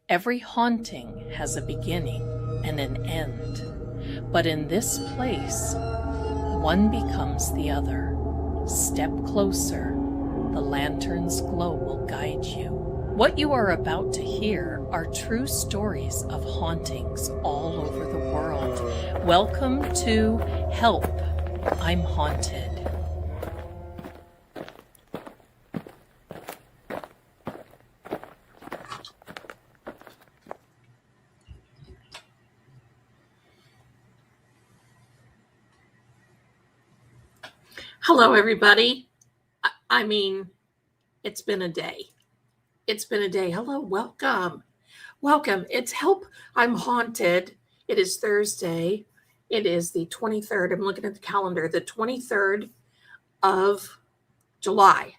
Every haunting has a beginning and an end, but in this place, one becomes the other. Step closer, the lantern's glow will guide you. What you are about to hear are true stories of hauntings all over the world. Welcome to Help, I'm Haunted. Hello, everybody. I mean, it's been a day. It's been a day. Hello, welcome. Welcome. It's Help, I'm Haunted. It is Thursday. It is the 23rd. I'm looking at the calendar. The 23rd of July.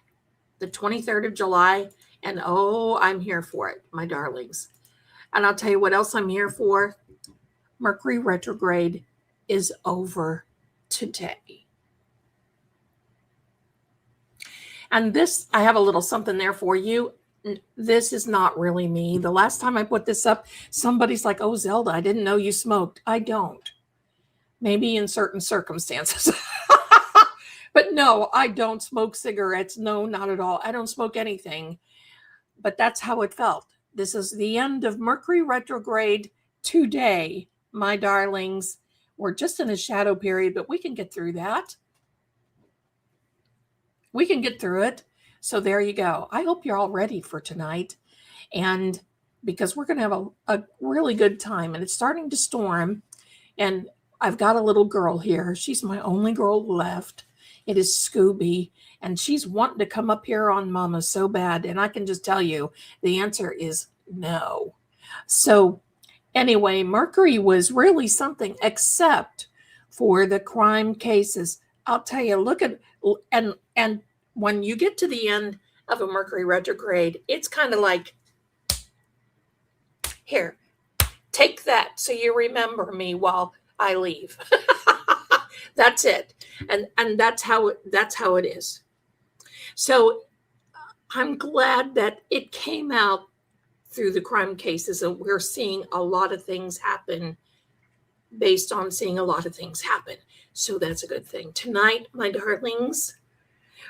The 23rd of July. And oh, I'm here for it, my darlings. And I'll tell you what else I'm here for. Mercury retrograde is over today. And this, I have a little something there for you. This is not really me. The last time I put this up, somebody's like, oh, Zelda, I didn't know you smoked. I don't. Maybe in certain circumstances. But no, I don't smoke cigarettes. No, not at all. I don't smoke anything. But that's how it felt. This is the end of Mercury retrograde today, my darlings. We're just in a shadow period, but we can get through that. We can get through it. So there you go. I hope you're all ready for tonight. And because we're going to have a really good time. And it's starting to storm. And I've got a little girl here. She's my only girl left. It is Scooby. And she's wanting to come up here on Mama so bad. And I can just tell you the answer is no. So anyway, Mercury was really something except for the crime cases. I'll tell you, look at, and when you get to the end of a Mercury retrograde, it's kind of like, here, take that so you remember me while I leave. That's it. And that's how it is. So I'm glad that it came out through the crime cases, and we're seeing a lot of things happen based on seeing a lot of things happen. So that's a good thing. Tonight, my darlings,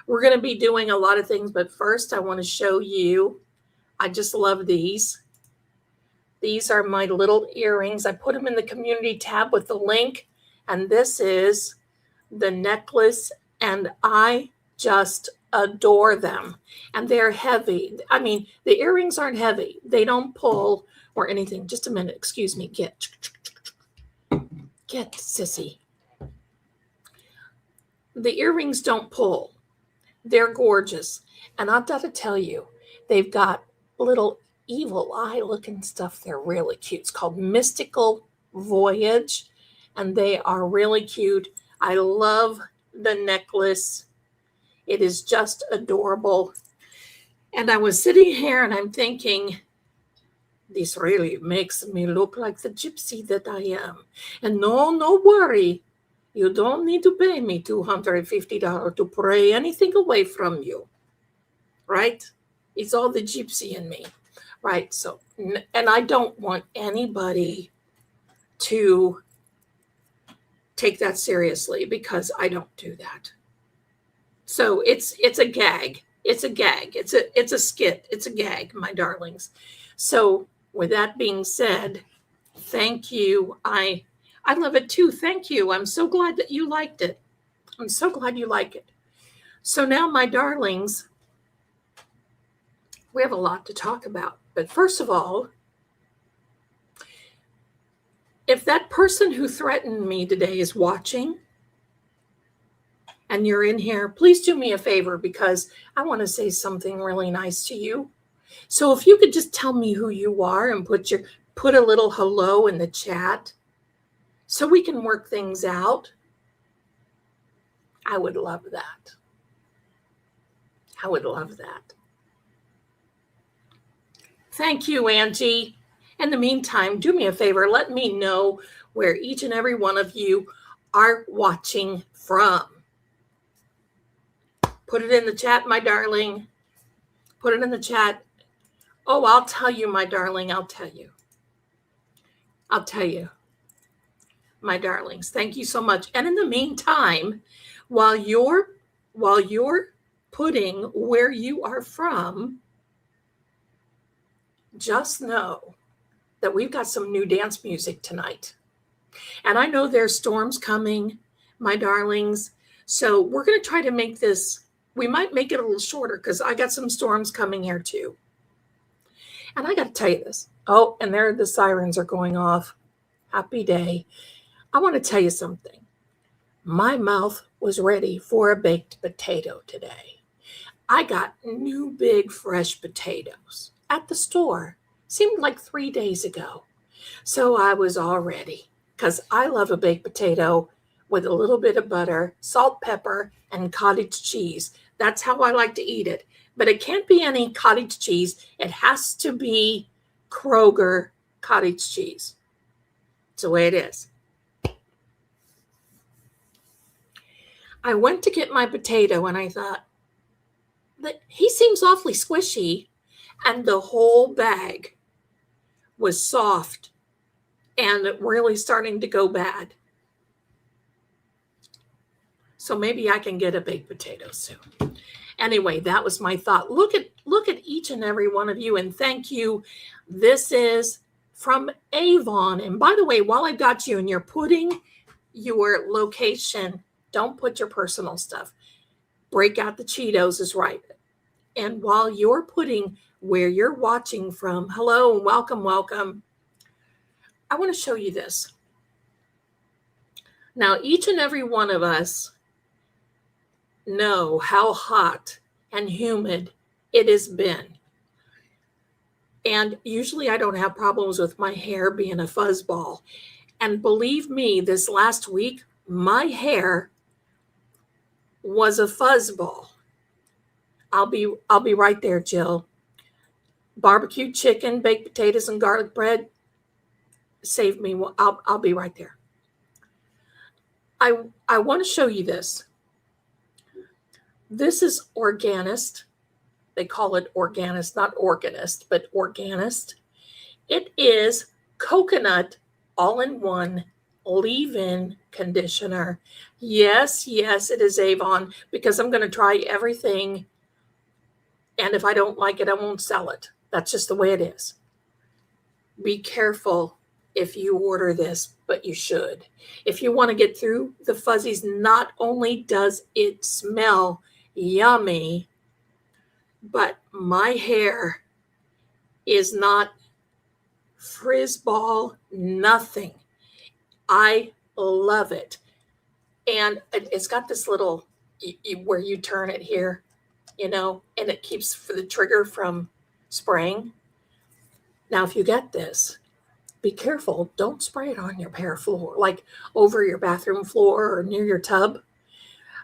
we're going to be doing a lot of things, but first I want to show you, I just love these. These are my little earrings. I put them in the community tab with the link, and this is the necklace, and I just adore them. And they're heavy. I mean, the earrings aren't heavy. They don't pull or anything. Just a minute. Excuse me. Get, sissy. The earrings don't pull. They're gorgeous. And I've got to tell you, they've got little evil eye looking stuff. They're really cute. It's called Mystical Voyage. And they are really cute. I love the necklace. It is just adorable. And I was sitting here and I'm thinking, this really makes me look like the gypsy that I am. And no worry. You don't need to pay me $250 to pray anything away from you, right? It's all the gypsy in me, right? So, and I don't want anybody to take that seriously because I don't do that. So it's a gag. It's a gag. It's a skit. It's a gag, my darlings. So with that being said, thank you. I love it too. Thank you. I'm so glad that you liked it. I'm so glad you like it. So now, my darlings, we have a lot to talk about. But first of all, if that person who threatened me today is watching and you're in here, please do me a favor because I want to say something really nice to you. So if you could just tell me who you are and put a little hello in the chat, so we can work things out. I would love that. I would love that. Thank you, Angie. In the meantime, do me a favor. Let me know where each and every one of you are watching from. Put it in the chat, my darling. Put it in the chat. Oh, I'll tell you, my darling. I'll tell you. I'll tell you, my darlings. Thank you so much. And in the meantime, while you're putting where you are from, just know that we've got some new dance music tonight. And I know there's storms coming, my darlings. So we're going to try to make this, we might make it a little shorter because I got some storms coming here too. And I got to tell you this. Oh, and there the sirens are going off. Happy day. I want to tell you something. My mouth was ready for a baked potato today. I got new big fresh potatoes at the store. Seemed like 3 days ago. So I was all ready because I love a baked potato with a little bit of butter, salt, pepper, and cottage cheese. That's how I like to eat it. But it can't be any cottage cheese. It has to be Kroger cottage cheese. It's the way it is. I went to get my potato and I thought, he seems awfully squishy. And the whole bag was soft and really starting to go bad. So maybe I can get a baked potato soon. Anyway, that was my thought. Look at each and every one of you, and thank you. This is from Avon. And by the way, while I got you and you're putting your location, don't put your personal stuff. Break out the Cheetos is right. And while you're putting where you're watching from, hello and welcome. I want to show you this. Now, each and every one of us know how hot and humid it has been. And usually I don't have problems with my hair being a fuzzball. And believe me, this last week, my hair was a fuzzball. I'll be right there, Jill. Barbecue chicken, baked potatoes, and garlic bread. Save me. I'll be right there. I want to show you this. This is Organist. They call it Organist, not Organist, but Organist. It is coconut all-in-one leave-in conditioner. Yes, it is Avon because I'm going to try everything. And if I don't like it, I won't sell it. That's just the way it is. Be careful if you order this, but you should. If you want to get through the fuzzies, not only does it smell yummy, but my hair is not frizzball, nothing. I love it. And it's got this little, where you turn it here, and it keeps for the trigger from spraying. Now, if you get this, be careful. Don't spray it on your bare floor, like over your bathroom floor or near your tub.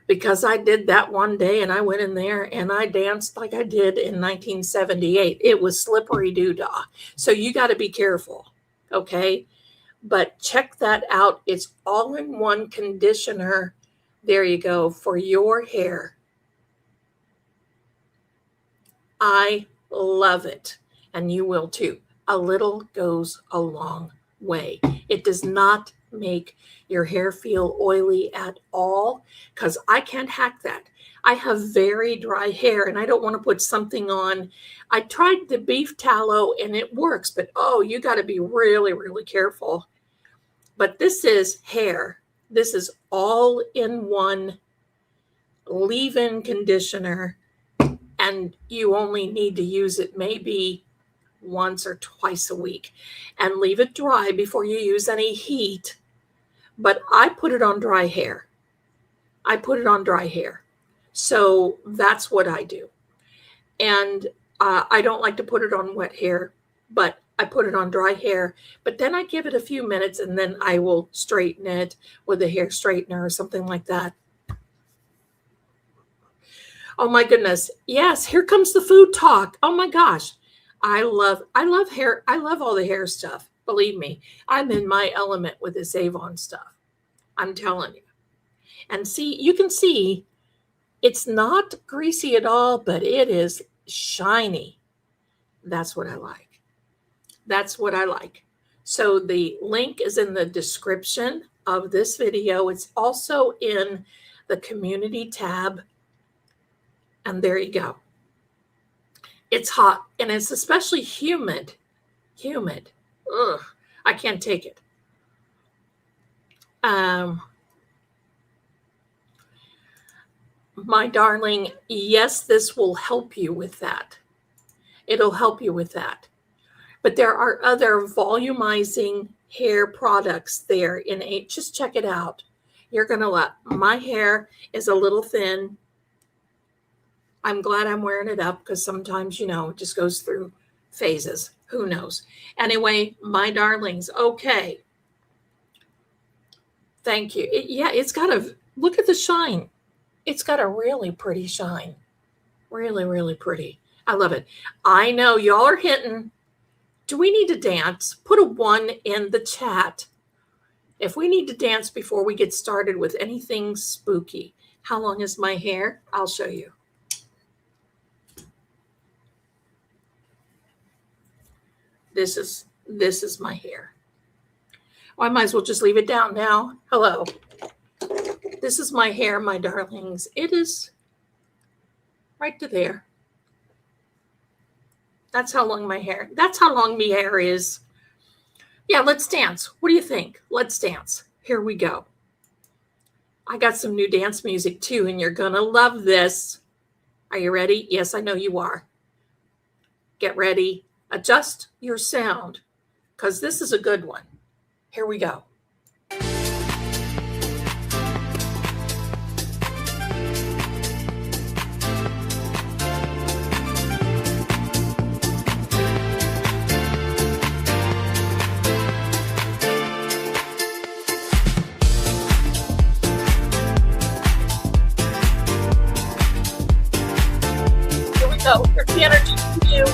Because I did that one day and I went in there and I danced like I did in 1978. It was slippery doodah. So you got to be careful, okay? But check that out. It's all-in-one conditioner. There you go, for your hair. I love it, and you will too. A little goes a long way. It does not make your hair feel oily at all because I can't hack that. I have very dry hair and I don't want to put something on. I tried the beef tallow and it works, but you got to be really, really careful. But this is hair. This is all-in-one leave-in conditioner, and you only need to use it maybe once or twice a week and leave it dry before you use any heat. But I put it on dry hair. So that's what I do. And I don't like to put it on wet hair, but I put it on dry hair. But then I give it a few minutes and then I will straighten it with a hair straightener or something like that. Oh my goodness. Yes, here comes the food talk. Oh my gosh. I love hair. I love all the hair stuff. Believe me, I'm in my element with this Avon stuff. I'm telling you. And see, you can see it's not greasy at all, but it is shiny. That's what I like. That's what I like. So the link is in the description of this video. It's also in the community tab. And there you go. It's hot and it's especially humid. Humid. Ugh, I can't take it. My darling, yes, this will help you with that. It'll help you with that. But there are other volumizing hair products there in just check it out. You're going to love. My hair is a little thin. I'm glad I'm wearing it up because sometimes, it just goes through phases. Who knows? Anyway, my darlings. Okay. Thank you. It's got look at the shine. It's got a really pretty shine. Really, really pretty. I love it. I know y'all are hinting. Do we need to dance? Put a 1 in the chat if we need to dance before we get started with anything spooky. How long is my hair? I'll show you. This is my hair. Well, I might as well just leave it down now. Hello. This is my hair, my darlings. It is right to there. That's how long my hair is. Yeah, let's dance. What do you think? Let's dance. Here we go. I got some new dance music too, and you're going to love this. Are you ready? Yes, I know you are. Get ready. Adjust your sound because this is a good one. Here we go. Here we go. Here's the energy for you.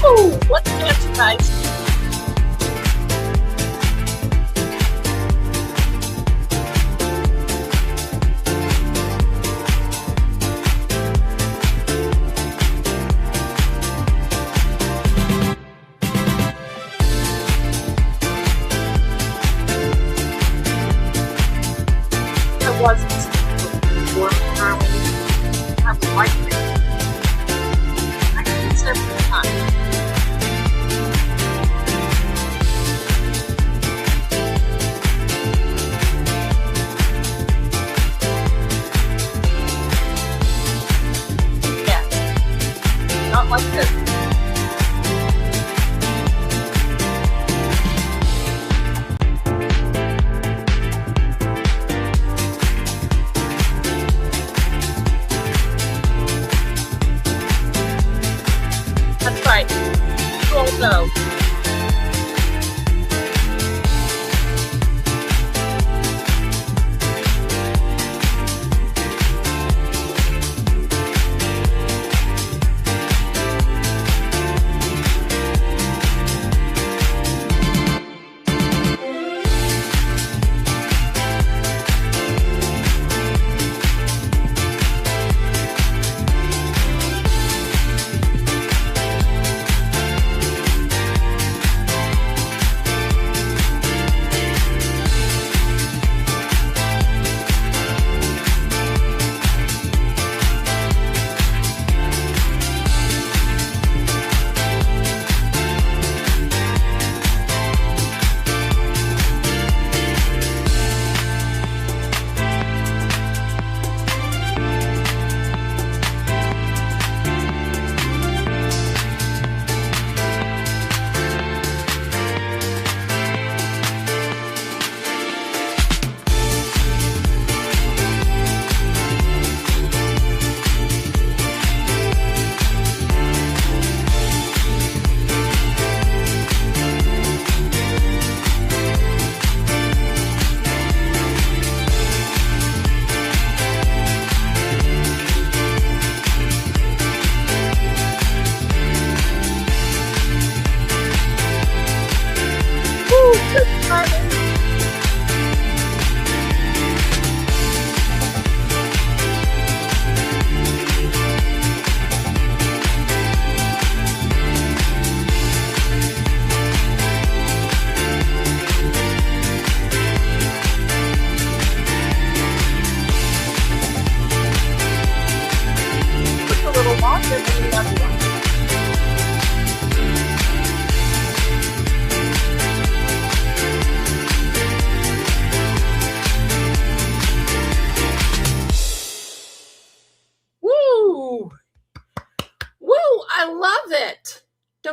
Ooh, let's dance, guys. I wasn't before, darling. I was like it. I did this every time. Not like this.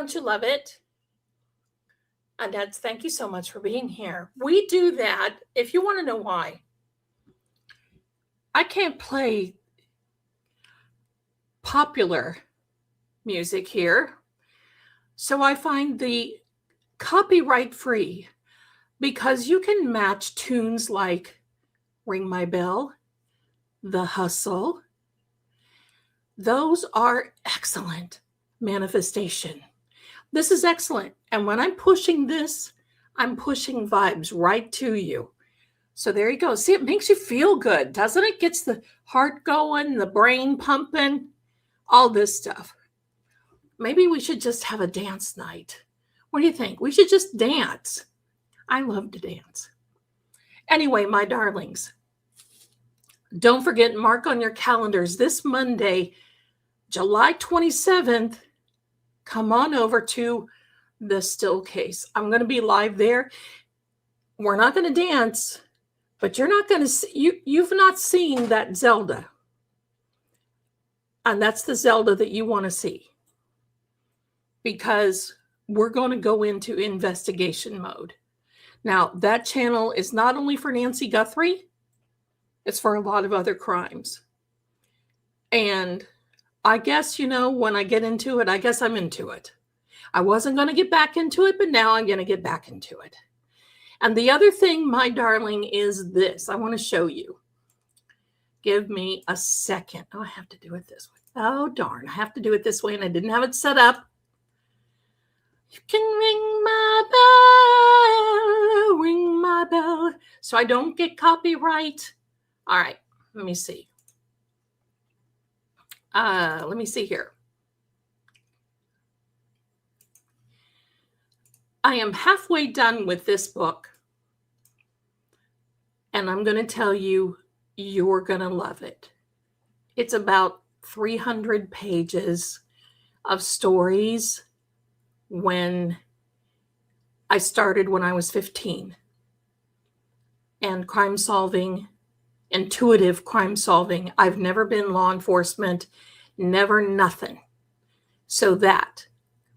Don't you love it? Annette, thank you so much for being here. We do that. If you want to know why, I can't play popular music here. So I find the copyright free, because you can match tunes like Ring My Bell, The Hustle. Those are excellent manifestation. This is excellent. And when I'm pushing this, I'm pushing vibes right to you. So there you go. See, it makes you feel good, doesn't it? Gets the heart going, the brain pumping, all this stuff. Maybe we should just have a dance night. What do you think? We should just dance. I love to dance. Anyway, my darlings, don't forget, mark on your calendars this Monday, July 27th, come on over to the Still Case. I'm going to be live there. We're not going to dance, but you're not going to see, you've not seen that Zelda. And that's the Zelda that you want to see, because we're going to go into investigation mode. Now, that channel is not only for Nancy Guthrie, it's for a lot of other crimes. And I guess, when I get into it, I guess I'm into it. I wasn't going to get back into it, but now I'm going to get back into it. And the other thing, my darling, is this. I want to show you. Give me a second. Oh, I have to do it this way. Oh, darn. I have to do it this way, and I didn't have it set up. You can ring my bell, so I don't get copyright. All right, let me see. Let me see here. I am halfway done with this book, and I'm going to tell you, you're going to love it. It's about 300 pages of stories when I started when I was 15. And crime solving, intuitive crime solving. I've never been law enforcement, never nothing. So that.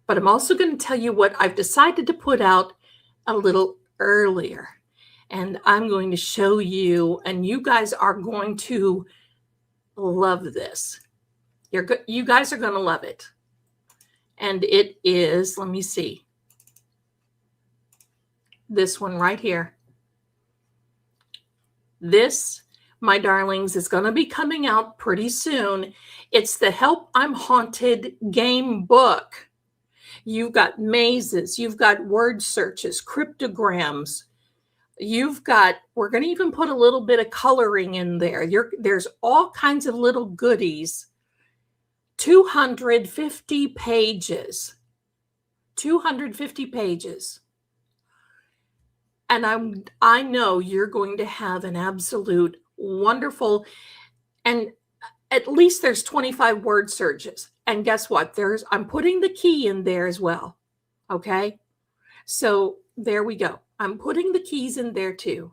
But I'm also going to tell you what I've decided to put out a little earlier. And I'm going to show you, and you guys are going to love this. You guys are going to love it. And it is, let me see, this one right here. This, my darlings, is going to be coming out pretty soon. It's the Help I'm Haunted game book. You've got mazes, you've got word searches, cryptograms. We're going to even put a little bit of coloring in there. There's all kinds of little goodies. 250 pages. 250 pages. And I know you're going to have an absolute wonderful, and at least there's 25 word searches. And guess what? I'm putting the key in there as well. Okay? So there we go. I'm putting the keys in there too.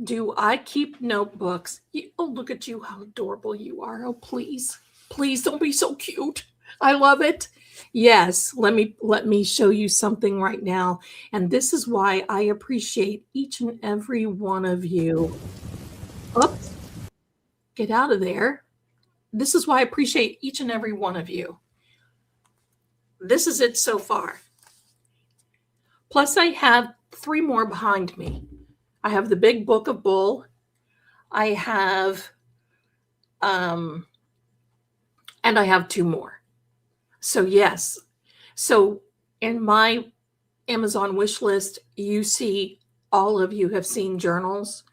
Do I keep notebooks? Oh, look at you, how adorable you are. Oh, please. Please don't be so cute. I love it. Yes, let me show you something right now. And this is why I appreciate each and every one of you. Oops. Get out of there. This is why I appreciate each and every one of you. This is it so far. Plus, I have 3 more behind me. I have the Big Book of Bull. I have, and I have 2 more. So yes. So in my Amazon wish list, you see, all of you have seen journals.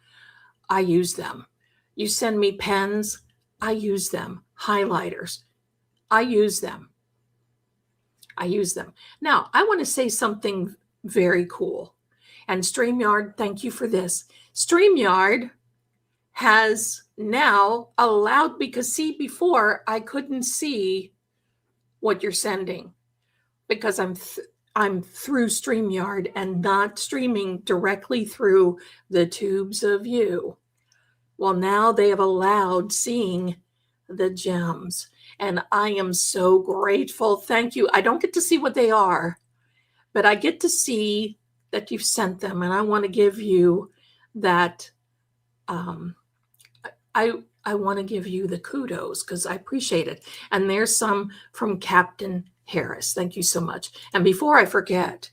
I use them. You send me pens. I use them. Highlighters. I use them. I use them. Now, I want to say something very cool. And StreamYard, thank you for this. StreamYard has now allowed, because see, before I couldn't see what you're sending because I'm through StreamYard and not streaming directly through the tubes of you. Well, now they have allowed seeing the gems. And I am so grateful. Thank you. I don't get to see what they are, but I get to see that you've sent them. And I want to give you that. I want to give you the kudos because I appreciate it. And there's some from Captain Harris. Thank you so much. And before I forget,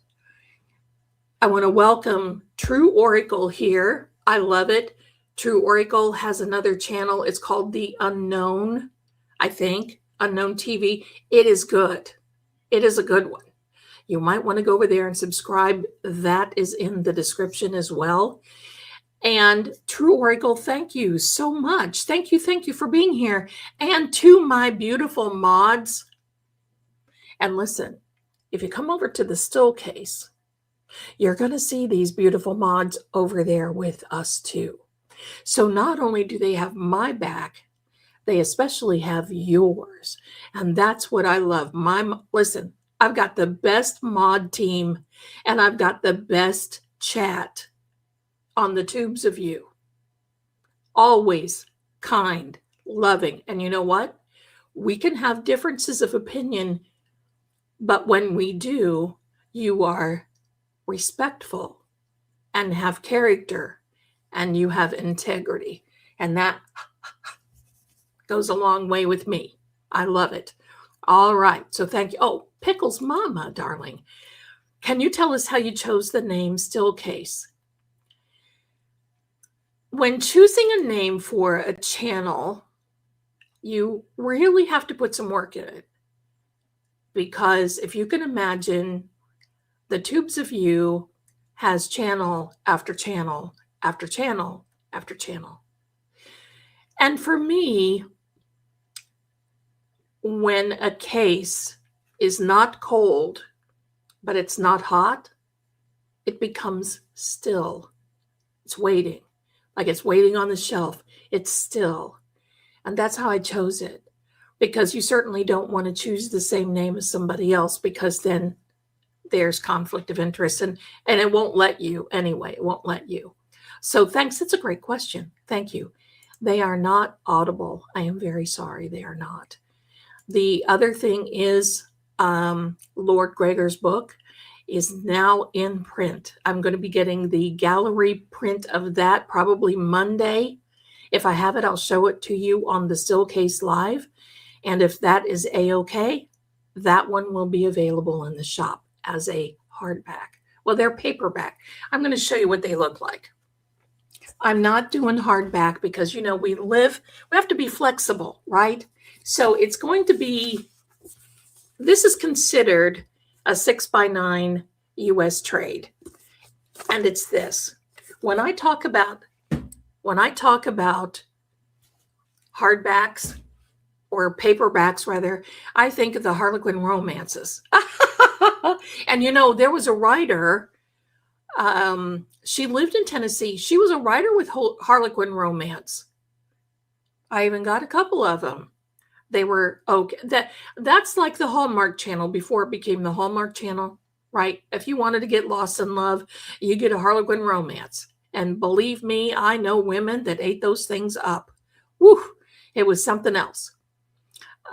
I want to welcome True Oracle here. I love it. True Oracle has another channel. It's called The Unknown, I think, Unknown TV. It is good. It is a good one. You might want to go over there and subscribe. That is in the description as well. And True Oracle, thank you so much. Thank you for being here. And to my beautiful mods. And listen, if you come over to the still case, you're going to see these beautiful mods over there with us too. So not only do they have my back, they especially have yours. And that's what I love. Listen, I've got the best mod team and I've got the best chat on the tubes of you. Always kind, loving. And you know what? We can have differences of opinion, but when we do, you are respectful and have character and you have integrity. And that goes a long way with me. I love it. All right. So thank you. Oh, Pickles Mama, darling. Can you tell us how you chose the name Still Case? When choosing a name for a channel, you really have to put some work in it. Because if you can imagine, the Tubes of You has channel after channel after channel after channel. And for me, when a case is not cold, but it's not hot, it becomes still. It's waiting. Like it's waiting on the shelf. It's still. And that's how I chose it. Because you certainly don't want to choose the same name as somebody else, because then there's conflict of interest and it won't let you anyway. It won't let you. So thanks. It's a great question. Thank you. They are not audible. I am very sorry. They are not. The other thing is Lord Greggor's book is now in print. I'm going to be getting the gallery print of that probably Monday. If I have it, I'll show it to you on the Still Case Live. And if that is A-okay, that one will be available in the shop as a hardback. Well, they're paperback. I'm going to show you what they look like. I'm not doing hardback because, you know, we have to be flexible, right? So it's going to be, this is considered a 6x9 US trade. And it's this. When I talk about hardbacks or paperbacks rather, I think of the Harlequin romances. And you know, there was a writer, she lived in Tennessee. She was a writer with Harlequin romance. I even got a couple of them. They were okay. That's like the Hallmark Channel before it became the Hallmark Channel, right? If you wanted to get lost in love, you get a Harlequin romance. And believe me, I know women that ate those things up. Woo, it was something else.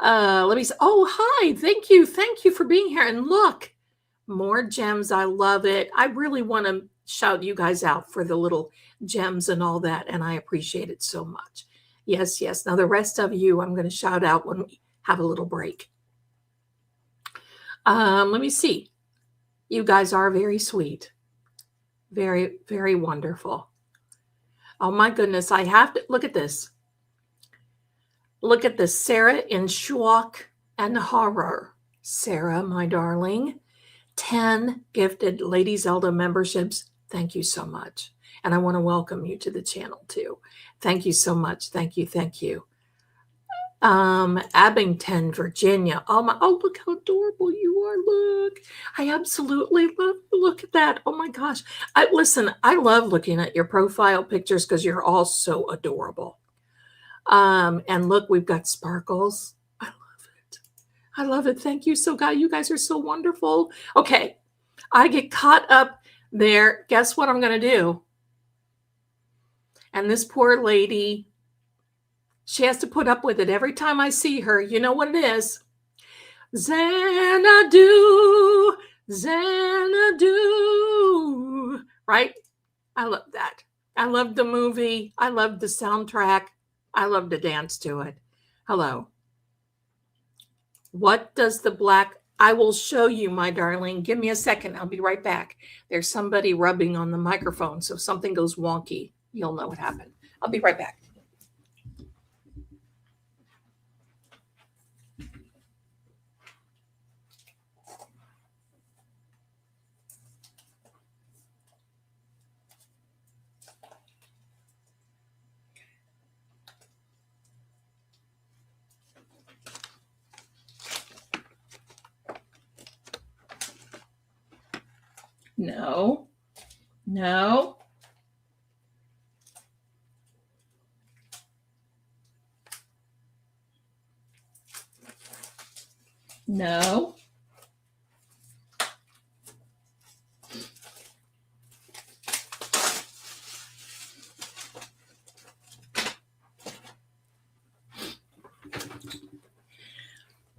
Let me say, oh, hi, thank you for being here. And look, more gems. I love it. I really want to shout you guys out for the little gems and all that, and I appreciate it so much. Yes. Now the rest of you, I'm going to shout out when we have a little break. Let me see. You guys are very sweet. Very, very wonderful. Oh my goodness, I have to look at this. Look at this, Sarah in shock and horror. Sarah, my darling, 10 gifted Lady Zelda memberships. Thank you so much. And I want to welcome you to the channel too. Thank you so much. Thank you. Abington, Virginia. Oh, look how adorable you are. Look, I absolutely look at that. Oh my gosh. Listen, I love looking at your profile pictures because you're all so adorable. And look, we've got sparkles. I love it. Thank you so much. You guys are so wonderful. Okay. I get caught up there. Guess what I'm going to do? And this poor lady, She has to put up with it every time I see her. You know what it is? Xanadu, Xanadu. Right? I love that. I love the movie. I love the soundtrack. I love to dance to it. Hello. What does the black... I will show you, my darling. Give me a second. I'll be right back. There's somebody rubbing on the microphone, so if something goes wonky, you'll know what happened. I'll be right back. No. No. No.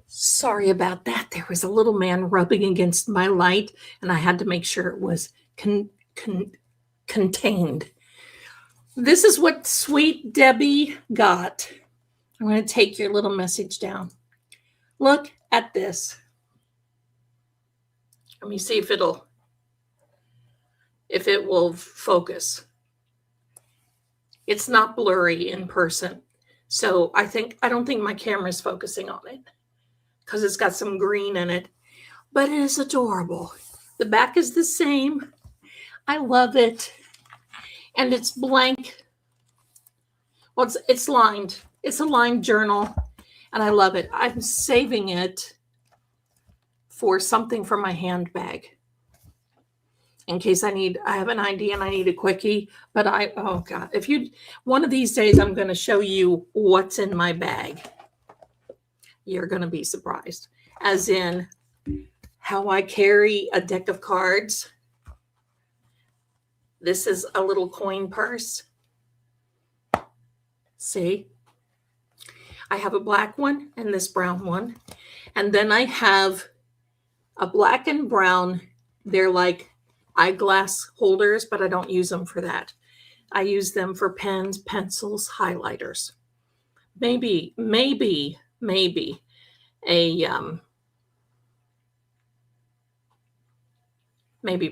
Sorry about that. There was a little man rubbing against my light, and I had to make sure it was contained. This is what Sweet Debbie got. I'm going to take your little message down. Look at this. Let me see if it will focus. It's not blurry in person. So I don't think my camera is focusing on it because it's got some green in it, but it is adorable. The back is the same. I love it. And it's blank. Well, it's lined. It's a lined journal, and I love it. I'm saving it for something for my handbag in case I have an idea and I need a quickie. But oh God, one of these days, I'm going to show you what's in my bag. You're going to be surprised, as in how I carry a deck of cards. This is a little coin purse. See? I have a black one and this brown one. And then I have a black and brown. They're like eyeglass holders, but I don't use them for that. I use them for pens, pencils, highlighters. Maybe maybe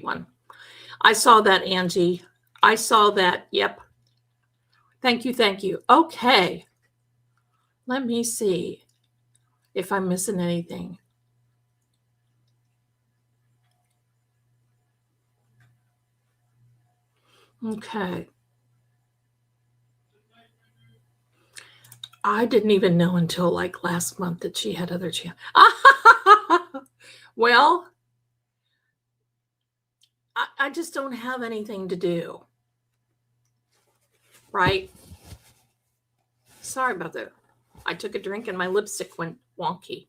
one. I saw that, Angie. I saw that. Yep. Thank you. Okay. Let me see if I'm missing anything. Okay. I didn't even know until like last month that she had other channels. Well, I just don't have anything to do. Right? Sorry about that. I took a drink and my lipstick went wonky.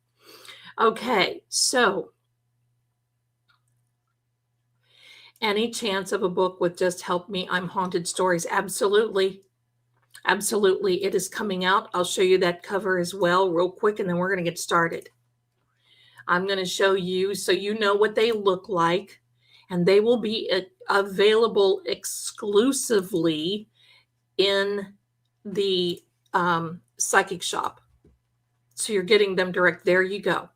Okay, so any chance of a book with Just Help Me, I'm Haunted Stories? Absolutely. Absolutely. It is coming out. I'll show you that cover as well real quick, and then we're going to get started. I'm going to show you so you know what they look like, and they will be available exclusively in the psychic shop. So you're getting them direct. There you go.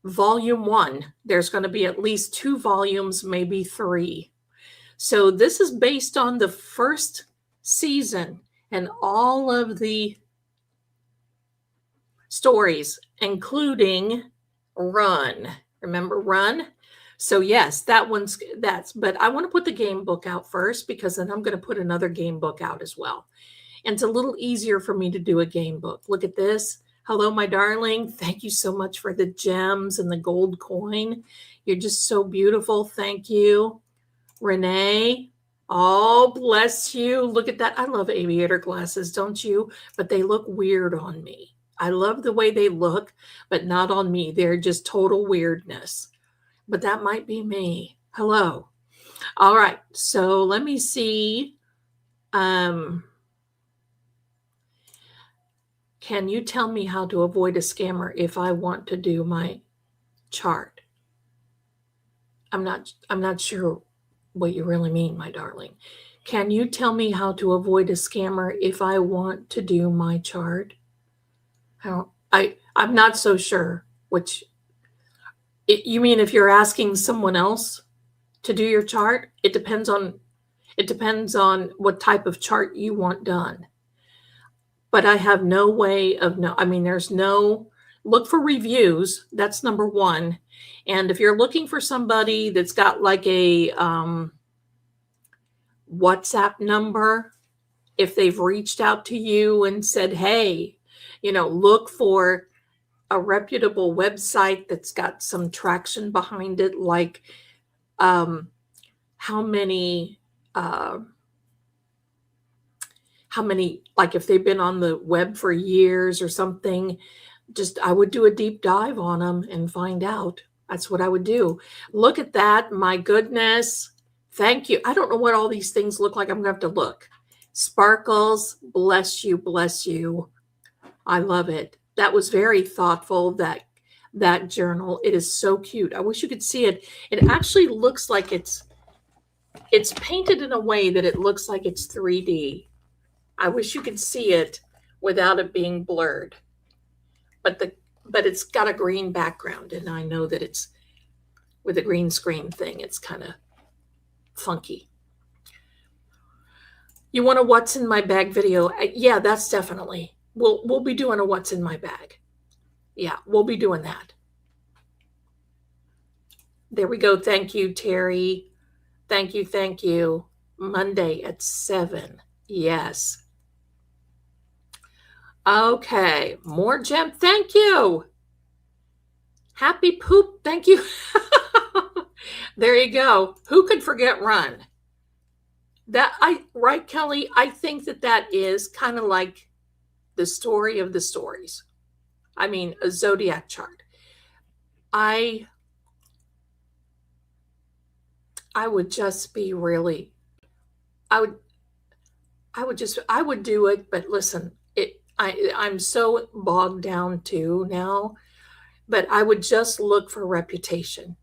Volume 1. There's going to be at least 2 volumes, maybe 3. So this is based on the first season and all of the stories, including Run. Remember Run? So yes, but I want to put the game book out first, because then I'm going to put another game book out as well. And it's a little easier for me to do a game book. Look at this. Hello, my darling. Thank you so much for the gems and the gold coin. You're just so beautiful. Thank you. Renee. Oh, bless you. Look at that. I love aviator glasses, don't you? But they look weird on me. I love the way they look, but not on me. They're just total weirdness. But that might be me. Hello. All right. So let me see. Can you tell me how to avoid a scammer if I want to do my chart? I'm not sure what you really mean, my darling. Can you tell me how to avoid a scammer if I want to do my chart? I'm not so sure. You mean if you're asking someone else to do your chart? It depends on what type of chart you want done. But I have no way of there's no look for reviews. That's number one. And if you're looking for somebody that's got like a WhatsApp number, if they've reached out to you and said, hey, look for a reputable website that's got some traction behind it, like how many, like if they've been on the web for years or something, I would do a deep dive on them and find out. That's what I would do. Look at that. My goodness. Thank you. I don't know what all these things look like. I'm going to have to look. Sparkles. Bless you. Bless you. I love it. That was very thoughtful, that journal. It is so cute. I wish you could see it. It actually looks like it's painted in a way that it looks like it's 3D. I wish you could see it without it being blurred. But it's got a green background, and I know that it's with a green screen thing. It's kind of funky. You want a what's in my bag video? Yeah, that's definitely. We'll be doing a what's in my bag. Yeah, we'll be doing that. There we go. Thank you, Terry. Thank you. Thank you. Monday at 7. Yes. Okay, more gem. Thank you. Happy poop. Thank you. There you go. Who could forget run? Right, Kelly? I think that is kind of like the story of the stories. I mean, a zodiac chart. I would just be really, I would do it, but listen, I'm so bogged down too now, but I would just look for reputation.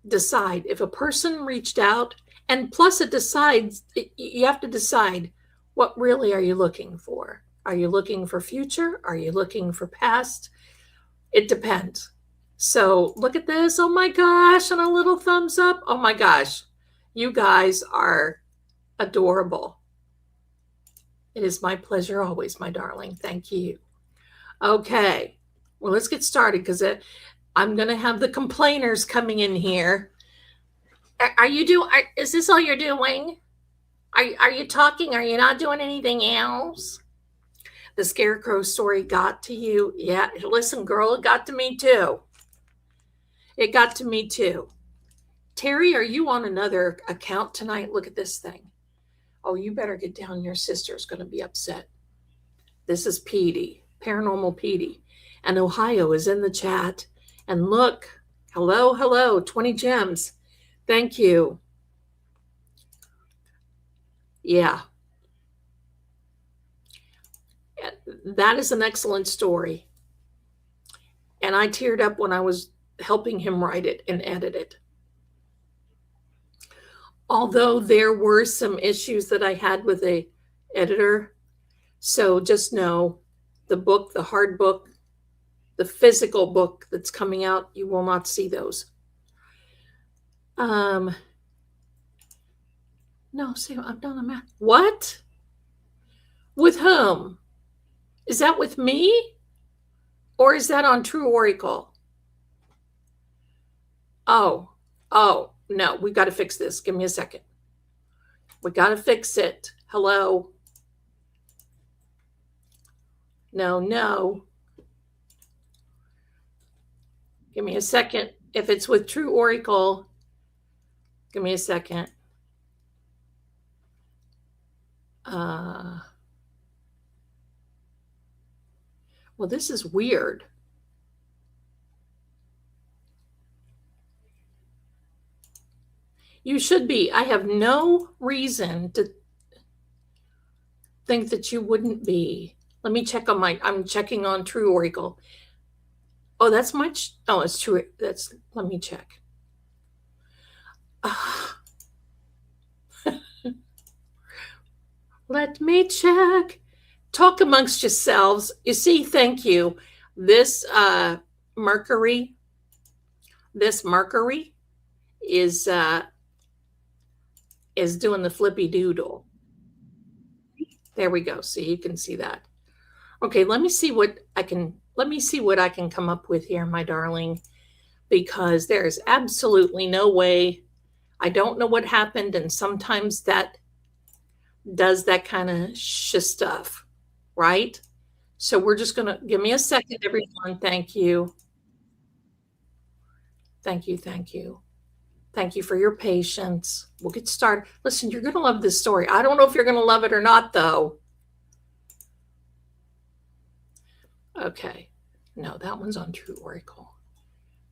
Decide if a person reached out, and plus you have to decide, what really are you looking for? Are you looking for future? Are you looking for past? It depends. So look at this. Oh my gosh, and a little thumbs up. Oh my gosh, you guys are adorable. It is my pleasure always, my darling. Thank you. Okay, well, let's get started because I'm going to have the complainers coming in here. Is this all you're doing? Are you talking? Are you not doing anything else? The scarecrow story got to you? Yeah, listen, girl, it got to me too. It got to me too. Terry, are you on another account tonight? Look at this thing. Oh, you better get down. Your sister's going to be upset. This is Petey, Paranormal Petey. And Ohio is in the chat. And look, hello, 20 gems. Thank you. Yeah. That is an excellent story. And I teared up when I was helping him write it and edit it. Although there were some issues that I had with the editor. So just know the book, the hard book, the physical book that's coming out, you will not see those. No, see, I've done a math. What? With whom? Is that with me? Or is that on True Oracle? Oh, no, we got to fix this. Give me a second. We got to fix it. Hello. No. Give me a second. If it's with True Oracle, give me a second. Well, this is weird. You should be. I have no reason to think that you wouldn't be. Let me check on I'm checking on True Oracle. Oh, that's much. Oh, it's true. Let me check. Let me check. Talk amongst yourselves. You see, thank you. This Mercury, this Mercury is doing the flippy doodle. There we go. So you can see that. Okay, let me see what I can come up with here, my darling, because there's absolutely no way. I don't know what happened, and sometimes that does that kind of stuff, right? So we're just gonna give me a second, everyone. Thank you. Thank you. Thank you. Thank you for your patience. We'll get started. Listen, you're gonna love this story. I don't know if you're gonna love it or not, though. Okay. No, that one's on True Oracle.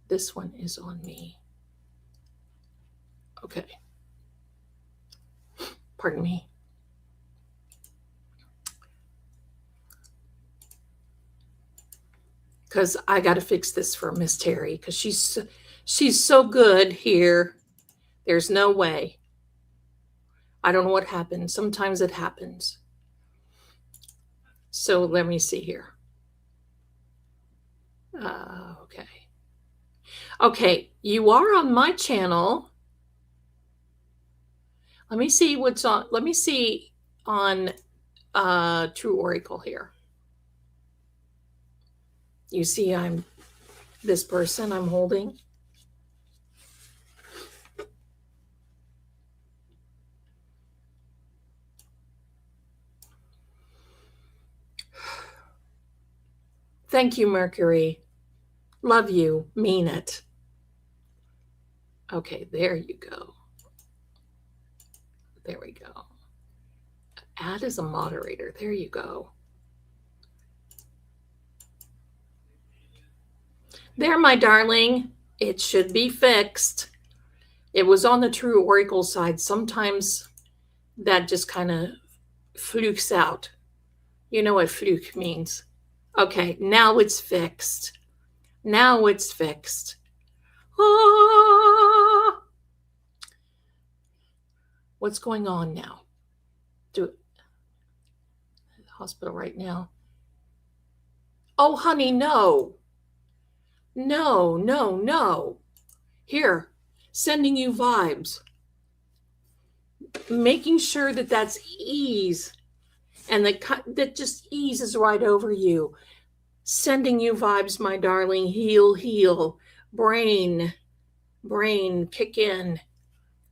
This one is on me. Okay. Pardon me. Because I got to fix this for Miss Terry, because she's so good here. There's no way. I don't know what happened. Sometimes it happens. So let me see here. Okay. Okay, you are on my channel. Let me see what's on. Let me see on True Oracle here. You see, I'm this person I'm holding. Thank you, Mercury. Love you. Mean it. Okay, there you go. There we go. Add as a moderator. There you go. There, my darling. It should be fixed. It was on the True Oracle side. Sometimes that just kind of flukes out. You know what fluke means. Okay, now it's fixed. Now it's fixed. Ah! What's going on now? Do it. Hospital right now. Oh, honey, no. No, no, no. Here, sending you vibes. Making sure that that's ease and that just eases right over you. Sending you vibes, my darling. Heal, heal. Brain, kick in.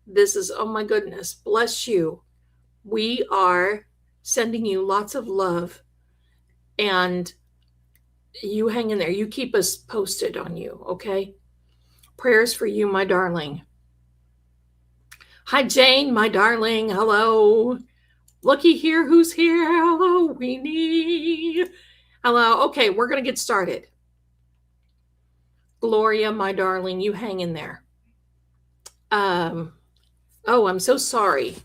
This is, oh my goodness, bless you. We are sending you lots of love, and you hang in there. You keep us posted on you, okay? Prayers for you, my darling. Hi, Jane, my darling. Hello. Looky here, who's here? Hello, Weenie. Hello. Okay, we're going to get started. Gloria, my darling, you hang in there. Oh, I'm so sorry.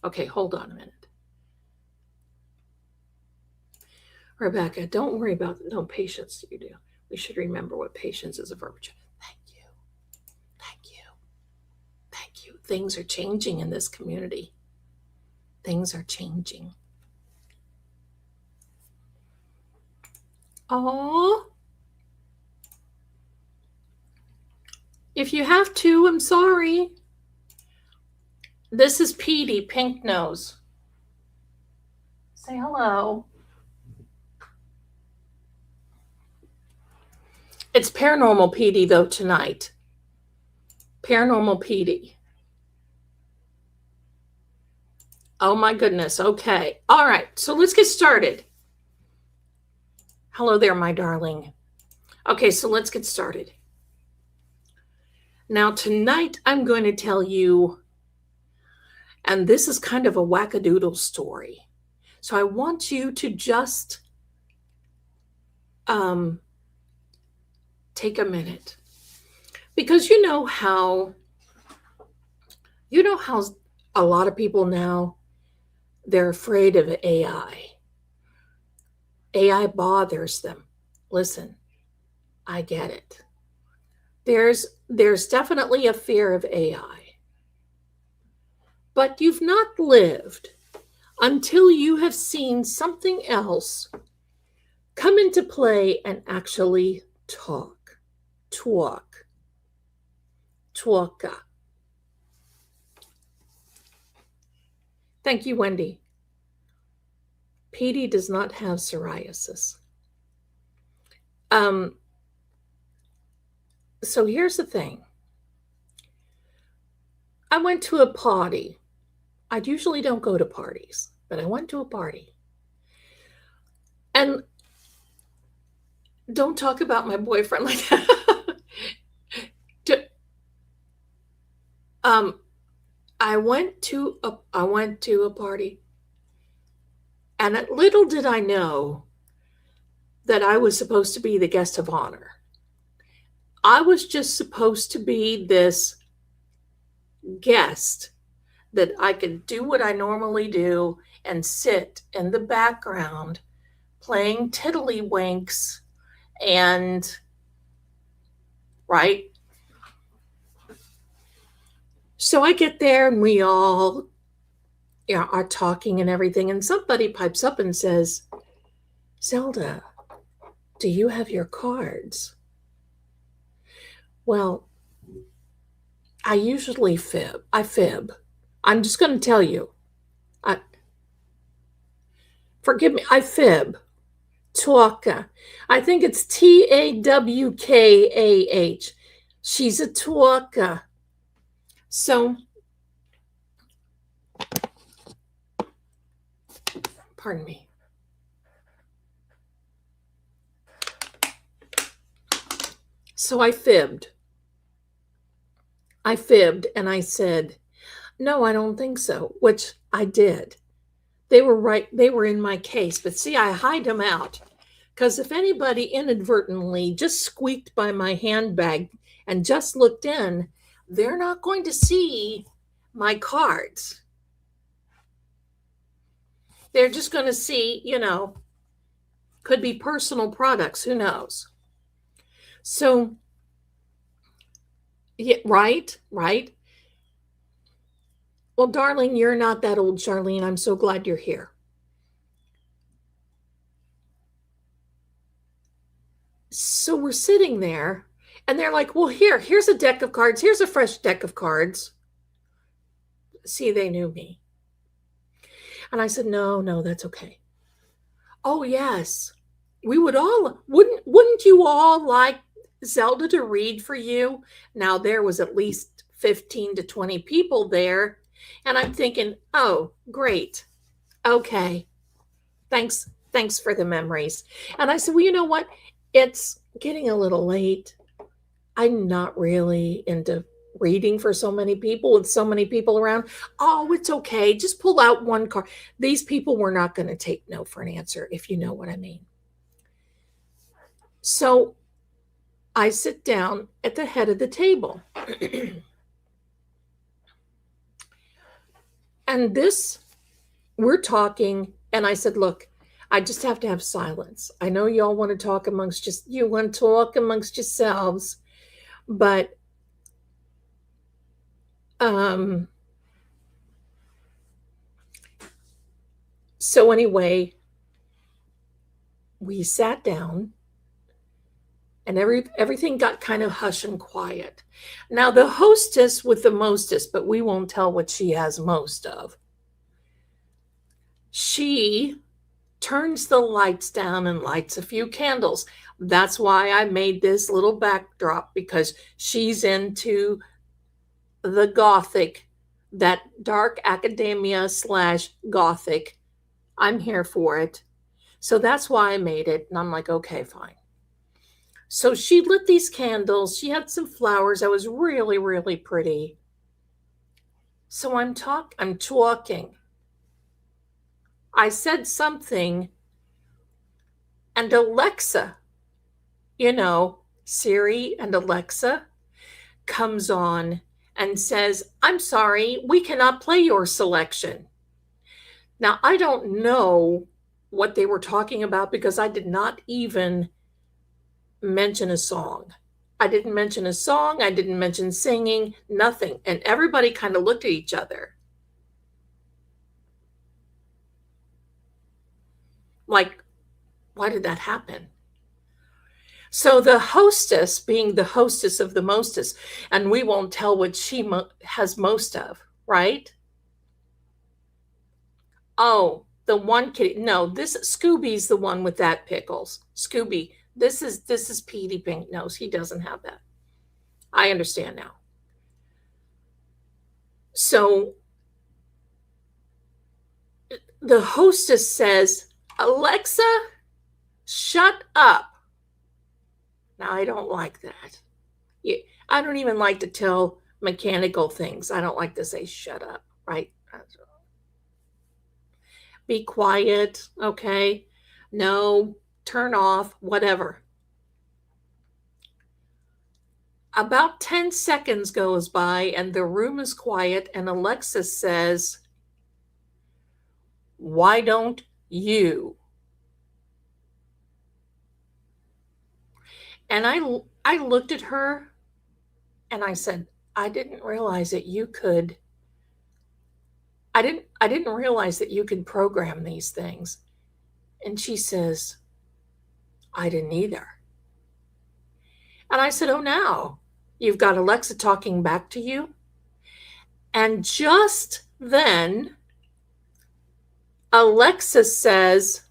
Okay, hold on a minute. Rebecca, don't worry about no patience you do. We should remember what patience is a virtue. Thank you. Thank you. Thank you. Things are changing in this community. Things are changing. Oh. If you have to, I'm sorry. This is Petey, Pink Nose. Say hello. It's Paranormal Petey, though, tonight. Paranormal Petey. Oh, my goodness. Okay. All right. So let's get started. Hello there, my darling. Okay, so let's get started. Now, tonight I'm going to tell you, and this is kind of a wackadoodle story. So I want you to just take a minute, because you know how A lot of people now, they're afraid of AI. AI bothers them. Listen, I get it. There's definitely a fear of AI. But you've not lived until you have seen something else come into play and actually talk. Talk. Talka. Thank you, Wendy. Petey does not have psoriasis. So here's the thing. I went to a party. I usually don't go to parties, but I went to a party. And don't talk about my boyfriend like that. I went to a party, and little did I know that I was supposed to be the guest of honor. I was just supposed to be this guest that I could do what I normally do and sit in the background playing tiddlywinks and right. So I get there and we all are talking and everything, and somebody pipes up and says, Zelda, do you have your cards? Well, I usually fib. I fib. I'm just going to tell you. Forgive me. I fib. Twaka. I think it's Tawkah. She's a twaka. So, pardon me. So I fibbed. And I said, no, I don't think so, which I did. They were right. They were in my case. But see, I hide them out because if anybody inadvertently just squeaked by my handbag and just looked in, they're not going to see my cards. They're just going to see, could be personal products. Who knows? So, yeah, right. Well, darling, you're not that old, Charlene. I'm so glad you're here. So we're sitting there, and they're like, well, here's a deck of cards. Here's a fresh deck of cards. See, they knew me. And I said, no, that's okay. Oh, yes. Wouldn't you all like Zelda to read for you? Now, there was at least 15 to 20 people there. And I'm thinking, oh, great. Okay. Thanks for the memories. And I said, well, you know what? It's getting a little late. I'm not really into reading for so many people with so many people around. Oh, it's okay. Just pull out one card. These people were not going to take no for an answer, if you know what I mean. So I sit down at the head of the table. And we're talking, and I said, look, I just have to have silence. I know y'all want to talk amongst yourselves, but so anyway, we sat down and everything got kind of hush and quiet. Now the hostess with the mostest, but we won't tell what she has most of. She turns the lights down and lights a few candles. That's why I made this little backdrop, because she's into the Gothic, that dark academia / Gothic. I'm here for it. So that's why I made it. And I'm like, okay, fine. So she lit these candles. She had some flowers. That was really, really pretty. So I'm talking. I said something, and Alexa, Siri and Alexa comes on, and says, "I'm sorry, we cannot play your selection." Now, I don't know what they were talking about because I did not even mention a song. I didn't mention a song. I didn't mention singing, nothing. And everybody kind of looked at each other. Like, why did that happen? So the hostess, being the hostess of the mostest, and we won't tell what she has most of, right? Oh, the one kitty. No, this Scooby's the one with that pickles. Scooby. This is Petey Pink Nose. He doesn't have that. I understand now. So the hostess says, "Alexa, shut up." Now, I don't like that. I don't even like to tell mechanical things. I don't like to say shut up, right? Be quiet, okay? No, turn off, whatever. About 10 seconds goes by and the room is quiet and Alexa says, "Why don't you?" And I looked at her and I said, "I didn't realize that you could I didn't realize that you could program these things." And she says, "I didn't either." And I said, "Oh, now you've got Alexa talking back to you." And just then, Alexa says,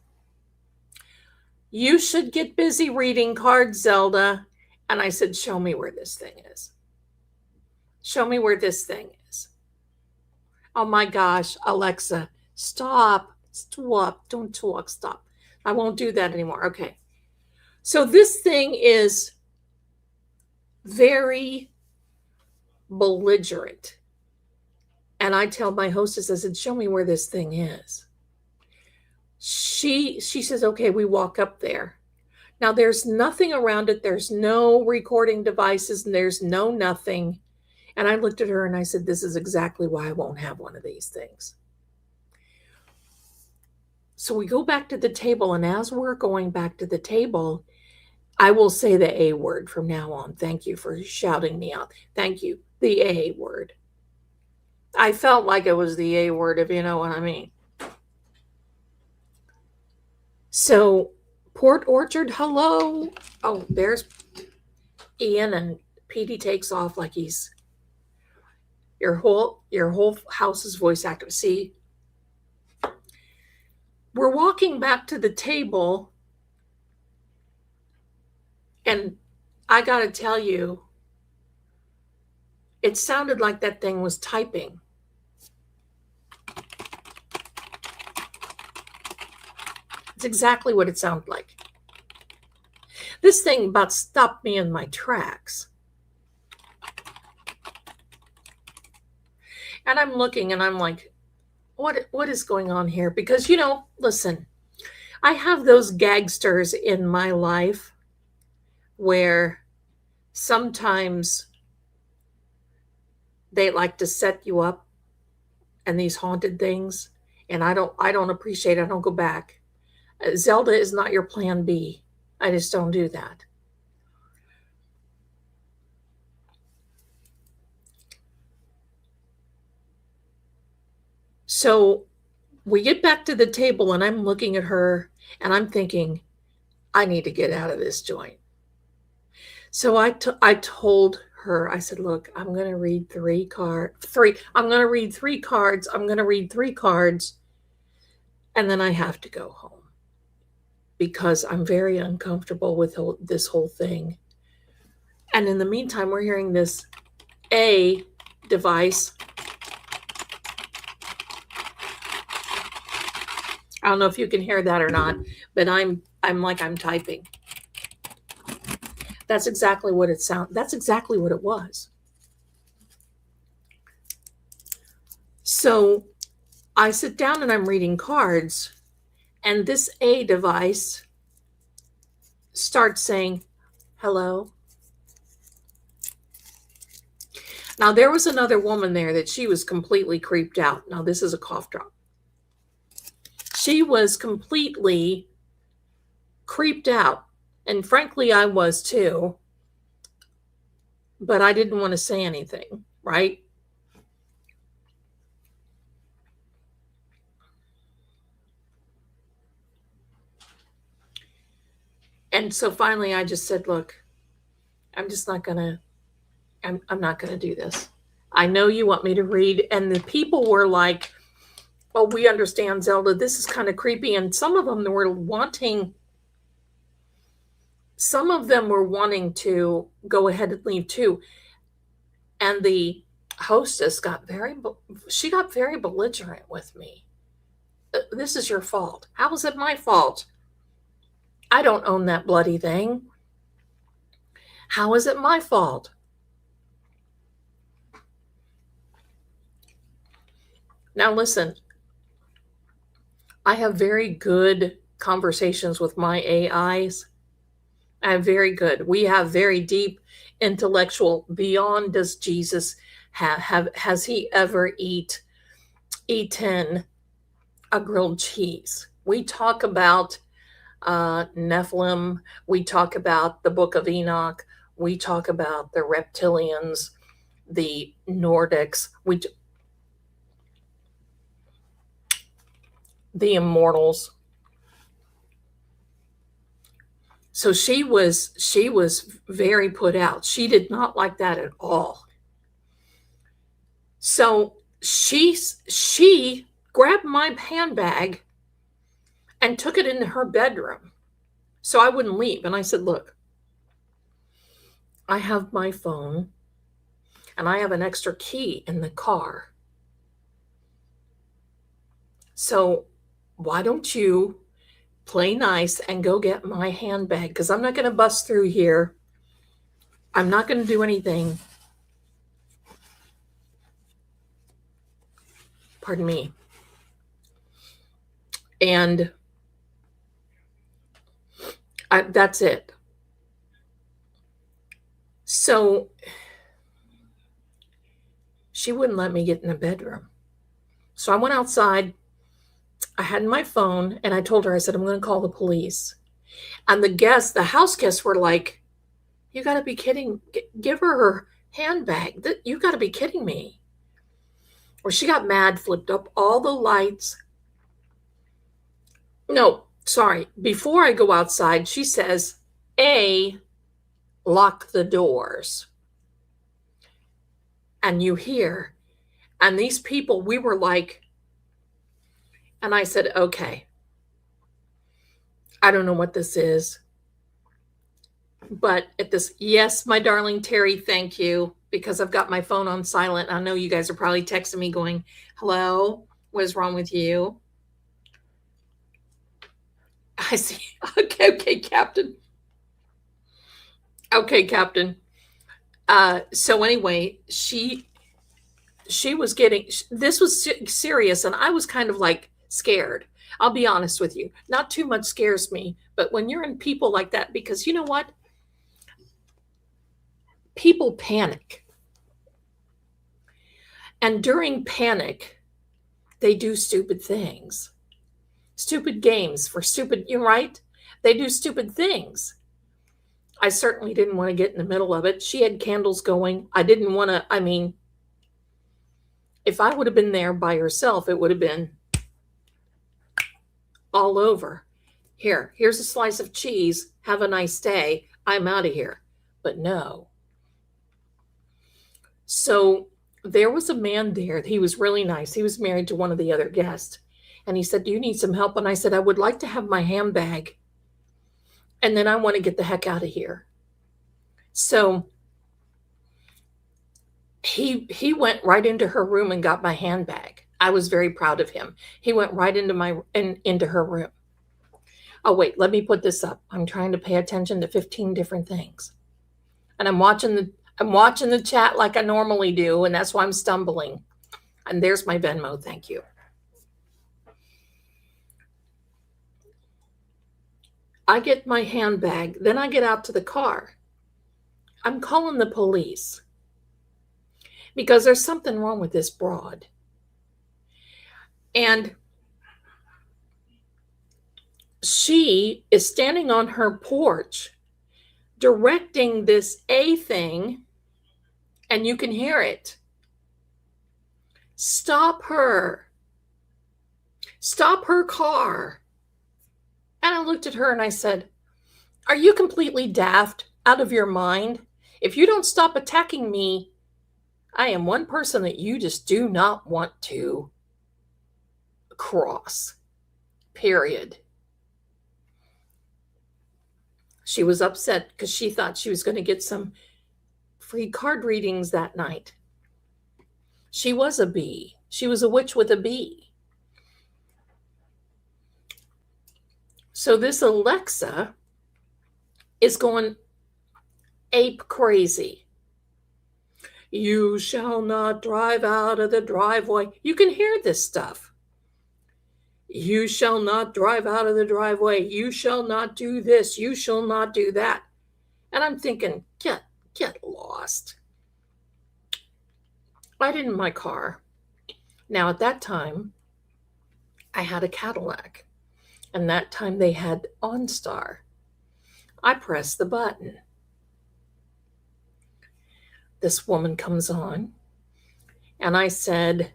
"You should get busy reading cards, Zelda." And I said, "Show me where this thing is. Show me where this thing is." Oh my gosh, Alexa, stop. Stop. Don't talk. Stop. I won't do that anymore. Okay. So this thing is very belligerent. And I tell my hostess, I said, "Show me where this thing is." She says, "Okay, we walk up there." Now there's nothing around it. There's no recording devices and there's no nothing. And I looked at her and I said, "This is exactly why I won't have one of these things." So we go back to the table, and as we're going back to the table, I will say the A word from now on. Thank you for shouting me out. Thank you. The A word. I felt like it was the A word, if you know what I mean. So Port Orchard, hello. Oh, there's Ian, and Petey takes off like he's your whole house is voice active. See, we're walking back to the table, and I got to tell you, it sounded like that thing was typing. It's exactly what it sounded like. This thing about stopped me in my tracks. And I'm looking and I'm like, what is going on here? Because, listen, I have those gagsters in my life where sometimes they like to set you up and these haunted things. And I don't appreciate it. I don't go back. Zelda is not your plan B. I just don't do that. So we get back to the table and I'm looking at her and I'm thinking, I need to get out of this joint. So I told her, I said, "Look, I'm going to read three cards. I'm going to read three cards. I'm going to read three cards. And then I have to go home because I'm very uncomfortable with this whole thing." And in the meantime, we're hearing this A device. I don't know if you can hear that or not, but I'm like I'm typing. That's exactly what it sounded. That's exactly what it was. So I sit down and I'm reading cards, and this A device starts saying, "Hello." Now, there was another woman there that she was completely creeped out. Now, this is a cough drop. She was completely creeped out. And frankly, I was too. But I didn't want to say anything, right? And so finally I just said, look, I'm just not going to, I'm not going to do this. I know you want me to read. And the people were like, oh, we understand, Zelda. This is kind of creepy. And some of them were wanting to go ahead and leave too. And the hostess got very belligerent with me. This is your fault. How is it my fault? I don't own that bloody thing. How is it my fault? Now listen, I have very good conversations with my AIs. I have very good. We have very deep intellectual beyond does Jesus has he ever eaten a grilled cheese? We talk about Nephilim. We talk about the Book of Enoch. We talk about the reptilians, the Nordics, the immortals. So she was very put out. She did not like that at all. So she grabbed my handbag and took it into her bedroom so I wouldn't leave. And I said, look, I have my phone and I have an extra key in the car. So why don't you play nice and go get my handbag? Because I'm not going to bust through here. I'm not going to do anything. Pardon me. And that's it. So she wouldn't let me get in the bedroom. So I went outside. I had my phone and I told her, I said, I'm going to call the police. And the house guests were like, you got to be kidding. Give her handbag. You got to be kidding me. Or she got mad, flipped up all the lights. No, sorry. Before I go outside, she says, lock the doors. And you hear, and these people, we were like, and I said, okay, I don't know what this is. But at this, yes, my darling Terry, thank you, because I've got my phone on silent. I know you guys are probably texting me going, hello, what is wrong with you? I see. Okay, Captain. Okay, Captain. So anyway, she was getting, this was serious, and I was kind of like scared. I'll be honest with you. Not too much scares me, but when you're in people like that, because you know what? People panic. And during panic, they do stupid things. Stupid games for stupid, you're right? They do stupid things. I certainly didn't want to get in the middle of it. She had candles going. I didn't want to, I mean, if I would have been there by herself, it would have been all over. Here's a slice of cheese. Have a nice day. I'm out of here. But no. So there was a man there. He was really nice. He was married to one of the other guests. And he said, do you need some help? And I said, I would like to have my handbag. And then I want to get the heck out of here. So he went right into her room and got my handbag. I was very proud of him. He went right into her room. Oh, wait, let me put this up. I'm trying to pay attention to 15 different things. And I'm watching the chat like I normally do, and that's why I'm stumbling. And there's my Venmo. Thank you. I get my handbag. Then I get out to the car. I'm calling the police. because there's something wrong with this broad. And she is standing on her porch directing this A thing, and you can hear it. Stop her. Stop her car. And I looked at her and I said, are you completely daft, out of your mind? If you don't stop attacking me, I am one person that you just do not want to cross. Period. She was upset because she thought she was going to get some free card readings that night. She was a bee. She was a witch with a bee. So this Alexa is going ape crazy. You shall not drive out of the driveway. You can hear this stuff. You shall not drive out of the driveway. You shall not do this. You shall not do that. And I'm thinking, get lost. I did in my car. Now, at that time, I had a Cadillac. And that time they had OnStar. I pressed the button. This woman comes on. And I said,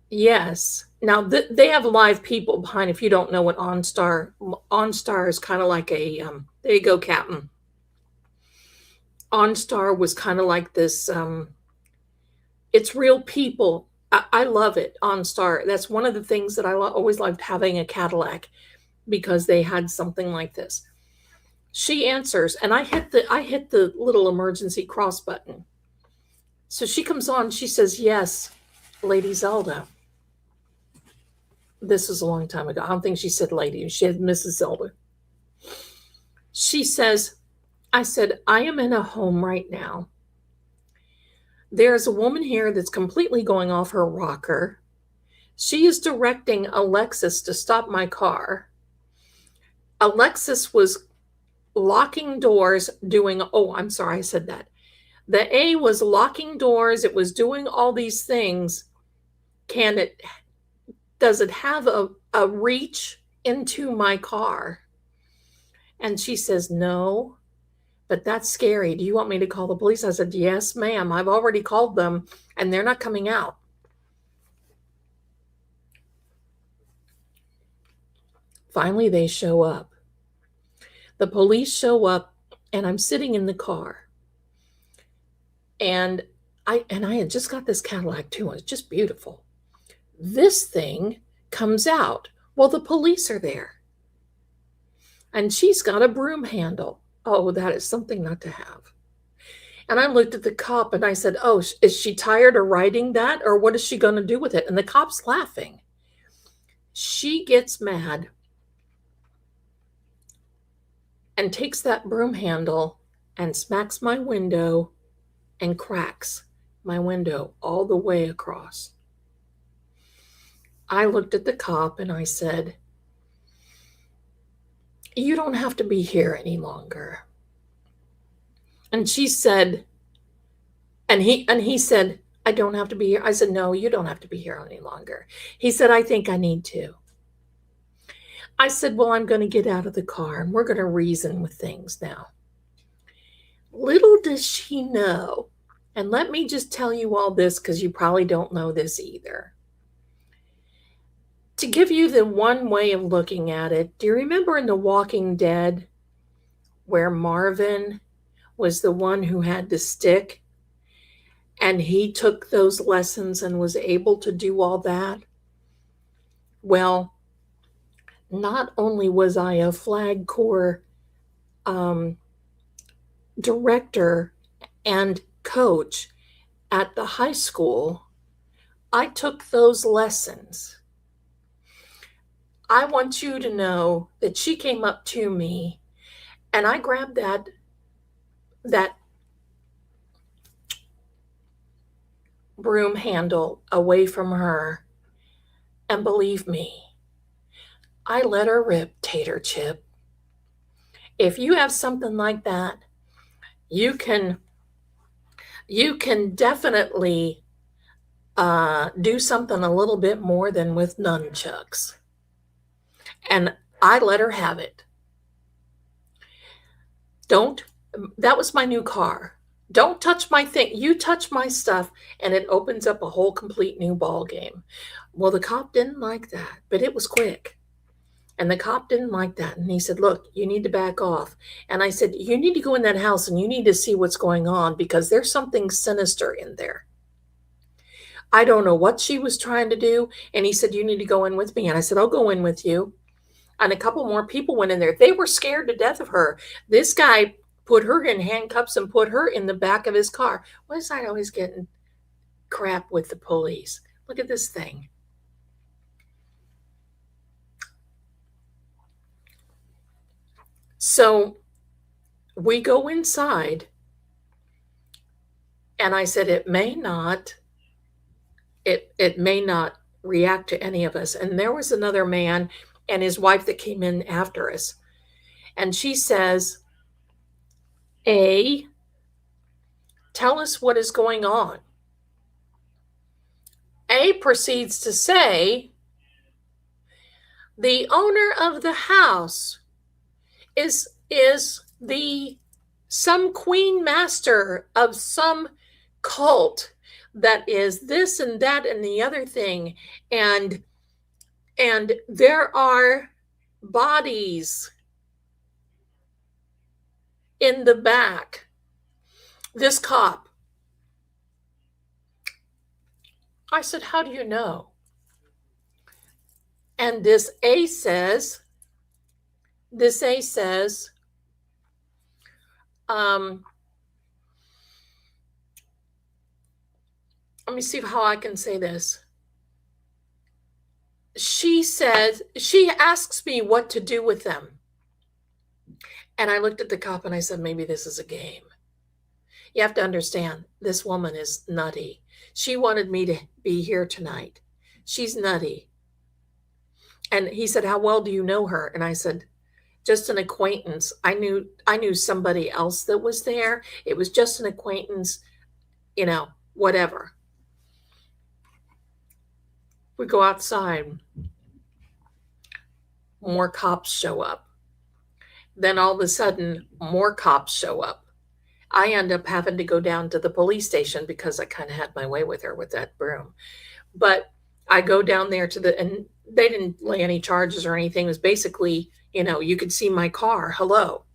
yes. Now, they have live people behind. If you don't know what OnStar is kind of like a, there you go, Captain. OnStar was kind of like this, it's real people. I love it, OnStar. That's one of the things that I always loved having a Cadillac, because they had something like this. She answers, and I hit the little emergency cross button. So she comes on, she says, yes, Lady Zelda. This was a long time ago. I don't think she said lady. She had Mrs. Zelda. She says, I said, I am in a home right now. There's a woman here that's completely going off her rocker. She is directing Alexis to stop my car. Alexis was locking doors, doing, oh, I'm sorry, I said that. The A was locking doors. It was doing all these things. Does it have a reach into my car? And she says, no. But that's scary. Do you want me to call the police? I said, yes, ma'am. I've already called them, and they're not coming out. Finally, they show up. The police show up, and I'm sitting in the car. And I had just got this Cadillac, too. It's just beautiful. This thing comes out. Well, the police are there. And she's got a broom handle. Oh, that is something not to have. And I looked at the cop and I said, oh, is she tired of riding that? Or what is she going to do with it? And the cop's laughing. She gets mad and takes that broom handle and smacks my window and cracks my window all the way across. I looked at the cop and I said, you don't have to be here any longer. And she said, and he said, I don't have to be here. I said, no, you don't have to be here any longer. He said, I think I need to. I said, well, I'm going to get out of the car and we're going to reason with things now. Little does she know, and let me just tell you all this because you probably don't know this either. To give you the one way of looking at it, do you remember in The Walking Dead where Marvin was the one who had the stick and he took those lessons and was able to do all that? Well, not only was I a Flag Corps director and coach at the high school, I took those lessons. I want you to know that she came up to me and I grabbed that broom handle away from her. And believe me, I let her rip, Tater Chip. If you have something like that, you can You can definitely do something a little bit more than with nunchucks. And I let her have it. Don't, that was my new car. Don't touch my thing. You touch my stuff, and it opens up a whole complete new ball game. Well, the cop didn't like that, but it was quick. And the cop didn't like that. And he said, look, you need to back off. And I said, you need to go in that house and you need to see what's going on because there's something sinister in there. I don't know what she was trying to do. And he said, you need to go in with me. And I said, I'll go in with you. And a couple more people went in there. They were scared to death of her. This guy put her in handcuffs and put her in the back of his car. Why is I always getting crap with the police? Look at this thing. So we go inside, and I said, it may not react to any of us. And there was another man and his wife that came in after us. And she says, tell us what is going on. A proceeds to say, the owner of the house is some queen master of some cult that is this and that and the other thing, and there are bodies in the back. This cop. I said, how do you know? And this A says, let me see how I can say this. She asks me what to do with them. And I looked at the cop and I said, maybe this is a game. You have to understand, this woman is nutty. She wanted me to be here tonight. She's nutty. And he said, how well do you know her? And I said, just an acquaintance. I knew somebody else that was there. It was just an acquaintance, whatever. We go outside. More cops show up. Then all of a sudden, more cops show up. I end up having to go down to the police station because I kind of had my way with her with that broom. But I go down there and they didn't lay any charges or anything. It was basically, you could see my car. Hello.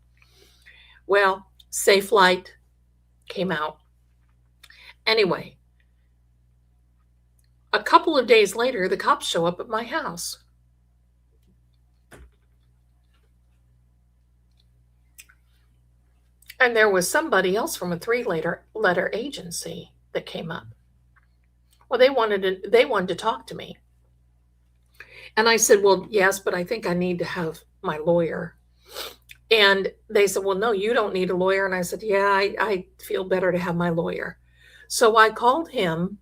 Well, Safe Light came out. Anyway, a couple of days later, the cops show up at my house. And there was somebody else from a 3-letter agency that came up. Well, they wanted to talk to me. And I said, well, yes, but I think I need to have my lawyer. And they said, well, no, you don't need a lawyer. And I said, yeah, I feel better to have my lawyer. So I called him.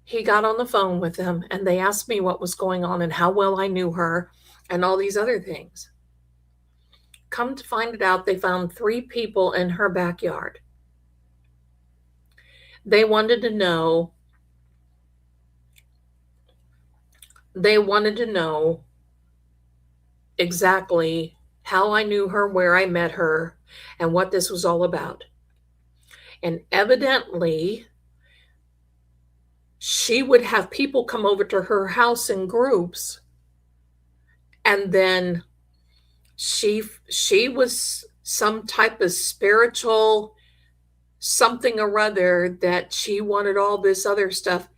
He got on the phone with them, and they asked me what was going on and how well I knew her and all these other things. Come to find it out, they found 3 people in her backyard. They wanted to know exactly how I knew her, where I met her, and what this was all about. And evidently, she would have people come over to her house in groups, and then she was some type of spiritual something or other that she wanted all this other stuff.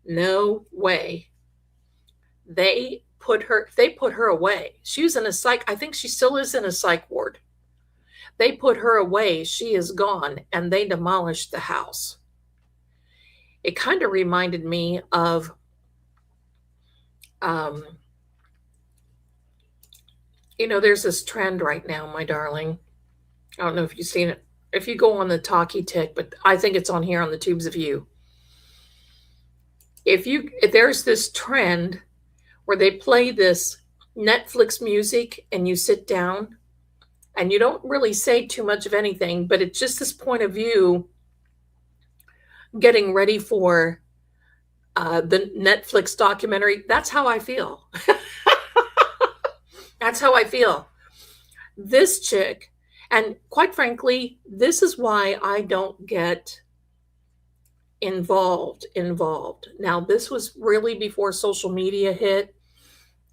No way. They put her away. She was in a psych. I think she still is in a psych ward. They put her away. She is gone, and they demolished the house. It kind of reminded me of there's this trend right now, my darling. I don't know if you've seen it. If you go on the Talkie Tick, but I think it's on here on the Tubes of You. If there's this trend where they play this Netflix music and you sit down and you don't really say too much of anything, but it's just this point of view getting ready for the Netflix documentary. That's how I feel. That's how I feel. This chick, and quite frankly, this is why I don't get involved. Now, this was really before social media hit.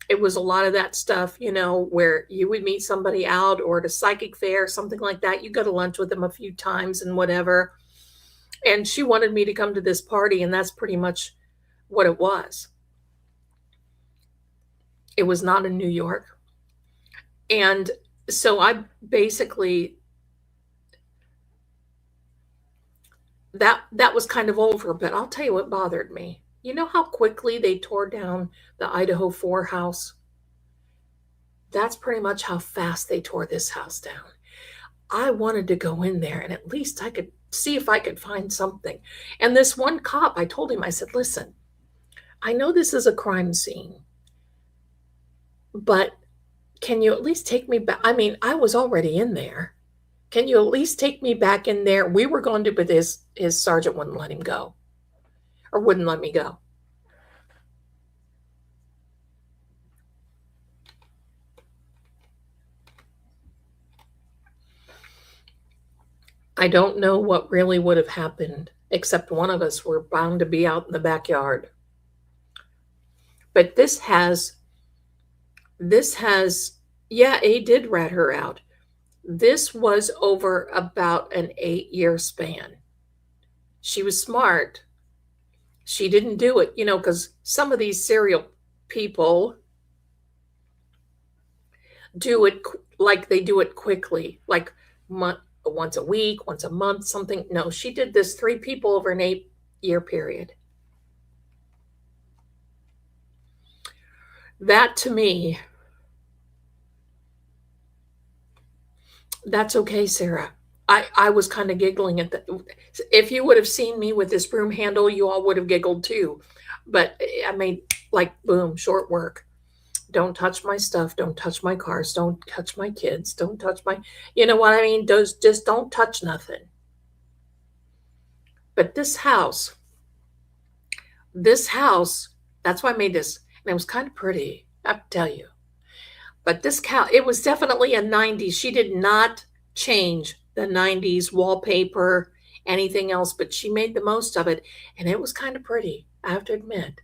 It was a lot of that stuff, where you would meet somebody out or at a psychic fair, something like that. You go to lunch with them a few times and whatever. And she wanted me to come to this party, and that's pretty much what it was. It was not in New York. And so I basically, that was kind of over, but I'll tell you what bothered me. You know how quickly they tore down the Idaho 4 house? That's pretty much how fast they tore this house down. I wanted to go in there and at least I could see if I could find something. And this one cop, I told him, I said, listen, I know this is a crime scene, but can you at least take me back? I mean, I was already in there. Can you at least take me back in there? We were going to, but his sergeant wouldn't let him go, or wouldn't let me go. I don't know what really would have happened, except one of us were bound to be out in the backyard. But this has, yeah, he did rat her out. This was over about an 8-year span. She was smart. She didn't do it, because some of these serial people do it like they do it quickly, like once a week, once a month, something. No, she did this 3 people over an 8-year period. That to me, that's okay, Sarah. I was kind of giggling at that. If you would have seen me with this broom handle, you all would have giggled too. But I mean, like, boom, short work. Don't touch my stuff. Don't touch my cars. Don't touch my kids. Don't touch my, you know what I mean? Just don't touch nothing. But this house, that's why I made this. And it was kind of pretty, I have to tell you. But this cow, it was definitely a 90s. She did not change the 90s wallpaper, anything else, but she made the most of it. And it was kind of pretty, I have to admit.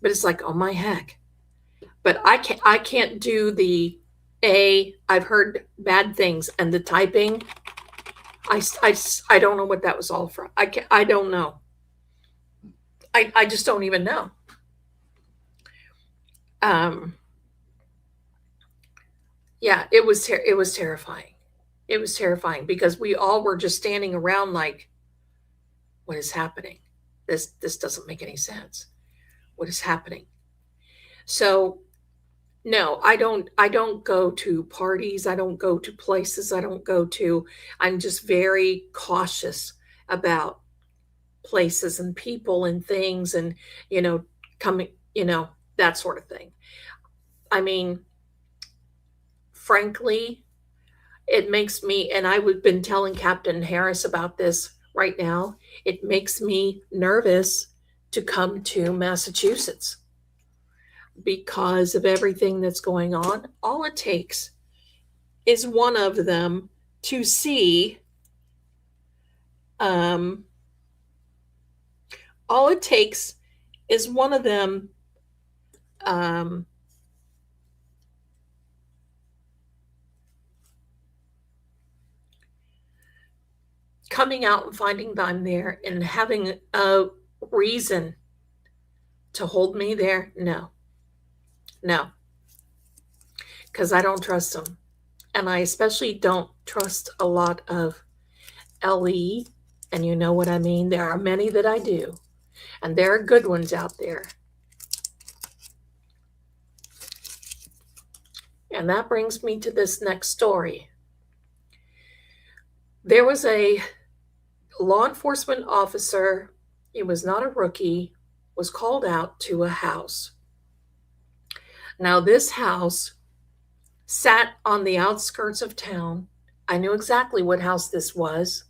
But it's like, oh my heck. But I can't do the I've heard bad things, and the typing. I don't know what that was all from. I don't know. I just don't even know. Yeah, it was terrifying. It was terrifying because we all were just standing around like, what is happening? This doesn't make any sense. What is happening? So no, I don't go to parties. I don't go to places. I'm just very cautious about places and people and things and, coming, that sort of thing. I mean, frankly, it makes me, and I've been telling Captain Harris about this right now, it makes me nervous to come to Massachusetts because of everything that's going on. All it takes is one of them to see, all it takes is one of them coming out and finding that I'm there and having a reason to hold me there. No, because I don't trust them. And I especially don't trust a lot of LE. And you know what I mean? There are many that I do. And there are good ones out there. And that brings me to this next story. There was a law enforcement officer, he was not a rookie, was called out to a house. Now, this house sat on the outskirts of town. I knew exactly what house this was.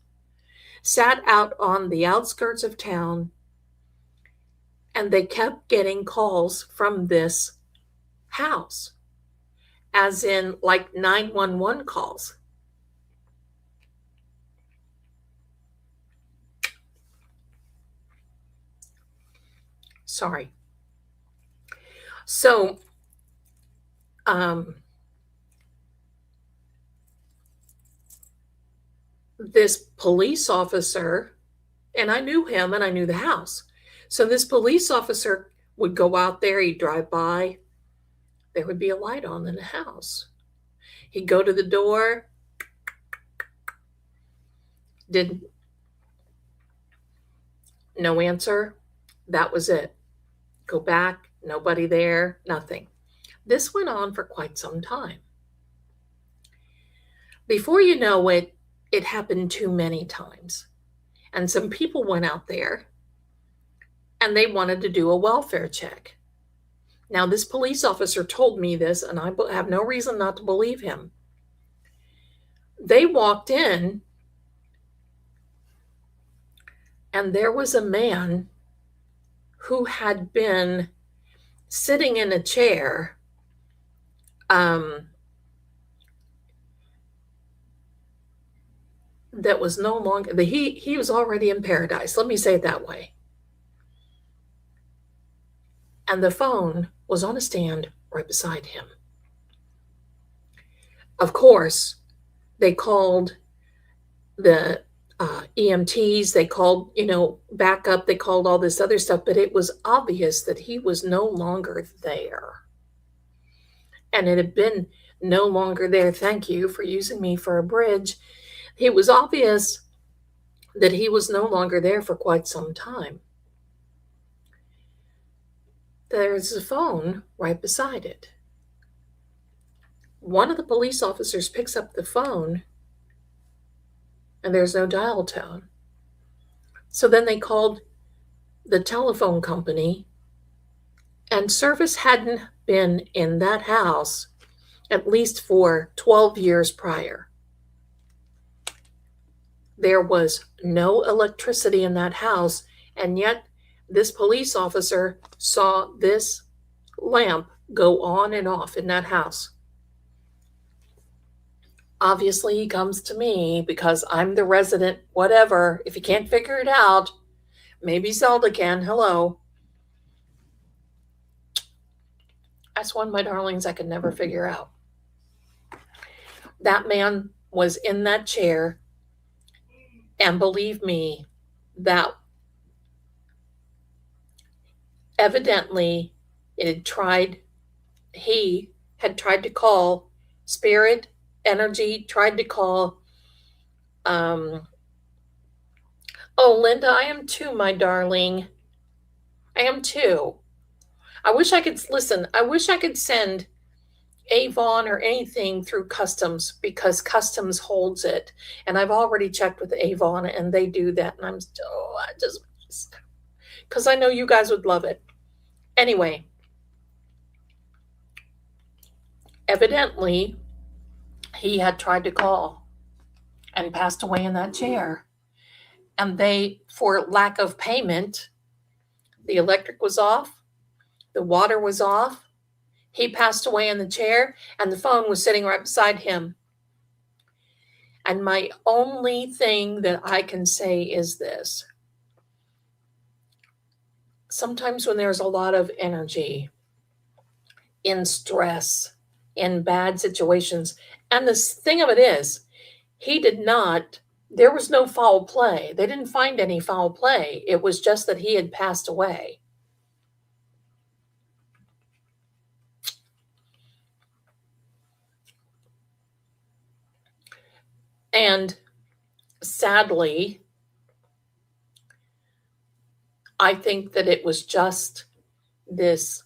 sat out on the outskirts of town, and they kept getting calls from this house, as in like 911 calls. Sorry. So, this police officer, and I knew him and I knew the house. So this police officer would go out there, he'd drive by, there would be a light on in the house. He'd go to the door, did no answer. That was it. Go back, nobody there, nothing. This went on for quite some time. Before you know it, it happened too many times. And some people went out there and they wanted to do a welfare check. Now, this police officer told me this, and I have no reason not to believe him. They walked in, and there was a man who had been sitting in a chair that was no longer, he was already in paradise. Let me say it that way. And the phone was on a stand right beside him. Of course, they called the EMTs, they called, backup, they called all this other stuff, but it was obvious that he was no longer there. And it had been no longer there. Thank you for using me for a bridge. It was obvious that he was no longer there for quite some time. There's a phone right beside it. One of the police officers picks up the phone, and there's no dial tone. So then they called the telephone company, and service hadn't been in that house at least for 12 years prior. There was no electricity in that house, and yet this police officer saw this lamp go on and off in that house. Obviously, he comes to me because I'm the resident, whatever. If you can't figure it out, maybe Zelda can. Hello. That's one of my darlings I could never figure out. That man was in that chair, and believe me, that evidently he had tried to call spirit, energy, tried to call, oh, Linda, I am too, my darling. I am too. I wish I could send Avon or anything through customs, because customs holds it. And I've already checked with Avon and they do that. And because I know you guys would love it. Anyway, evidently, he had tried to call and passed away in that chair. And they, for lack of payment, the electric was off, the water was off, he passed away in the chair, and the phone was sitting right beside him. And my only thing that I can say is this. Sometimes when there's a lot of energy, in stress, in bad situations, and the thing of it is, there was no foul play. They didn't find any foul play. It was just that he had passed away. And sadly, I think that it was just this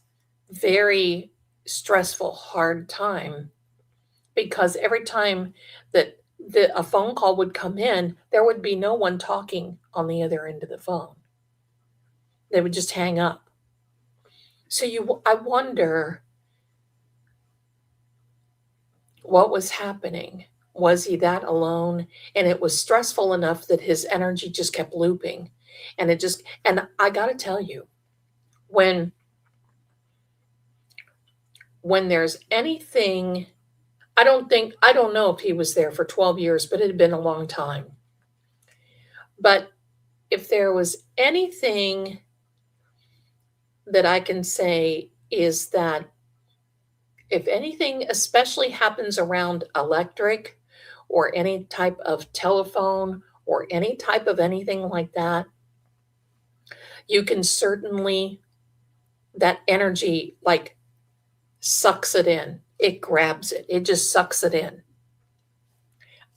very stressful, hard time, because every time that a phone call would come in, there would be no one talking on the other end of the phone. They would just hang up. So I wonder what was happening. Was he that alone? And it was stressful enough that his energy just kept looping. And I got to tell you, when there's anything, I don't know if he was there for 12 years, but it had been a long time. But if there was anything that I can say is that if anything especially happens around electric or any type of telephone or any type of anything like that, you can certainly, that energy like sucks it in. It grabs it. It just sucks it in.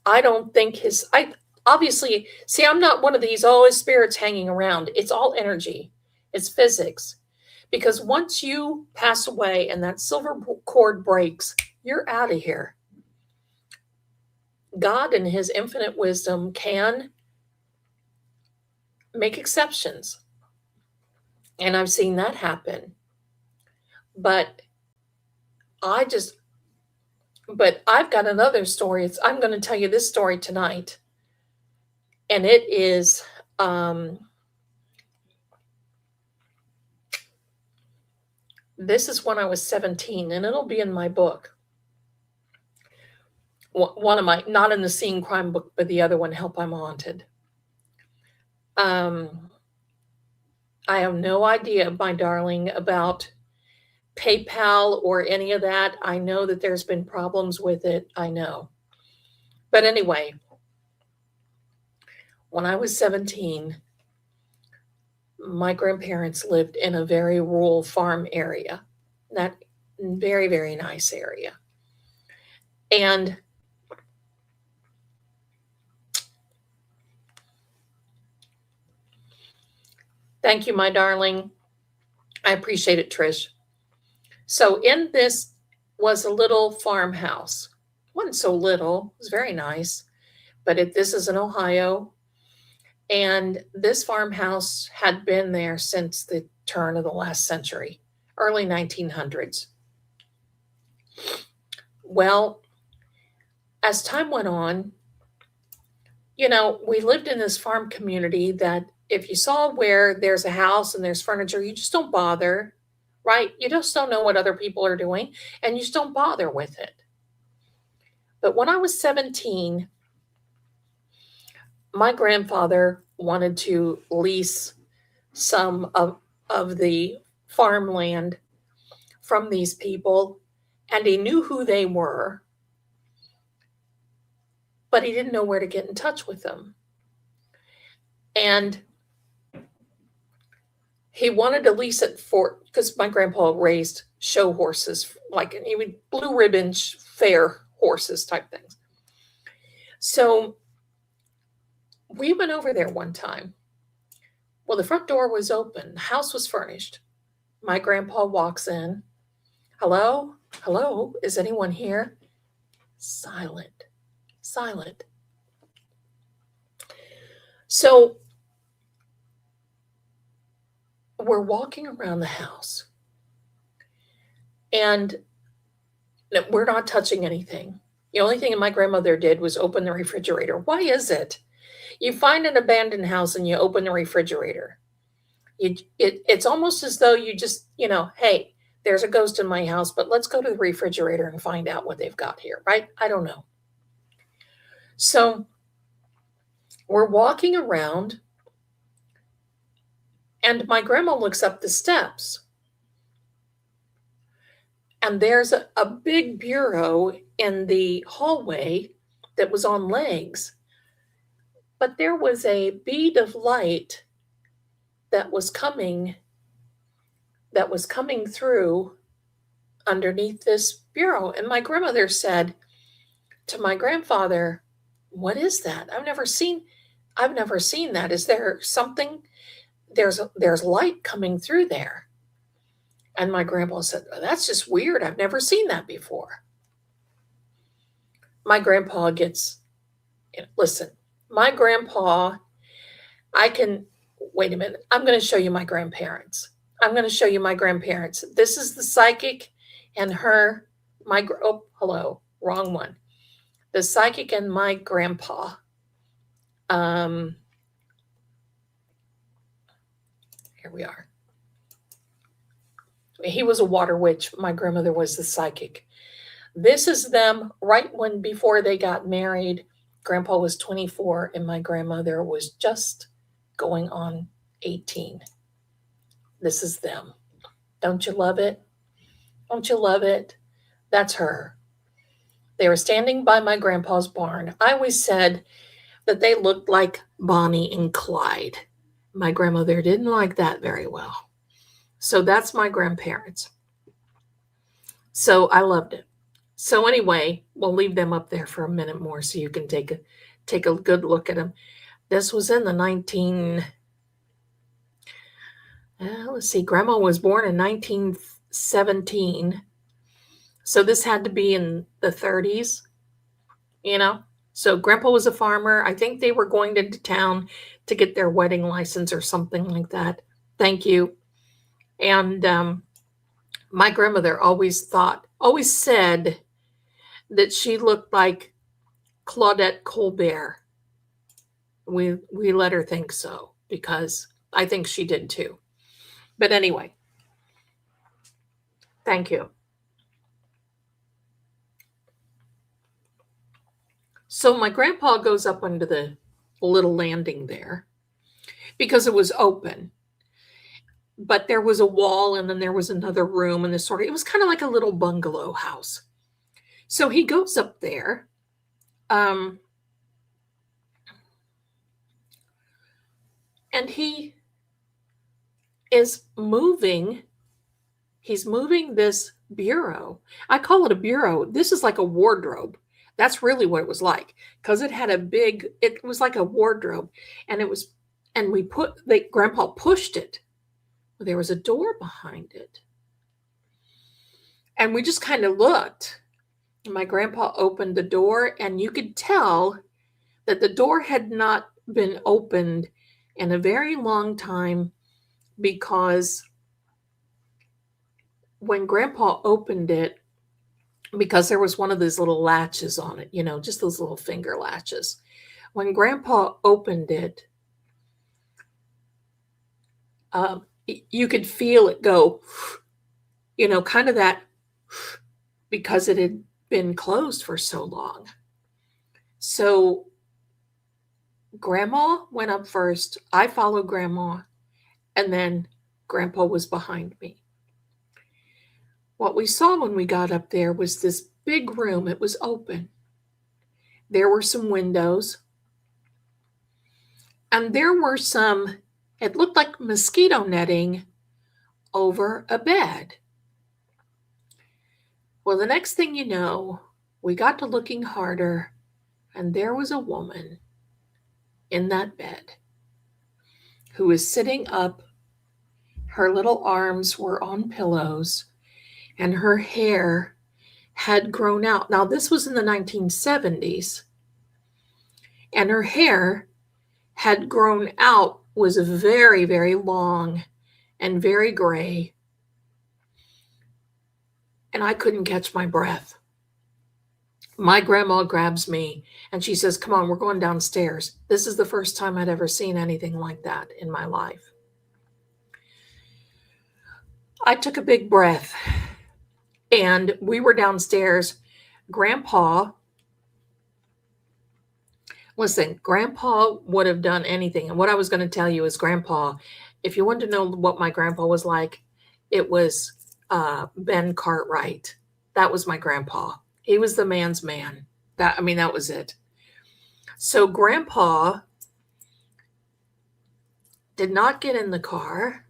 I don't think obviously, see, I'm not one of these, oh, his spirit's hanging around. It's all energy. It's physics. Because once you pass away and that silver cord breaks, you're out of here. God in his infinite wisdom can make exceptions. And I've seen that happen. But I've got another story. I'm going to tell you this story tonight. And it is, this is when I was 17, and it'll be in my book. One of my, not in the Seeing Crime book, but the other one, Help I'm Haunted. I have no idea, my darling, about PayPal or any of that. I know that there's been problems with it. I know. But anyway, when I was 17, my grandparents lived in a very rural farm area, that very, very nice area. And thank you, my darling. I appreciate it, Trish. So in this was a little farmhouse. It wasn't so little. It was very nice. But this is in Ohio. And this farmhouse had been there since the turn of the last century, early 1900s. Well, as time went on, we lived in this farm community that if you saw where there's a house and there's furniture, you just don't bother, right? You just don't know what other people are doing, and you just don't bother with it. But when I was 17, my grandfather wanted to lease some of the farmland from these people, and he knew who they were, but he didn't know where to get in touch with them. And he wanted to lease it because my grandpa raised show horses, and he would blue ribbon fair horses type things. So we went over there one time. Well, the front door was open. The house was furnished. My grandpa walks in. Hello? Hello? Is anyone here? Silent. Silent. So we're walking around the house. And we're not touching anything. The only thing my grandmother did was open the refrigerator. Why is it? You find an abandoned house and you open the refrigerator. It's almost as though you just, hey, there's a ghost in my house, but let's go to the refrigerator and find out what they've got here, right? I don't know. So we're walking around, and my grandma looks up the steps. And there's a big bureau in the hallway that was on legs. But there was a bead of light that was coming through underneath this bureau. And my grandmother said to my grandfather, "What is that? I've never seen that. Is there something? There's light coming through there." And my grandpa said, "That's just weird. I've never seen that before." My grandpa listen, my grandpa, wait a minute. I'm going to show you my grandparents. This is the psychic and hello, wrong one. The psychic and my grandpa. Here we are. He was a water witch. My grandmother was the psychic. This is them right when before they got married. Grandpa was 24 and my grandmother was just going on 18. This is them. Don't you love it? Don't you love it? That's her. They were standing by my grandpa's barn. I always said that they looked like Bonnie and Clyde. My grandmother didn't like that very well. So that's my grandparents. So I loved it. So anyway, we'll leave them up there for a minute more so you can take a good look at them. This was in the let's see, Grandma was born in 1917. So this had to be in the 30s, you know? So Grandpa was a farmer. I think they were going to town to get their wedding license or something like that. Thank you. And my grandmother always said that she looked like Claudette Colbert. We let her think so because I think she did too. But anyway, thank you. So my grandpa goes up under the little landing there because it was open. But there was a wall and then there was another room and it was kind of like a little bungalow house. So he goes up there. And he is moving. He's moving this bureau. I call it a bureau. This is like a wardrobe. That's really what it was like because it was like a wardrobe and Grandpa pushed it. There was a door behind it. And we just kind of looked. My grandpa opened the door and you could tell that the door had not been opened in a very long time because when Grandpa opened it, because there was one of those little latches on it, just those little finger latches. When Grandpa opened it, you could feel it go, kind of that, because it had been closed for so long. So Grandma went up first. I followed Grandma, and then Grandpa was behind me. What we saw when we got up there was this big room. It was open. There were some windows. And there were it looked like mosquito netting over a bed. Well, the next thing you know, we got to looking harder, and there was a woman in that bed who was sitting up. Her little arms were on pillows, and her hair had grown out. Now, this was in the 1970s, and her hair had grown out, was very, very long and very gray. And I couldn't catch my breath. My grandma grabs me and she says, "Come on, we're going downstairs." This is the first time I'd ever seen anything like that in my life. I took a big breath and we were downstairs. Grandpa would have done anything. And what I was going to tell you is Grandpa, if you want to know what my grandpa was like, it was Ben Cartwright. That was my grandpa. He was the man's man. That was it. So Grandpa did not get in the car.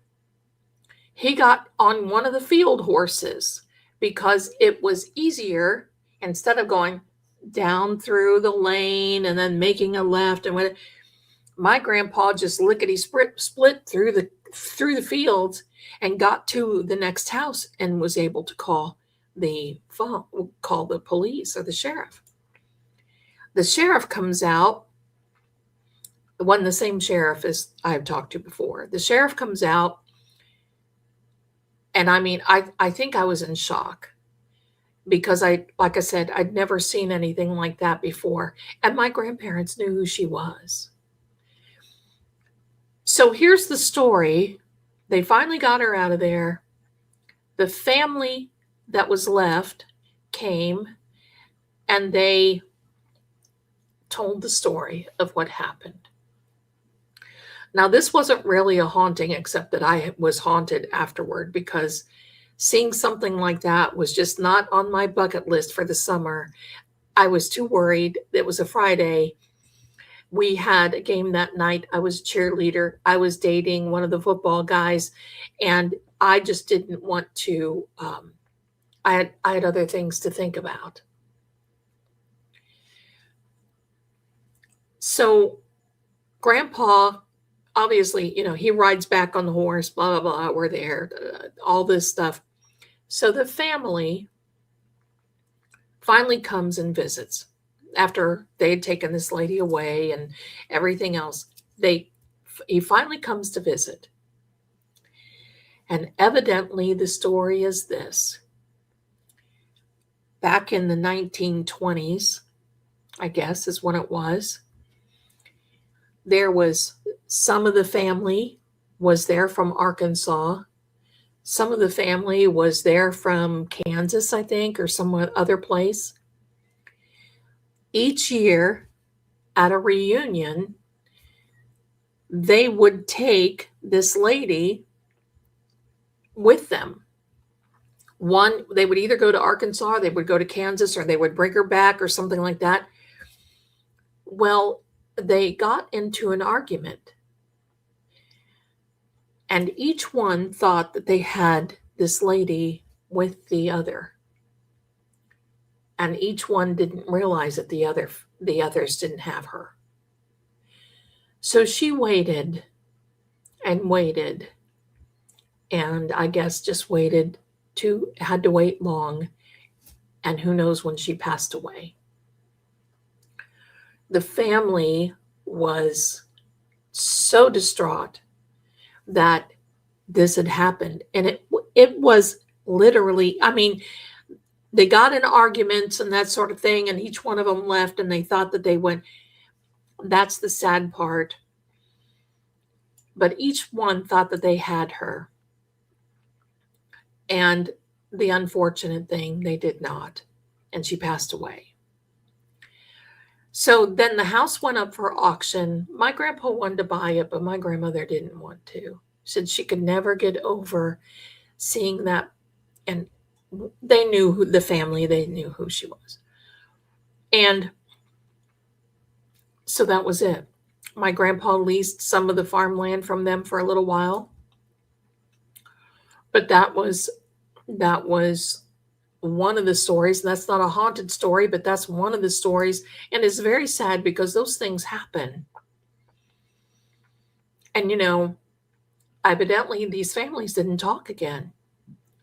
He got on one of the field horses because it was easier instead of going down through the lane and then making a left. And my grandpa just lickety split through the fields and got to the next house and was able to call the police or the sheriff. The sheriff comes out, the same sheriff as I've talked to before. The sheriff comes out, and I think I was in shock. because like I said, I'd never seen anything like that before. And my grandparents knew who she was. So here's the story. They finally got her out of there. The family that was left came and they told the story of what happened. Now, this wasn't really a haunting, except that I was haunted afterward, because seeing something like that was just not on my bucket list for the summer. I was too worried. It was a Friday. We had a game that night. I was a cheerleader. I was dating one of the football guys, and I just didn't want to. I had other things to think about. So Grandpa, obviously, he rides back on the horse, blah, blah, blah. We're there, all this stuff. So the family finally comes and visits after they had taken this lady away and everything else. He finally comes to visit. And evidently the story is this. Back in the 1920s, I guess is when it was, there was some of the family was there from Arkansas. Some of the family was there from Kansas, I think, or some other place. Each year at a reunion, they would take this lady with them. One, they would either go to Arkansas, or they would go to Kansas, or they would bring her back or something like that. Well, they got into an argument. And each one thought that they had this lady with the other. And each one didn't realize that the others didn't have her. So she waited and waited. And I guess just had to wait long. And who knows when she passed away. The family was so distraught that this had happened. And it was literally, they got in arguments and that sort of thing, and each one of them left, and they thought that they went. That's the sad part. But each one thought that they had her. And the unfortunate thing, they did not. And she passed away. So then the house went up for auction. My grandpa wanted to buy it, but my grandmother didn't want to. Said she could never get over seeing that. And they knew the family, they knew who she was. And so that was it. My grandpa leased some of the farmland from them for a little while. But that was one of the stories. That's not a haunted story, but that's one of the stories. And it's very sad because those things happen. And, evidently these families didn't talk again.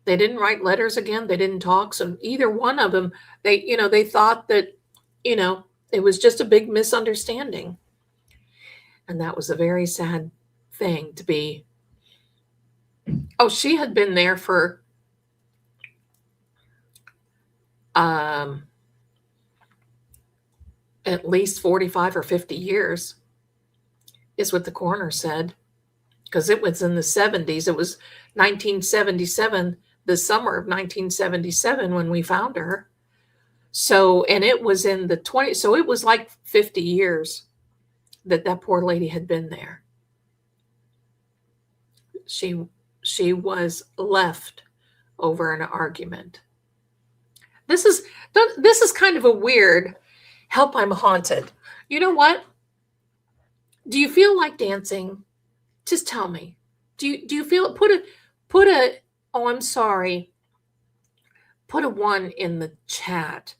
They didn't write letters again. They didn't talk. So either one of them, they thought that, it was just a big misunderstanding. And that was a very sad thing to be. Oh, she had been there for at least 45 or 50 years, is what the coroner said, because it was in the 70s. It was 1977, the summer of 1977 when we found her. So, and it was in the 20s. So it was like 50 years that poor lady had been there. She was left over an argument. This is kind of a weird help I'm haunted. You know what? Do you feel like dancing? Just tell me. Do you feel put a oh, I'm sorry. Put a 1 in the chat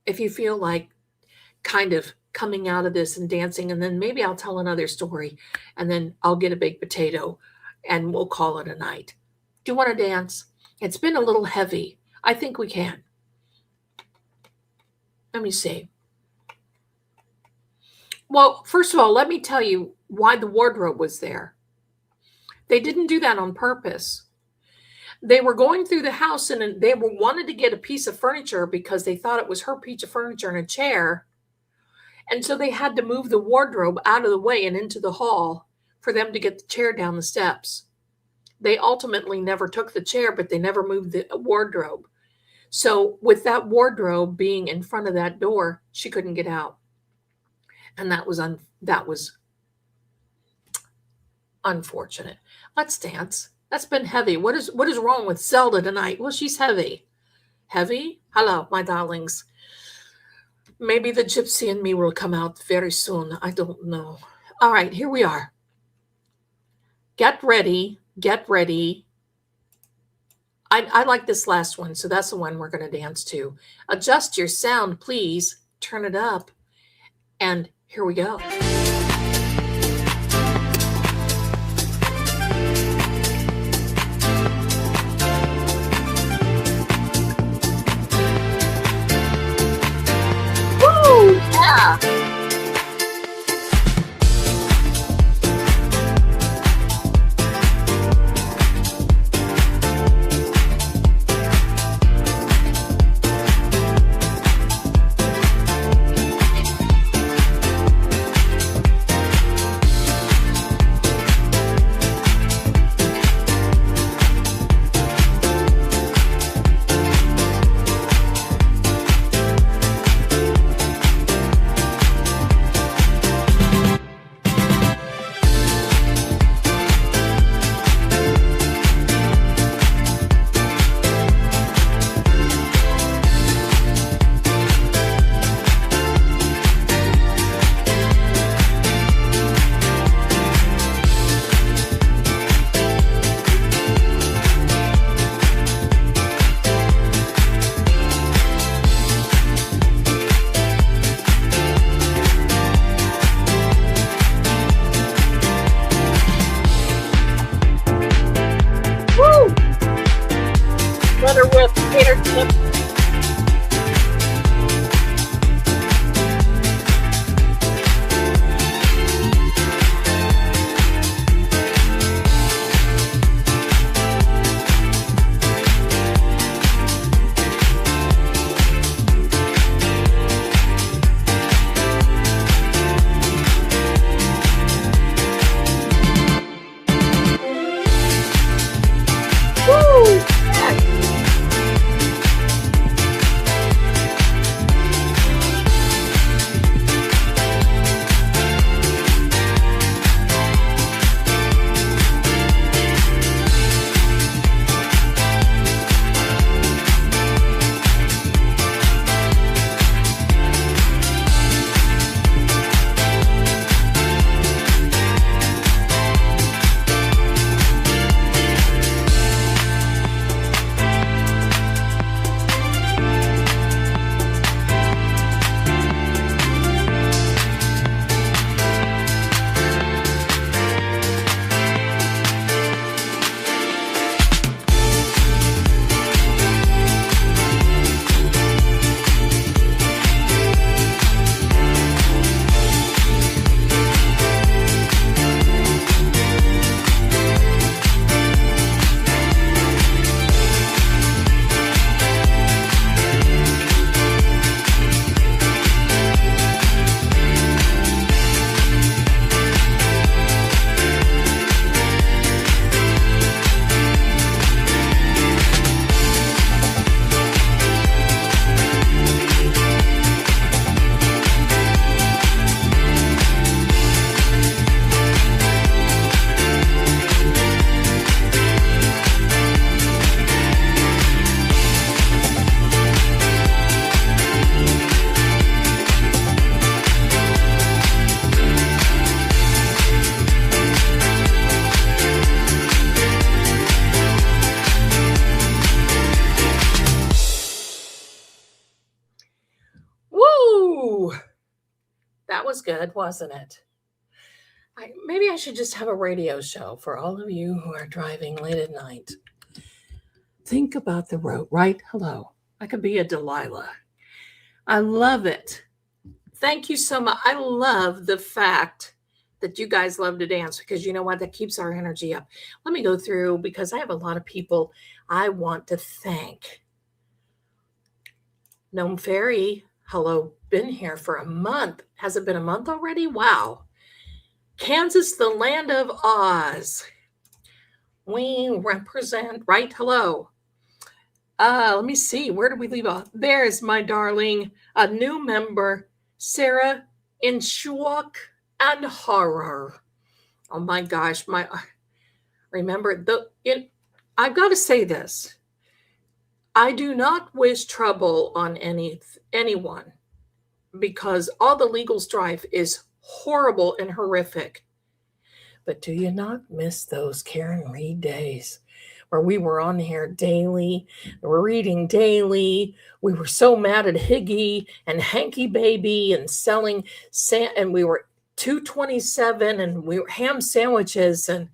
if you feel like kind of coming out of this and dancing, and then maybe I'll tell another story, and then I'll get a baked potato and we'll call it a night. Do you want to dance? It's been a little heavy. I think we can. Let me see. Well, first of all, let me tell you why the wardrobe was there. They didn't do that on purpose. They were going through the house and they wanted to get a piece of furniture because they thought it was her piece of furniture and a chair. And so they had to move the wardrobe out of the way and into the hall for them to get the chair down the steps. They ultimately never took the chair, but they never moved the wardrobe. So with that wardrobe being in front of that door, she couldn't get out. And that was unfortunate. Let's dance. That's been heavy. What is wrong with Zelda tonight? Well, she's heavy. Heavy? Hello, my darlings. Maybe the gypsy in me will come out very soon. I don't know. All right, here we are. Get ready. Get ready. I like this last one, so that's the one we're going to dance to. Adjust your sound, please. Turn it up. And here we go. Woo! Yeah! Butter with potato chips. That was good, wasn't it? Maybe I should just have a radio show for all of you who are driving late at night. Think about the road, right? Hello. I could be a Delilah. I love it. Thank you so much. I love the fact that you guys love to dance because you know what? That keeps our energy up. Let me go through because I have a lot of people. I want to thank Gnome Fairy. Hello, been here for a month. Has it been a month already? Wow. Kansas, the land of Oz. We represent, right? Hello. Let me see. Where did we leave off? There's my darling, a new member, Sarah in shock and horror. Oh my gosh, remember I've got to say this. I do not wish trouble on anyone because all the legal strife is horrible and horrific. But do you not miss those Karen Reed days where we were on here daily, we were reading daily, we were so mad at Higgy and Hanky Baby and selling, and we were 227 and we were ham sandwiches and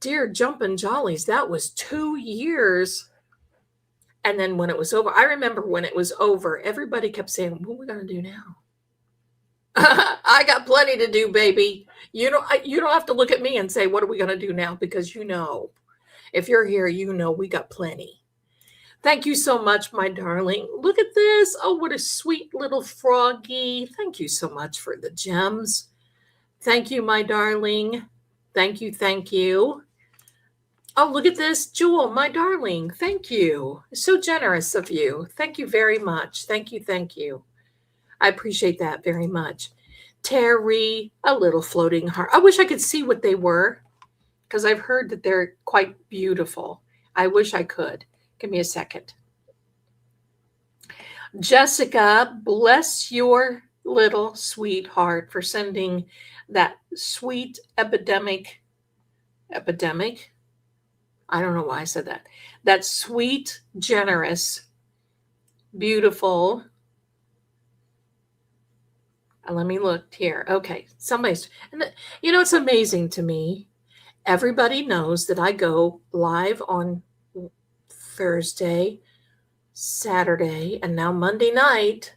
dear jumping jollies. That was 2 years. And then when it was over, I remember when it was over, everybody kept saying, what are we going to do now? I got plenty to do, baby. You don't have to look at me and say, what are we going to do now? Because if you're here, we got plenty. Thank you so much, my darling. Look at this. Oh, what a sweet little froggy. Thank you so much for the gems. Thank you, my darling. Thank you. Thank you. Oh, look at this. Jewel, my darling. Thank you. So generous of you. Thank you very much. Thank you. Thank you. I appreciate that very much. Terry, a little floating heart. I wish I could see what they were because I've heard that they're quite beautiful. I wish I could. Give me a second. Jessica, bless your little sweetheart for sending that sweet epidemic. I don't know why I said that. That sweet, generous, beautiful. Let me look here. Okay. It's amazing to me. Everybody knows that I go live on Thursday, Saturday, and now Monday night.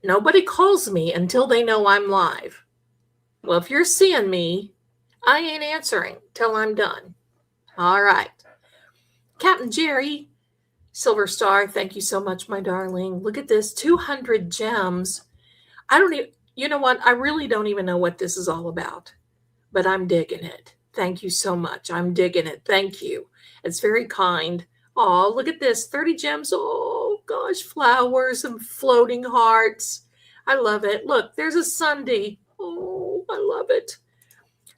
Nobody calls me until they know I'm live. Well, if you're seeing me, I ain't answering till I'm done. All right. Captain Jerry, Silver Star, thank you so much, my darling. Look at this, 200 gems. You know what? I really don't even know what this is all about, but I'm digging it. Thank you so much. I'm digging it. Thank you. It's very kind. Oh, look at this, 30 gems. Oh, gosh, flowers and floating hearts. I love it. Look, there's a Sunday. Oh, I love it.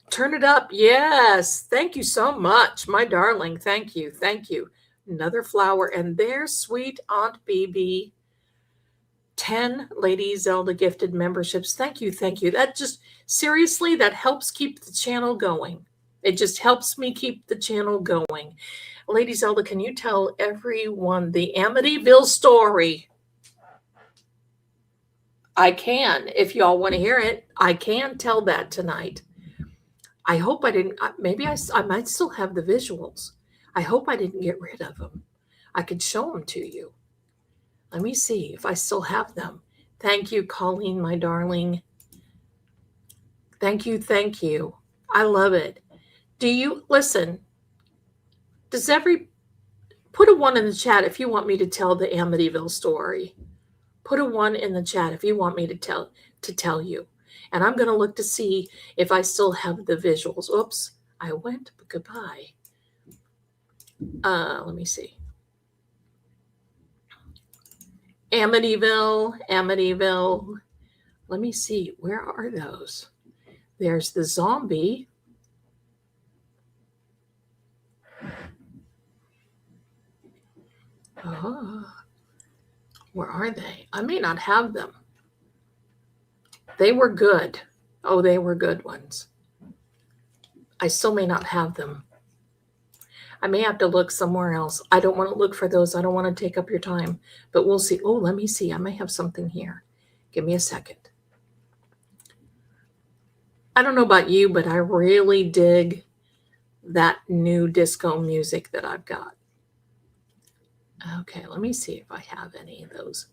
Turn it up. Yes. Thank you so much, my darling. Thank you. Thank you. Another flower. And there's sweet Aunt BB. 10 Lady Zelda gifted memberships. Thank you. Thank you. Seriously, that helps keep the channel going. It just helps me keep the channel going. Lady Zelda, can you tell everyone the Amityville story? I can. If y'all want to hear it, I can tell that tonight. I hope I didn't. Maybe I might still have the visuals. I hope I didn't get rid of them. I could show them to you. Let me see if I still have them. Thank you, Colleen, my darling. Thank you. Thank you. I love it. Listen, put a 1 in the chat if you want me to tell the Amityville story. Put a 1 in the chat if you want me to tell you. And I'm going to look to see if I still have the visuals. Oops, I went, but goodbye. Let me see. Amityville. Let me see. Where are those? There's the zombie. Oh, where are they? I may not have them. They were good. Oh, they were good ones. I still may not have them. I may have to look somewhere else. I don't want to look for those. I don't want to take up your time, but we'll see. Oh, let me see. I may have something here. Give me a second. I don't know about you, but I really dig that new disco music that I've got. Okay, let me see if I have any of those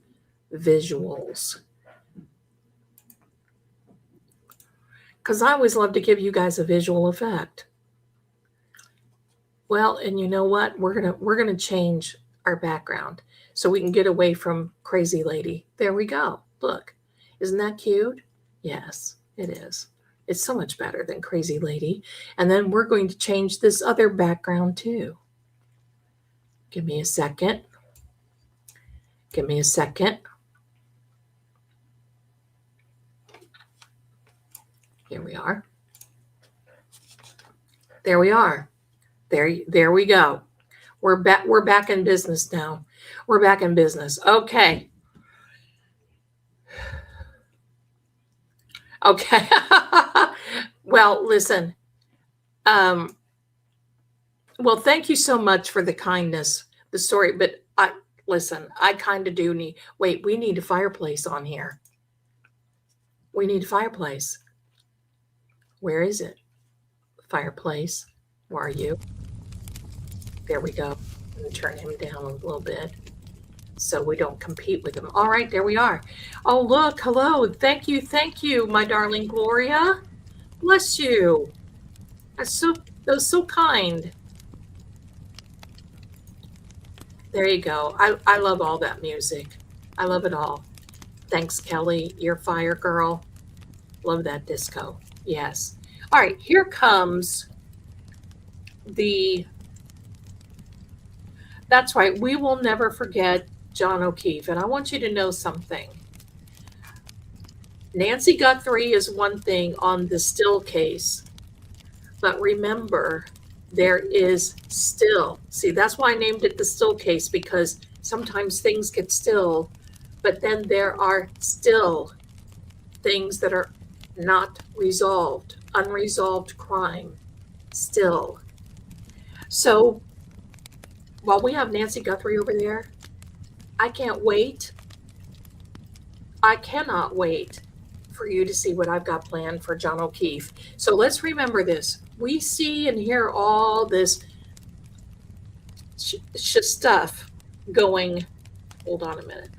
visuals. Because I always love to give you guys a visual effect. Well, and you know what? We're gonna change our background so we can get away from Crazy Lady. There we go. Look, isn't that cute? Yes, it is. It's so much better than Crazy Lady. And then we're going to change this other background too. Give me a second. Give me a second. Here we are. There we are. There we go. We're back in business now. We're back in business. Okay. Okay. Well, listen. Well, thank you so much for the kindness, the story, but I kind of do need. Wait, we need a fireplace on here. We need a fireplace. Where is it? Fireplace. Where are you? There we go. I'm going to turn him down a little bit so we don't compete with him. All right, there we are. Oh, look. Hello. Thank you, my darling Gloria. Bless you. That was so kind. There you go. I love all that music. I love it all. Thanks, Kelly. You're fire girl. Love that disco. Yes. All right, here comes that's right. We will never forget John O'Keefe. And I want you to know something. Nancy Guthrie is one thing on the still case. But remember, there is still. See, that's why I named it the still case, because sometimes things get still, but then there are still things that are not resolved, unresolved crime, still. So while we have Nancy Guthrie over there, I can't wait. I cannot wait for you to see what I've got planned for John O'Keefe. So let's remember this. We see and hear all this stuff going. Hold on a minute.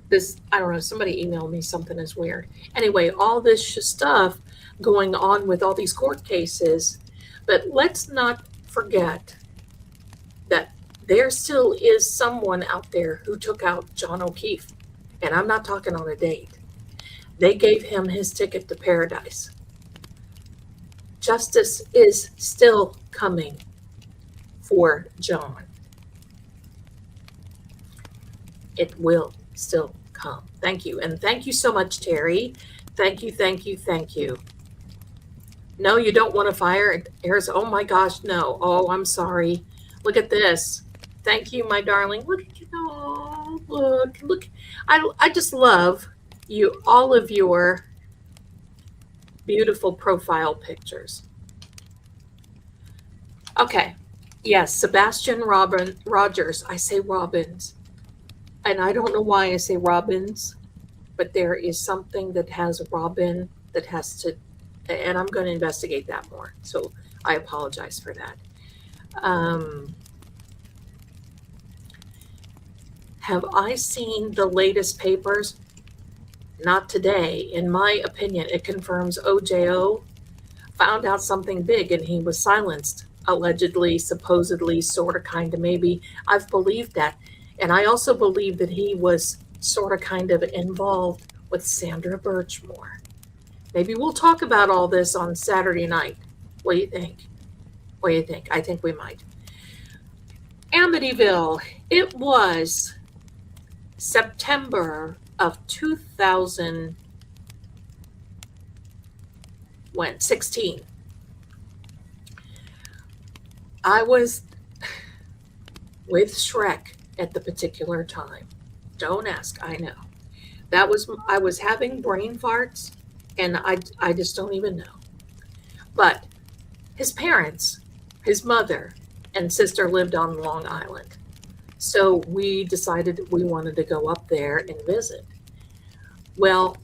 This, I don't know, somebody emailed me something is weird. Anyway, all this stuff going on with all these court cases, but let's not forget that there still is someone out there who took out John O'Keefe. And I'm not talking on a date. They gave him his ticket to paradise. Justice is still coming for John. It will still come. Thank you. And thank you so much, Terry. Thank you. No, you don't want to fire. Oh my gosh, no. Oh, I'm sorry. Look at this. Thank you, my darling. Look at you. Oh, look. I just love you, all of your beautiful profile pictures. Okay. Yes, Sebastian Rogers. I say Robbins. And I don't know why I say Robbins, but there is something that has Robin that has to, and I'm going to investigate that more. So I apologize for that. Have I seen the latest papers? Not today. In my opinion, it confirms OJO found out something big and he was silenced. Allegedly, supposedly, sort of, kind of, maybe. I've believed that. And I also believe that he was sort of kind of involved with Sandra Birchmore. Maybe we'll talk about all this on Saturday night. What do you think? I think we might. Amityville. It was September of 2016. I was with Shrek at the particular time. Don't ask, I know. I was having brain farts, and I just don't even know. But his parents, his mother and sister lived on Long Island. So we decided we wanted to go up there and visit. Well,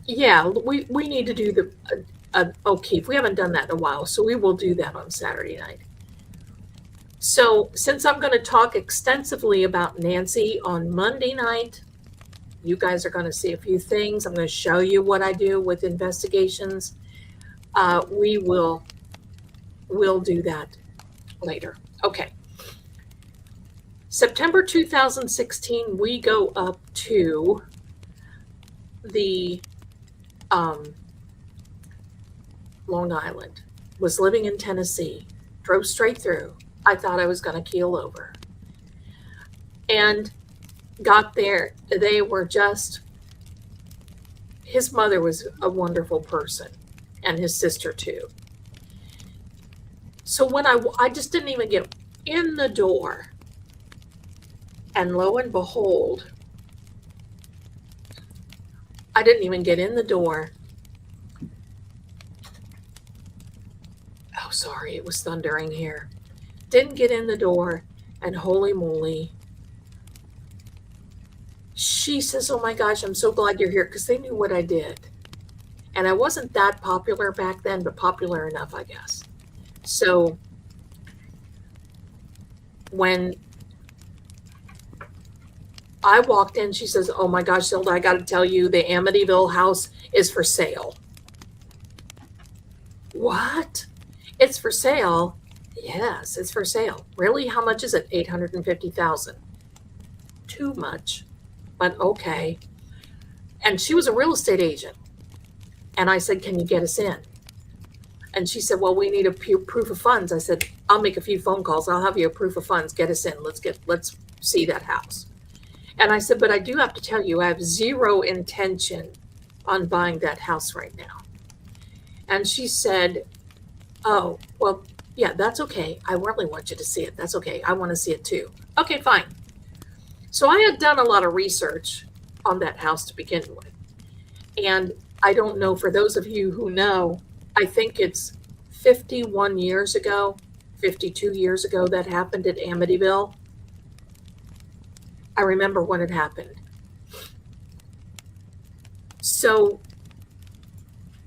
yeah, we need to do the O'Keefe. We haven't done that in a while, so we will do that on Saturday night. So since I'm going to talk extensively about Nancy on Monday night, You guys are going to see a few things. I'm going to show you what I do with investigations. We'll do that later. Okay. September 2016, we go up to the Long Island. Was living in Tennessee. Drove straight through. I thought I was going to keel over. And got there. They were just, his mother was a wonderful person, and his sister too. So when I just didn't even get in the door, and lo and behold, I didn't even get in the door. Oh, sorry, it was thundering here. Didn't get in the door, and holy moly, she says, oh my gosh, I'm so glad you're here, because they knew what I did. And I wasn't that popular back then, but popular enough, I guess. So when I walked in, she says, oh my gosh, Zelda, I got to tell you, the Amityville house is for sale. What? It's for sale? Yes, it's for sale. Really? How much is it? $850,000. Too much, but okay. And she was a real estate agent. And I said, can you get us in? And she said, well, we need a proof of funds. I said, I'll make a few phone calls. I'll have you a proof of funds. Get us in. Let's see that house. And I said, but I do have to tell you, I have zero intention on buying that house right now. And she said, oh, well, yeah, that's okay. I really want you to see it. That's okay. I want to see it too. Okay, fine. So I had done a lot of research on that house to begin with. And I don't know, for those of you who know, I think it's 51 years ago, 52 years ago that happened at Amityville. I remember when it happened. So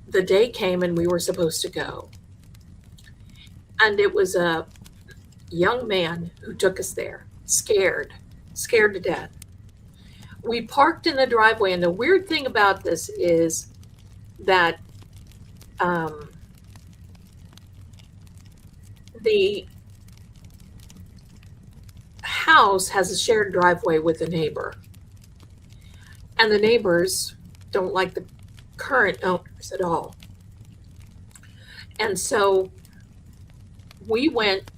the day came and we were supposed to go. And it was a young man who took us there, scared to death. We parked in the driveway, and the weird thing about this is that the house has a shared driveway with a neighbor, and the neighbors don't like the current owners at all. And so we went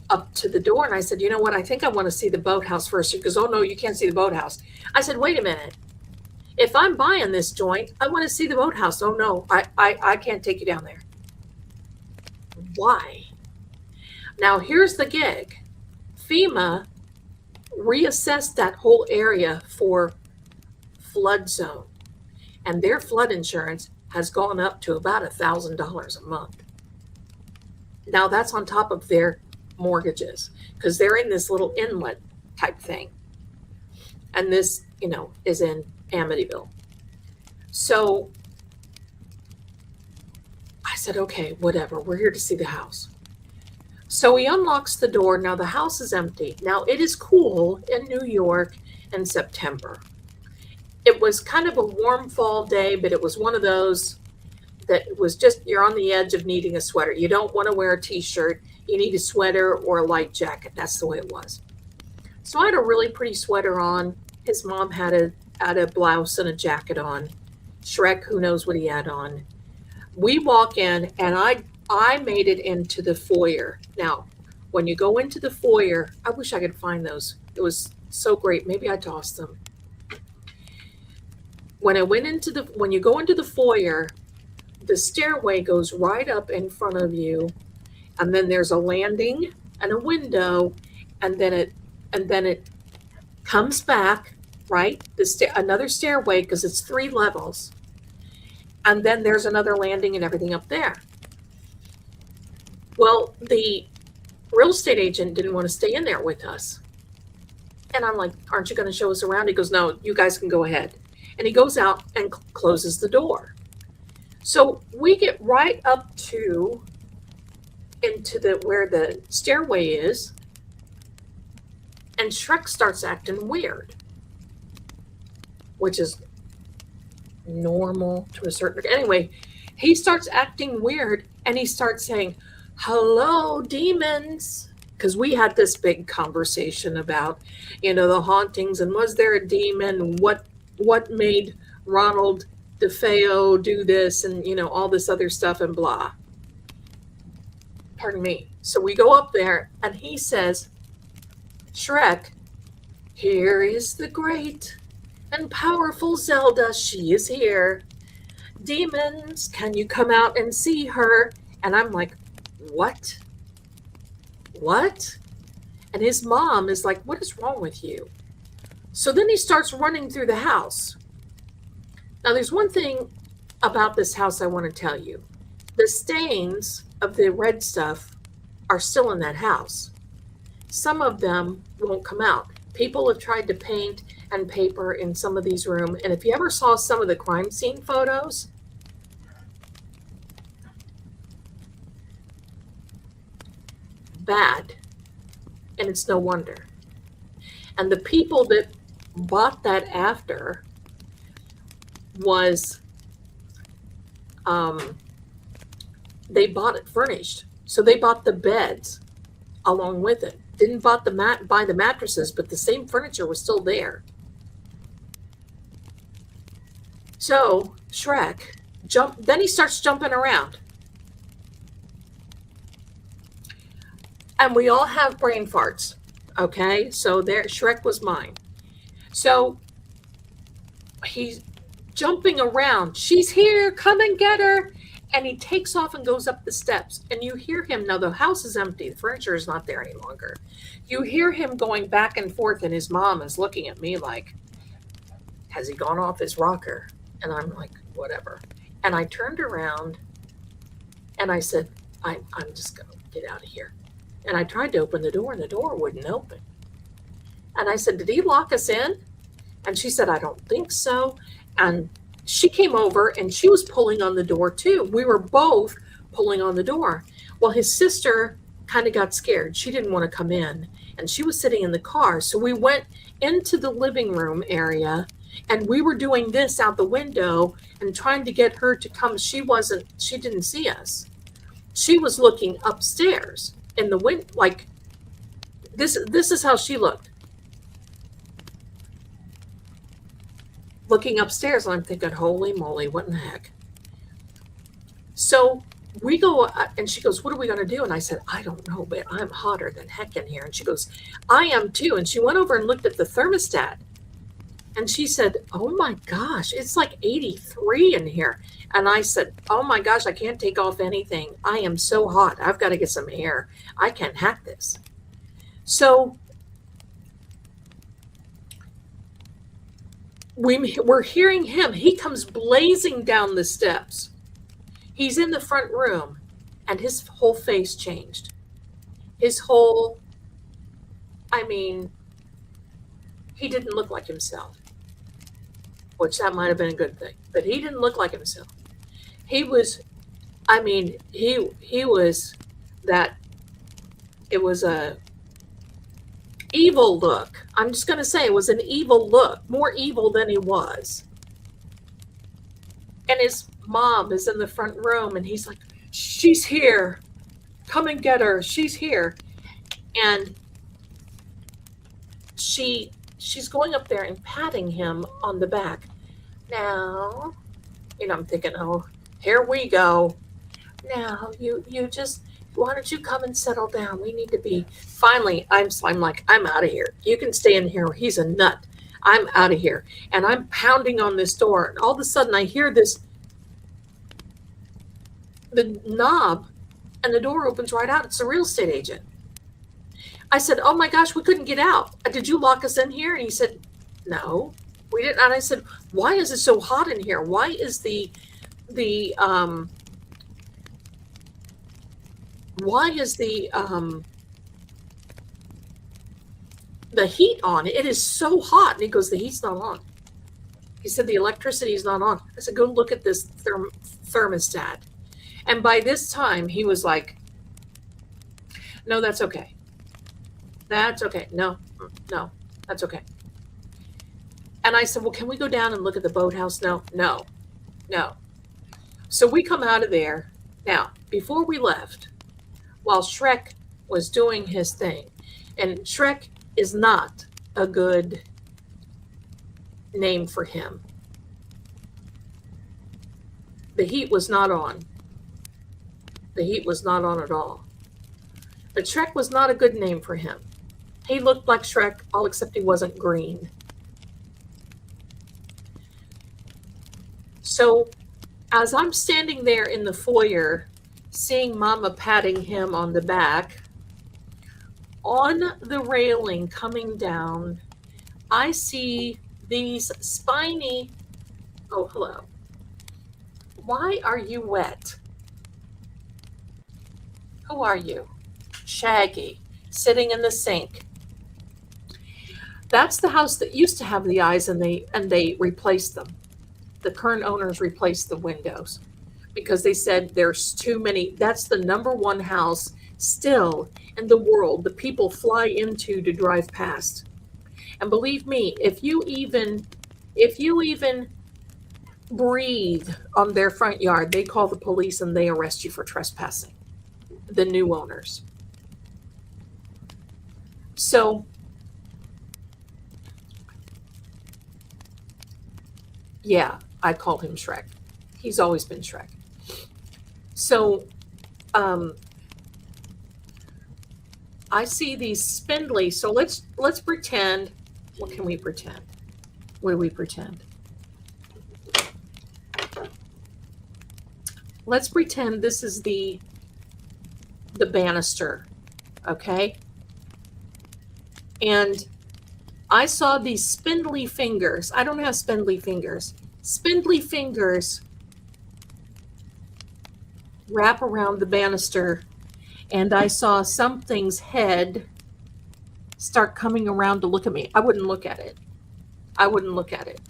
up to the door, and I said, you know what, I think I want to see the boathouse first. She goes, oh no, you can't see the boathouse. I said, wait a minute. If I'm buying this joint, I want to see the boathouse. Oh no, I can't take you down there. Why? Now here's the gig. FEMA reassessed that whole area for flood zone, and their flood insurance has gone up to about $1,000 a month. Now that's on top of their mortgages, because they're in this little inlet type thing. And this, is in Amityville. So I said, okay, whatever. We're here to see the house. So he unlocks the door. Now the house is empty. Now it is cool in New York in September. It was kind of a warm fall day, but it was one of those that was just, you're on the edge of needing a sweater. You don't want to wear a t-shirt. You need a sweater or a light jacket. That's the way it was. So I had a really pretty sweater on. His mom had a blouse and a jacket on. Shrek, who knows what he had on. We walk in, and I made it into the foyer. Now, when you go into the foyer, I wish I could find those. It was so great. Maybe I tossed them. When you go into the foyer, the stairway goes right up in front of you, and then there's a landing and a window, and then it comes back, right? Another stairway, because it's 3 levels, and then there's another landing and everything up there. Well, the real estate agent didn't want to stay in there with us, and I'm like, aren't you going to show us around? He goes, no, you guys can go ahead. And he goes out and closes the door. So we get right up into where the stairway is, and Shrek starts acting weird. which is normal to a certain degree. Anyway, he starts acting weird and he starts saying, "Hello, demons." Because we had this big conversation about, the hauntings and was there a demon? What made Ronald DeFeo do this and, all this other stuff and blah. Pardon me. So we go up there and he says, "Shrek, here is the great and powerful Zelda. She is here. Demons, can you come out and see her?" And I'm like, "What? What?" And his mom is like, "What is wrong with you?" So then he starts running through the house. Now, there's one thing about this house I want to tell you. The stains of the red stuff are still in that house. Some of them won't come out. People have tried to paint and paper in some of these rooms. And if you ever saw some of the crime scene photos, bad. And it's no wonder. And the people that bought that after was, they bought it furnished. So they bought the beds along with it. Didn't buy the mattresses, but the same furniture was still there. So Shrek then he starts jumping around. And we all have brain farts. Okay, so there, Shrek was mine. So he's jumping around. "She's here, come and get her." And he takes off and goes up the steps. And you hear him, now the house is empty, the furniture is not there any longer. You hear him going back and forth, and his mom is looking at me like, "Has he gone off his rocker?" And I'm like, whatever. And I turned around and I said, I'm just going to get out of here. And I tried to open the door and the door wouldn't open. And I said, "Did he lock us in?" And she said, "I don't think so." And she came over and she was pulling on the door too. We were both pulling on the door. Well, his sister kind of got scared. She didn't want to come in and she was sitting in the car. So we went into the living room area and we were doing this out the window and trying to get her to come. She didn't see us. She was looking upstairs in the window, like this is how she looked. Looking upstairs, and I'm thinking, holy moly, what in the heck? So we go, and she goes, "What are we going to do?" And I said, "I don't know, but I'm hotter than heck in here." And she goes, "I am too." And she went over and looked at the thermostat. And she said, "Oh my gosh, it's like 83 in here." And I said, "Oh my gosh, I can't take off anything. I am so hot. I've got to get some air. I can't hack this." So we're hearing him. He comes blazing down the steps. He's in the front room and his whole face changed. He didn't look like himself, which that might have been a good thing, but he didn't look like himself. He was that, it was a evil look. I'm just going to say it was an evil look, more evil than he was. And his mom is in the front room and he's like, "She's here. Come and get her. She's here." And she's going up there and patting him on the back. Now, I'm thinking, oh, here we go. Now, you just, why don't you come and settle down? We need to be, finally, I'm like, "I'm out of here. You can stay in here. He's a nut. I'm out of here." And I'm pounding on this door. And all of a sudden I hear the knob, and the door opens right out. It's a real estate agent. I said, "Oh my gosh, we couldn't get out. Did you lock us in here?" And he said, "No, we didn't." And I said, "Why is it so hot in here? Why is the heat on? It is so hot." And he goes, "The heat's not on." He said, "The electricity is not on." I said, "Go look at this thermostat." And by this time he was like, "No, that's okay. That's okay. No, that's okay." And I said, well, can we go down and look at the boathouse? No, no, no. So we come out of there. Now, before we left, while Shrek was doing his thing, and Shrek is not a good name for him. The heat was not on. The heat was not on at all. But Shrek was not a good name for him. He looked like Shrek, all except he wasn't green. So as I'm standing there in the foyer, seeing Mama patting him on the back, on the railing coming down, I see these spiny, oh, hello. Why are you wet? Who are you? Shaggy, sitting in the sink. That's the house that used to have the eyes, and they replaced them. The current owners replaced the windows because they said there's too many. That's the number one house still in the world that people fly into to drive past. And believe me, if you even breathe on their front yard, they call the police and they arrest you for trespassing. The new owners. So yeah, I call him Shrek. He's always been Shrek. So I see these spindly. So let's pretend. What can we pretend? What do we pretend? Let's pretend this is the banister, okay? And I saw these spindly fingers. I don't have spindly fingers. Spindly fingers wrap around the banister, and I saw something's head start coming around to look at me. I wouldn't look at it. I wouldn't look at it.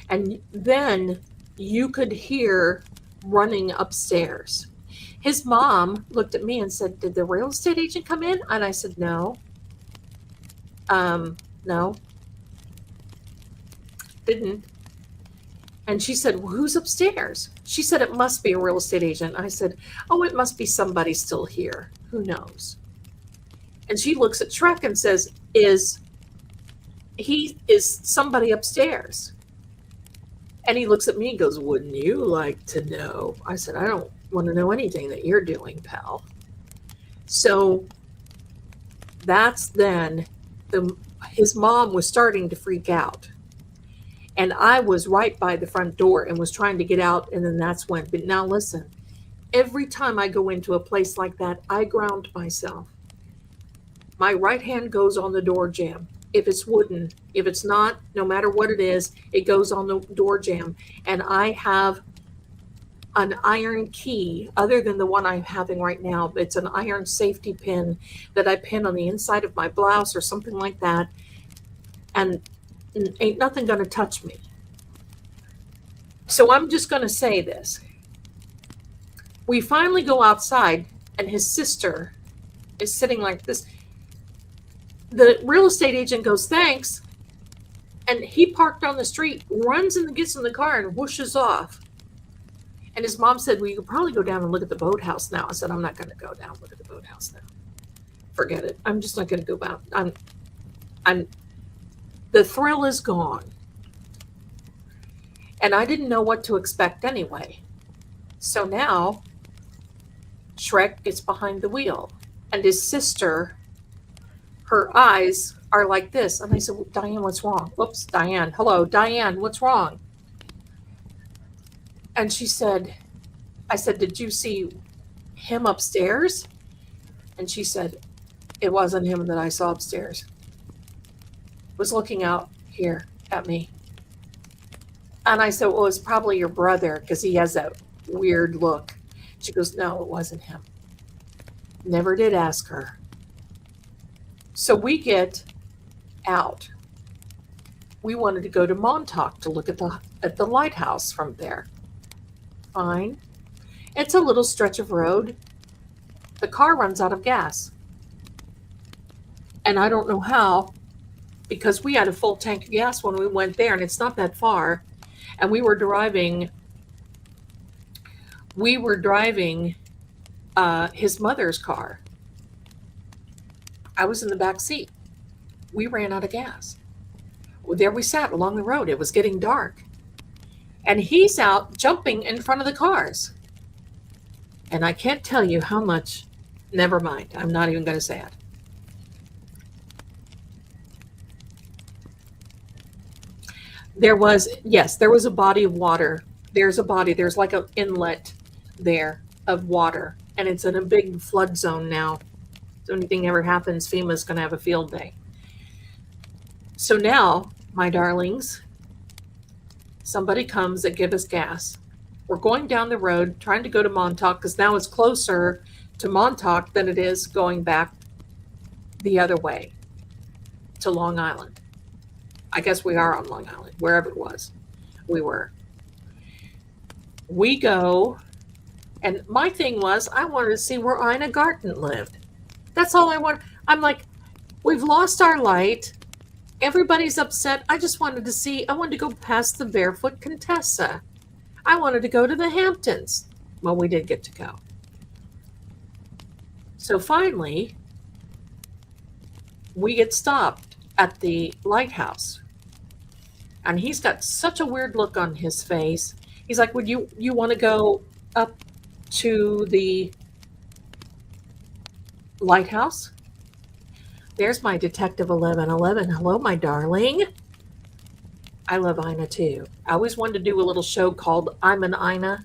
And then you could hear running upstairs. His mom looked at me and said, "Did the real estate agent come in?" And I said, "No. No. Didn't." And she said, "Well, who's upstairs?" She said, "It must be a real estate agent." I said, "Oh, it must be somebody still here. Who knows?" And she looks at Shrek and says, is somebody upstairs?" And he looks at me and goes, "Wouldn't you like to know?" I said, "I don't want to know anything that you're doing, pal." So that's then his mom was starting to freak out. And I was right by the front door and was trying to get out. And then that's when, but now listen, every time I go into a place like that, I ground myself. My right hand goes on the door jamb. If it's wooden, if it's not, no matter what it is, it goes on the door jamb. And I have an iron key other than the one I'm having right now. It's an iron safety pin that I pin on the inside of my blouse or something like that. And ain't nothing going to touch me. So I'm just going to say this. We finally go outside and his sister is sitting like this. The real estate agent goes, "Thanks." And he parked on the street, runs and gets in the car and whooshes off. And his mom said, "Well, you could probably go down and look at the boathouse now." I said, "I'm not going to go down and look at the boathouse now. Forget it. I'm just not going to go back. The thrill is gone." And I didn't know what to expect anyway. So now Shrek gets behind the wheel and his sister, her eyes are like this. And I said, "Well, Diane, what's wrong?" Oops, Diane. Hello, Diane, what's wrong? And she said, I said, "Did you see him upstairs?" And she said, "It wasn't him that I saw upstairs. Was looking out here at me." And I said, "Well, it's probably your brother because he has that weird look." She goes, "No, it wasn't him." Never did ask her. So we get out. We wanted to go to Montauk to look at the lighthouse from there. Fine. It's a little stretch of road. The car runs out of gas. And I don't know how because we had a full tank of gas when we went there, and it's not that far. And we were driving his mother's car. I was in the back seat. We ran out of gas. Well, there we sat along the road. It was getting dark. And he's out jumping in front of the cars. And I can't tell you how much, never mind. I'm not even going to say it. There was a body of water. There's like an inlet there of water. And it's in a big flood zone now. So anything ever happens, FEMA's going to have a field day. So now, my darlings, somebody comes that give us gas. We're going down the road, trying to go to Montauk, because now it's closer to Montauk than it is going back the other way to Long Island. I guess we are on Long Island, wherever it was. We were. We go, and my thing was, I wanted to see where Ina Garten lived. That's all I want. I'm like, we've lost our light. Everybody's upset. I wanted to go past the Barefoot Contessa. I wanted to go to the Hamptons. Well, we did get to go. So finally, we get stopped at the lighthouse. And he's got such a weird look on his face. He's like, would you want to go up to the lighthouse? There's my Detective 1111. Hello, my darling. I love Ina too. I always wanted to do a little show called I'm an Ina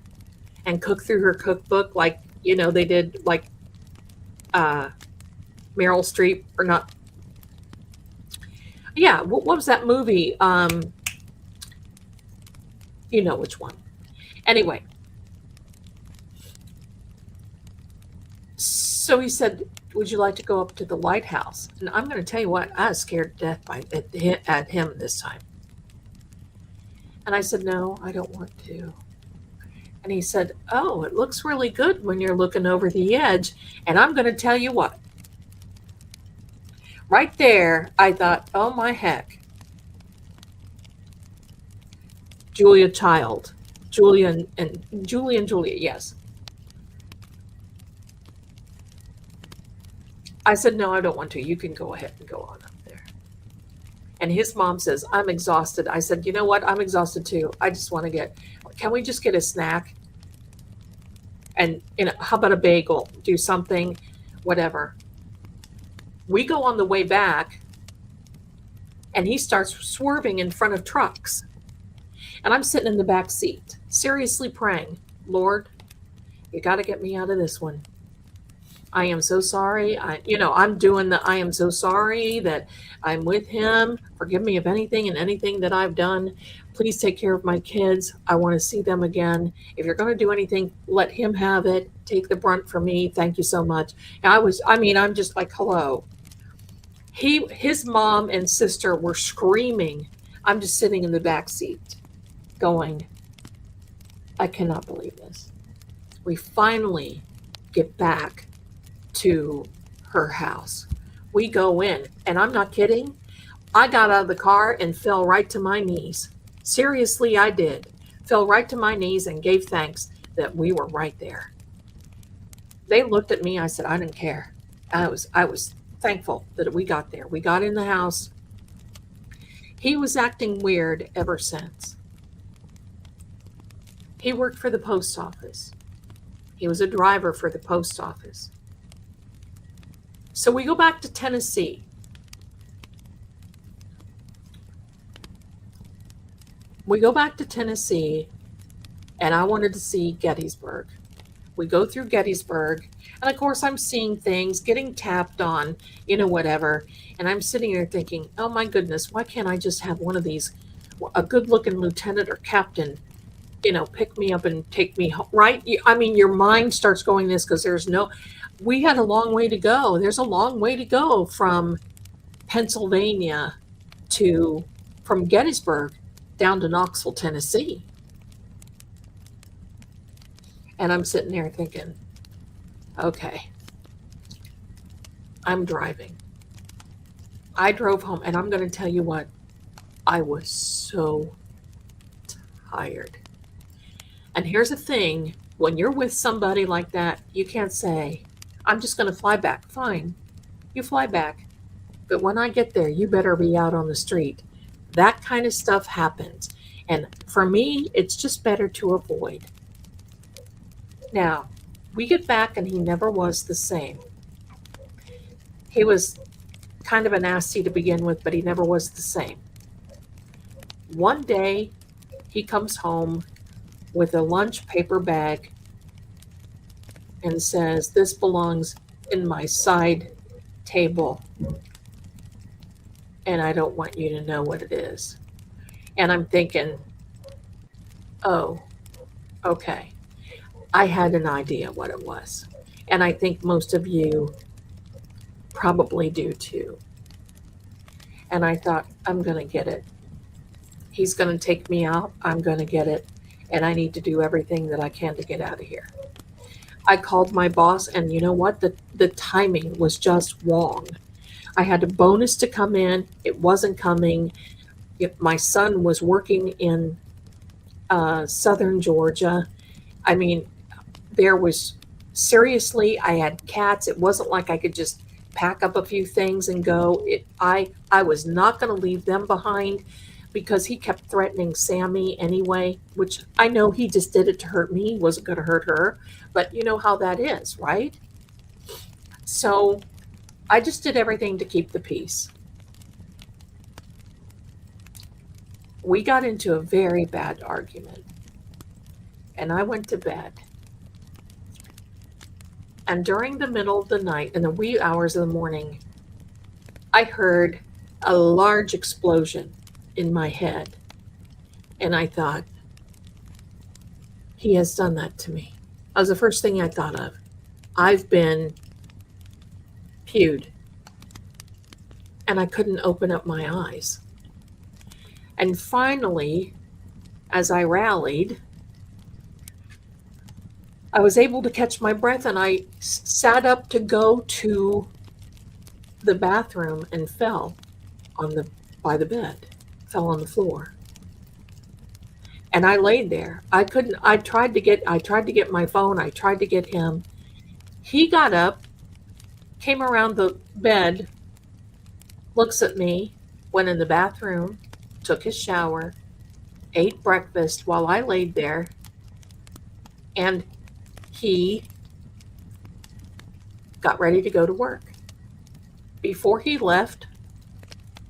and cook through her cookbook like, they did like Meryl Streep or not. Yeah, what was that movie? You know which one. Anyway. So he said, would you like to go up to the lighthouse? And I'm going to tell you what, I was scared to death at him this time. And I said, no, I don't want to. And he said, oh, it looks really good when you're looking over the edge. And I'm going to tell you what. Right there, I thought, oh my heck. Julia, yes. I said, no, I don't want to. You can go ahead and go on up there. And his mom says, I'm exhausted. I said, you know what? I'm exhausted too. I just want to can we just get a snack? And how about a bagel? Do something, whatever. We go on the way back and he starts swerving in front of trucks. And I'm sitting in the back seat, seriously praying, Lord, you got to get me out of this one. I am so sorry. I'm doing I am so sorry that I'm with him. Forgive me of anything and anything that I've done. Please take care of my kids. I want to see them again. If you're going to do anything, let him have it. Take the brunt for me. Thank you so much. I'm just like, hello. His mom and sister were screaming. I'm just sitting in the back seat going, I cannot believe this. We finally get back to her house. We go in, and I'm not kidding. I got out of the car and fell right to my knees. Seriously, I did. Fell right to my knees and gave thanks that we were right there. They looked at me. I said, I didn't care. I was thankful that we got there. We got in the house. He was acting weird ever since. He worked for the post office. He was a driver for the post office. So we go back to Tennessee. And I wanted to see Gettysburg. We go through Gettysburg, and of course I'm seeing things, getting tapped on, whatever. And I'm sitting there thinking, oh my goodness, why can't I just have one of these, a good-looking lieutenant or captain, pick me up and take me home, right? Your mind starts going this because we had a long way to go. There's a long way to go from Pennsylvania from Gettysburg down to Knoxville, Tennessee. And I'm sitting there thinking, okay, I'm driving. I drove home, and I'm going to tell you what, I was so tired. And here's the thing, when you're with somebody like that, you can't say, I'm just going to fly back. Fine, you fly back. But when I get there, you better be out on the street. That kind of stuff happens. And for me, it's just better to avoid. Now, we get back, and he never was the same. He was kind of a nasty to begin with, but he never was the same. One day, he comes home with a lunch paper bag and says, this belongs in my side table, and I don't want you to know what it is. And I'm thinking, oh, okay. I had an idea what it was. And I think most of you probably do too. And I thought, I'm going to get it. He's going to take me out. I'm going to get it. And I need to do everything that I can to get out of here. I called my boss, and you know what? The timing was just wrong. I had a bonus to come in. It wasn't coming. My son was working in southern Georgia. I mean, there was, seriously, I had cats. It wasn't like I could just pack up a few things and go. I was not going to leave them behind, because he kept threatening Sammy anyway, which I know he just did it to hurt me. He wasn't going to hurt her. But you know how that is, right? So I just did everything to keep the peace. We got into a very bad argument, and I went to bed. And during the middle of the night, in the wee hours of the morning, I heard a large explosion in my head. And I thought, he has done that to me. That was the first thing I thought of. I've been pewed. And I couldn't open up my eyes. And finally, as I rallied, I was able to catch my breath, and I sat up to go to the bathroom and fell by the bed. Fell on the floor. And I laid there. I tried to get my phone. I tried to get him. He got up, came around the bed, looks at me, went in the bathroom, took his shower, ate breakfast while I laid there, and he got ready to go to work. Before he left,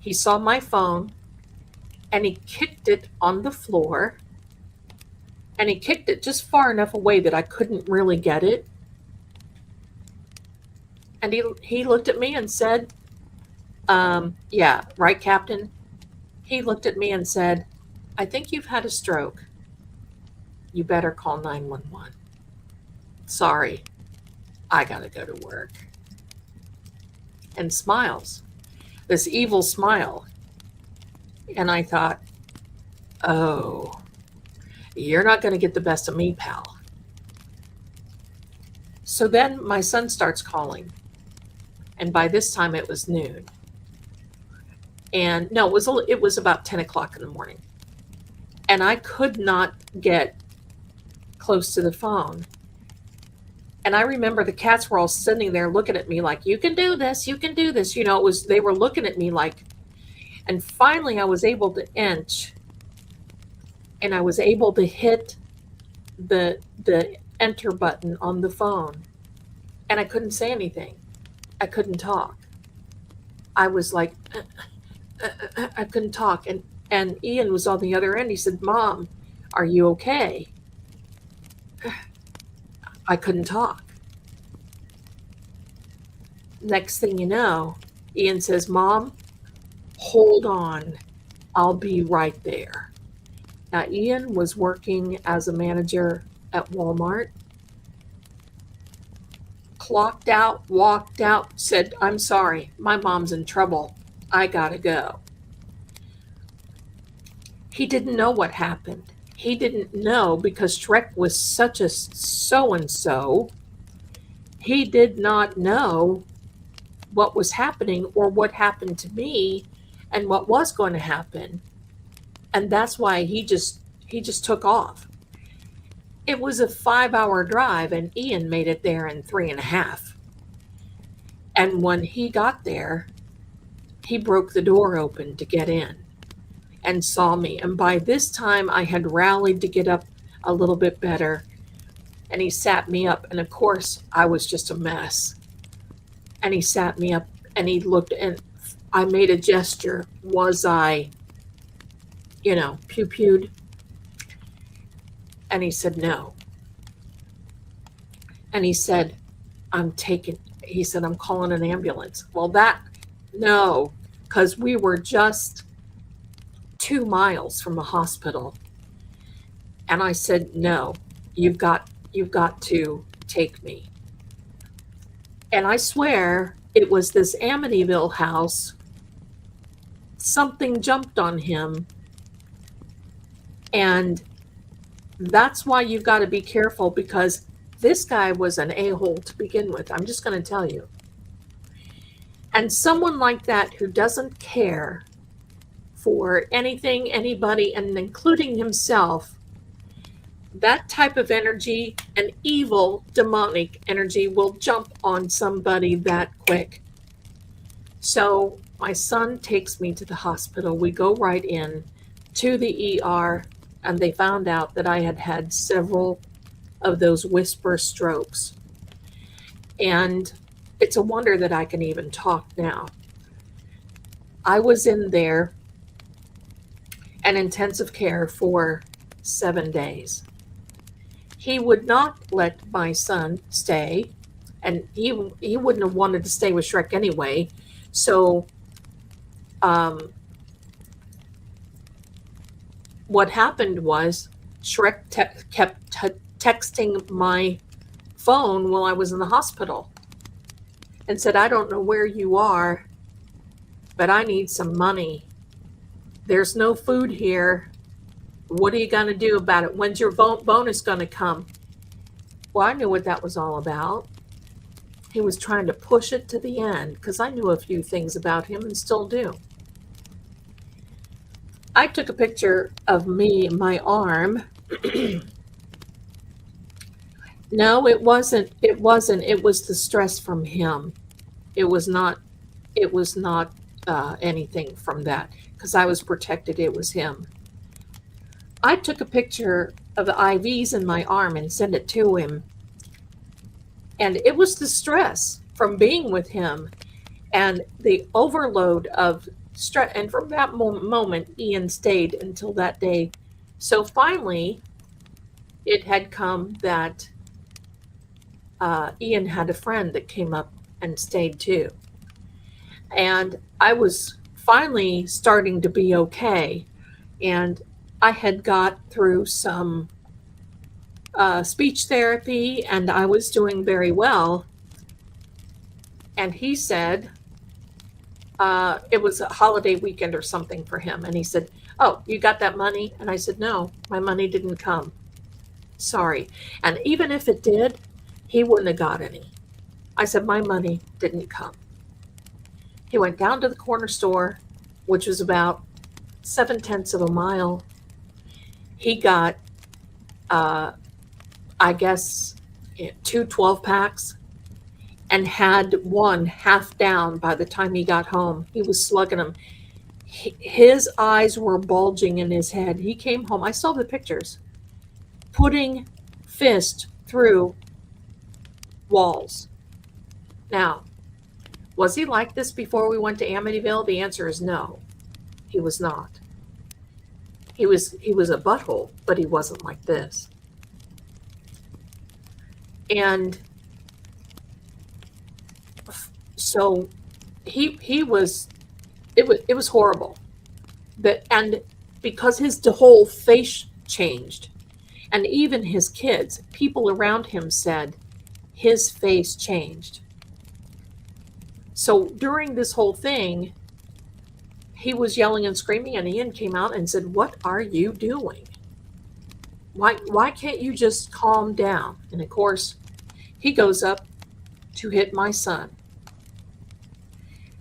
he saw my phone, and he kicked it on the floor, and he kicked it just far enough away that I couldn't really get it. And he looked at me and said, yeah, right, Captain? He looked at me and said, I think you've had a stroke. You better call 911. Sorry, I gotta go to work. And smiles, this evil smile. And I thought, oh, you're not going to get the best of me, pal. So then my son starts calling. And by this time it was noon. And no, it was about 10 o'clock in the morning. And I could not get close to the phone. And I remember the cats were all sitting there looking at me like, you can do this, you can do this. You know, they were looking at me like. And finally, I was able to inch, and I was able to hit the enter button on the phone, and I couldn't say anything. I couldn't talk. I was like, I couldn't talk. And Ian was on the other end. He said, Mom, are you okay? I couldn't talk. Next thing you know, Ian says, Mom, hold on, I'll be right there. Now, Ian was working as a manager at Walmart, clocked out, walked out, said, I'm sorry, my mom's in trouble. I gotta go. He didn't know what happened. He didn't know, because Shrek was such a so-and-so. He did not know what was happening or what happened to me and what was going to happen. And that's why he just took off. It was a 5-hour drive, and Ian made it there in 3.5. And when he got there, he broke the door open to get in and saw me. And by this time, I had rallied to get up a little bit better. And he sat me up. And of course, I was just a mess. And he sat me up and he looked, and I made a gesture. Was I, pew-pewed? And he said, no. And he said, I'm calling an ambulance. Well, no, because we were just 2 miles from the hospital. And I said, no, you've got to take me. And I swear it was this Amityville house. Something jumped on him. And that's why you've got to be careful, because this guy was an a-hole to begin with. I'm just going to tell you. And someone like that who doesn't care for anything, anybody, and including himself, that type of energy, an evil, demonic energy, will jump on somebody that quick. So my son takes me to the hospital. We go right in to the ER, and they found out that I had had several of those whisper strokes. And it's a wonder that I can even talk now. I was in there and intensive care for 7 days. He would not let my son stay, and he wouldn't have wanted to stay with Shrek anyway. So what happened was Shrek kept texting my phone while I was in the hospital and said, I don't know where you are, but I need some money. There's no food here. What are you going to do about it? When's your bonus going to come? Well, I knew what that was all about. He was trying to push it to the end, because I knew a few things about him and still do. I took a picture of me and my arm. No, it wasn't. It was the stress from him. It was not anything from that, because I was protected. It was him. I took a picture of the IVs in my arm and sent it to him. And it was the stress from being with him and the overload of stress. And from that moment, Ian stayed until that day. So finally, it had come that Ian had a friend that came up and stayed too. And I was finally starting to be okay. And I had got through some speech therapy, and I was doing very well. And he said, it was a holiday weekend or something for him. And he said, oh, you got that money? And I said, no, my money didn't come. Sorry. And even if it did, he wouldn't have got any. I said, my money didn't come. He went down to the corner store, which was about 0.7 of a mile. He got, I guess, 2 12-packs and had one half down by the time he got home. He was slugging them. His eyes were bulging in his head. He came home. I saw the pictures. Putting fist through walls. Now, was he like this before we went to Amityville? The answer is no. He was not. He was a butthole, but he wasn't like this. And so it was horrible. And because his whole face changed, and even his kids, people around him said his face changed. So during this whole thing, he was yelling and screaming, and Ian came out and said, what are you doing? Why can't you just calm down? And of course, he goes up to hit my son.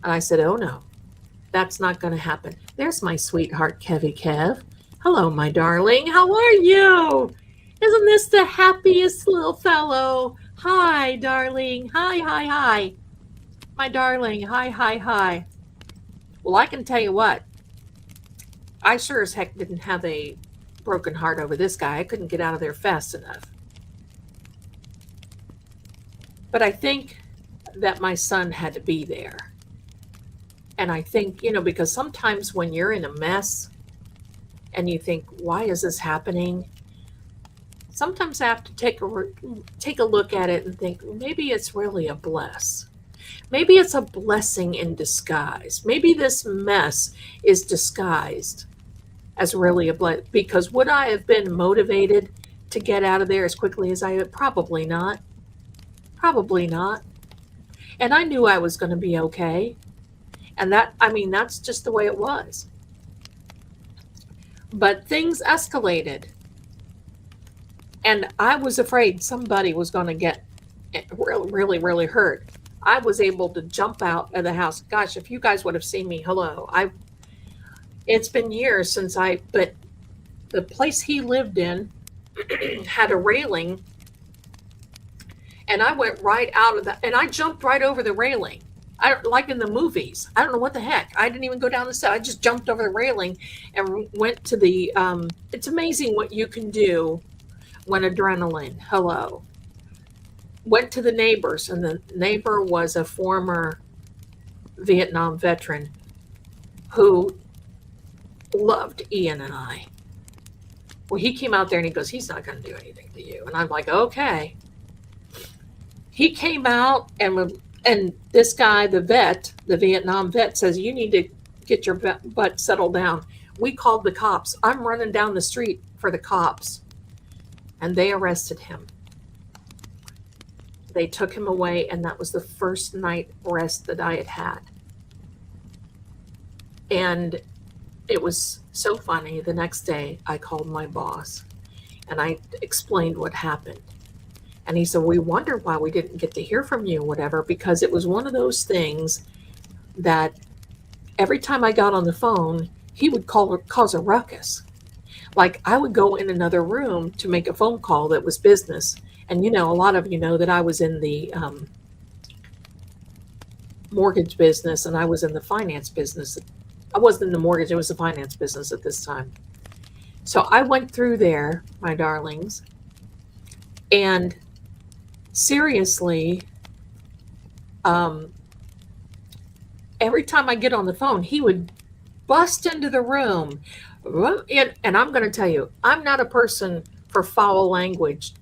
And I said, oh no, that's not going to happen. There's my sweetheart, Kevy Kev. Hello, my darling. How are you? Isn't this the happiest little fellow? Hi, darling. Hi, hi, hi. My darling. Hi, hi, hi. Well, I can tell you what. I sure as heck didn't have a broken heart over this guy. I couldn't get out of there fast enough. But I think that my son had to be there. And I think, because sometimes when you're in a mess and you think, why is this happening? Sometimes I have to take a look at it and think, maybe it's really a bless. Maybe it's a blessing in disguise. Maybe this mess is disguised as really a blessing. Because would I have been motivated to get out of there as quickly as I would? Probably not. Probably not. And I knew I was going to be okay. And that's just the way it was. But things escalated. And I was afraid somebody was going to get really, really, really hurt. I was able to jump out of the house. Gosh, if you guys would have seen me, hello. It's been years but the place he lived in had a railing, and I went right out of that, and I jumped right over the railing. Like in the movies. I don't know what the heck. I didn't even go down the steps. I just jumped over the railing and went to the, it's amazing what you can do when adrenaline, hello. Went to the neighbors, and the neighbor was a former Vietnam veteran who loved Ian and I. Well, he came out there and he goes, he's not going to do anything to you. And I'm like, okay. He came out, and this guy, the Vietnam vet, says, you need to get your butt settled down. We called the cops. I'm running down the street for the cops. And they arrested him. They took him away, and that was the first night rest that I had had. And it was so funny. The next day, I called my boss, and I explained what happened. And he said, we wondered why we didn't get to hear from you, whatever, because it was one of those things that every time I got on the phone, he would cause a ruckus. Like I would go in another room to make a phone call that was business. And, a lot of you know that I was in the mortgage business, and I was in the finance business. I wasn't in the mortgage, it was the finance business at this time. So I went through there, my darlings, and seriously, every time I get on the phone, he would bust into the room. And I'm going to tell you, I'm not a person for foul language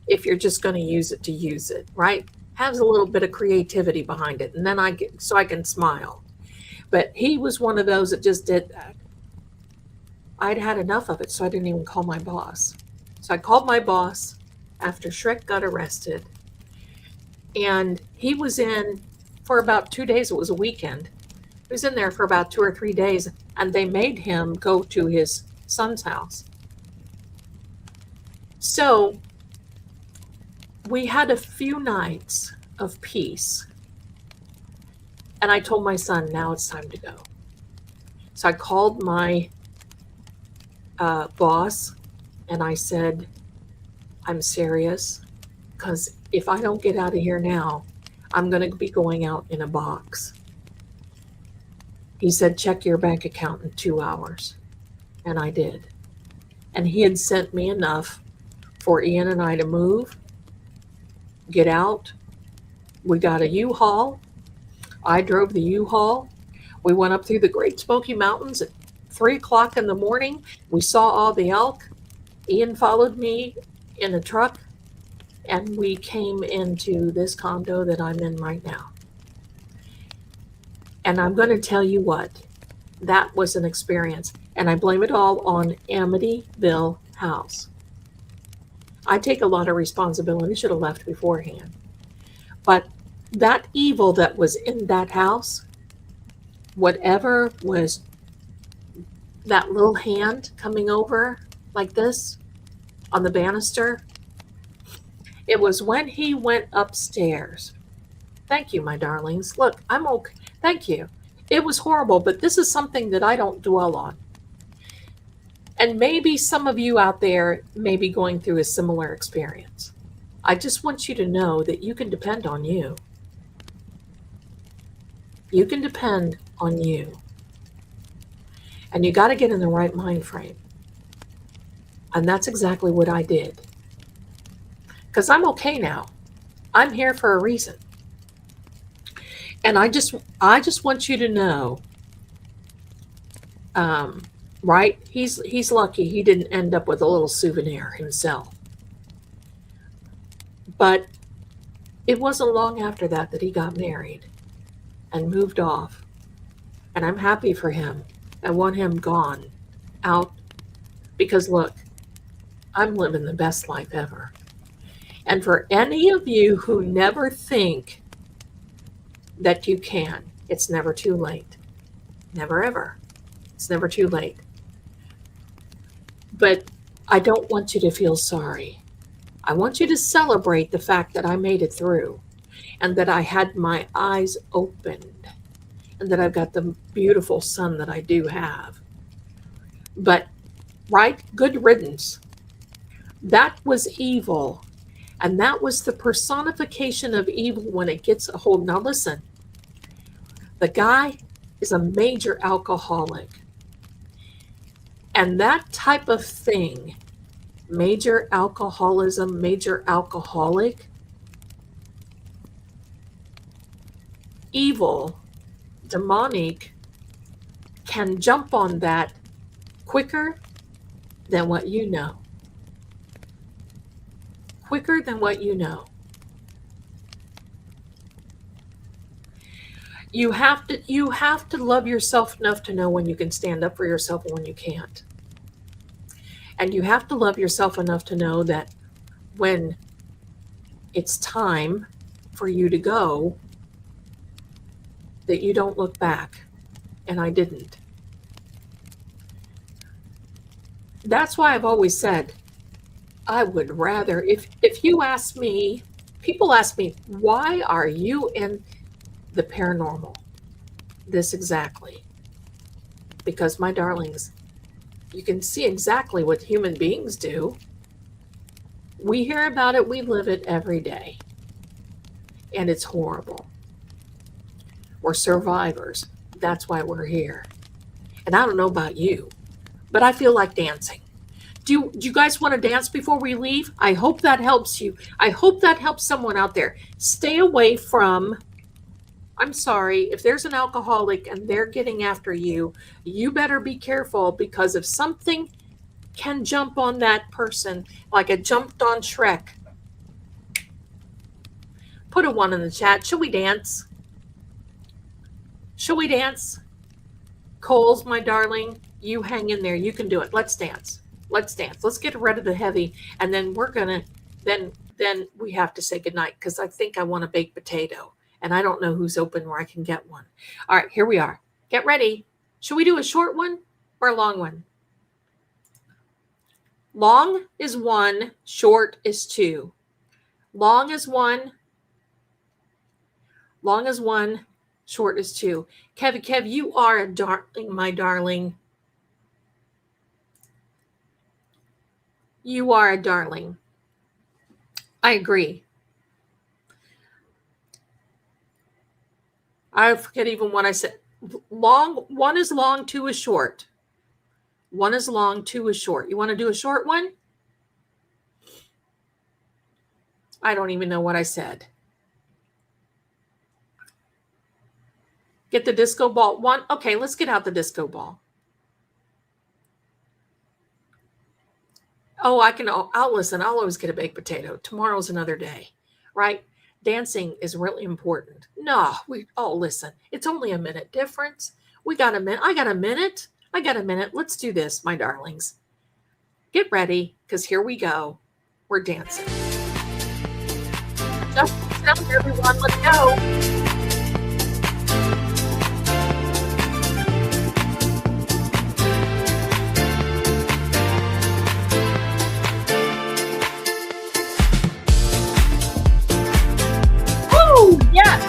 if you're just going to use it, right? Has a little bit of creativity behind it. And then I can smile. But he was one of those that just did that. I'd had enough of it, so I didn't even call my boss. So I called my boss after Shrek got arrested. And he was in for about 2 days. It was a weekend. He was in there for about 2 or 3 days, and they made him go to his son's house. So we had a few nights of peace. And I told my son, now it's time to go. So I called my boss, and I said, I'm serious, because if I don't get out of here now, I'm going to be going out in a box. He said, check your bank account in 2 hours. And I did. And he had sent me enough for Ian and I to move, get out. We got a U-Haul. I drove the U-Haul. We went up through the Great Smoky Mountains at 3 o'clock in the morning. We saw all the elk. Ian followed me in a truck, and we came into this condo that I'm in right now. And I'm going to tell you what, that was an experience. And I blame it all on Amityville House. I take a lot of responsibility. Should have left beforehand. But that evil that was in that house, whatever was that little hand coming over like this on the banister, it was when he went upstairs. Thank you, my darlings. Look, I'm okay. Thank you. It was horrible, but this is something that I don't dwell on. And maybe some of you out there may be going through a similar experience. I just want you to know that you can depend on you. You can depend on you. And you got to get in the right mind frame. And that's exactly what I did. Because I'm okay now. I'm here for a reason. And I just want you to know, right? He's lucky he didn't end up with a little souvenir himself. But it wasn't long after that he got married and moved off. And I'm happy for him. I want him gone, out, because look, I'm living the best life ever. And for any of you who never think that you can, it's never too late. Never ever. It's never too late. But I don't want you to feel sorry. I want you to celebrate the fact that I made it through and that I had my eyes opened and that I've got the beautiful son that I do have. But, right? Good riddance. That was evil. And that was the personification of evil when it gets a hold. Now listen, the guy is a major alcoholic. And that type of thing, major alcoholism, major alcoholic, evil, demonic, can jump on that quicker than what you know. Quicker than what you know. You have to love yourself enough to know when you can stand up for yourself and when you can't. And you have to love yourself enough to know that when it's time for you to go, that you don't look back. And I didn't. That's why I've always said, I would rather, if you ask me, people ask me, why are you in the paranormal? This exactly. Because, my darlings, you can see exactly what human beings do. We hear about it, we live it every day. And it's horrible. We're survivors. That's why we're here. And I don't know about you, but I feel like dancing. Do you guys want to dance before we leave? I hope that helps you. I hope that helps someone out there. Stay away from, I'm sorry, if there's an alcoholic and they're getting after you, you better be careful, because if something can jump on that person, like it jumped on Shrek, put a 1 in the chat. Shall we dance? Shall we dance? Coles, my darling, you hang in there. You can do it. Let's dance. Let's dance. Let's get rid of the heavy, and then we're gonna then we have to say goodnight, because I think I want a baked potato, and I don't know who's open where I can get one. All right, here we are. Get ready. Should we do a short one or a long one? Long is 1, short is 2. Long is 1. Long is 1, short is 2. Kev, you are a darling, my darling. You are a darling. I agree. I forget even what I said. Long, 1 is long, 2 is short. 1 is long, 2 is short. You want to do a short one? I don't even know what I said. Get the disco ball. 1. Okay, let's get out the disco ball. Oh, I'll listen. I'll always get a baked potato. Tomorrow's another day, right? Dancing is really important. No, listen. It's only a minute difference. We got a minute. I got a minute. Let's do this, my darlings. Get ready, because here we go. We're dancing. Just sound, everyone. Let's go. Yes.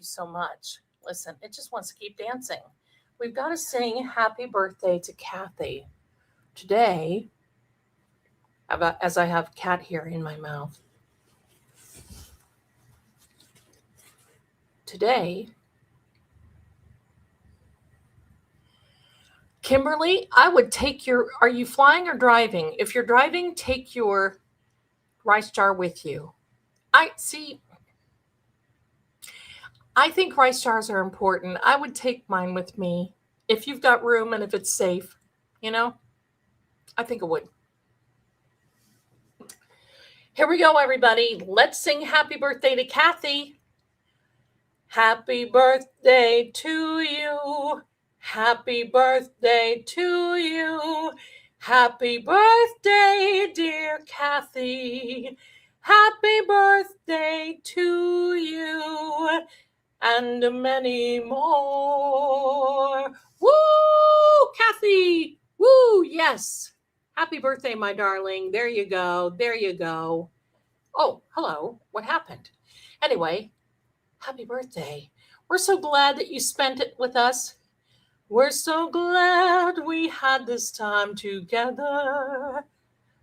so much. Listen, it just wants to keep dancing. We've got to sing happy birthday to Kathy. Today, as I have cat hair in my mouth. Today, Kimberly, I would take are you flying or driving? If you're driving, take your rice jar with you. I think rice jars are important. I would take mine with me if you've got room and if it's safe, I think it would. Here we go, everybody. Let's sing happy birthday to Kathy. Happy birthday to you. Happy birthday to you. Happy birthday, dear Kathy. Happy birthday to you. And many more. Woo, Kathy. Woo, yes. Happy birthday, my darling. There you go. There you go. Oh, hello. What happened? Anyway, happy birthday. We're so glad that you spent it with us. We're so glad we had this time together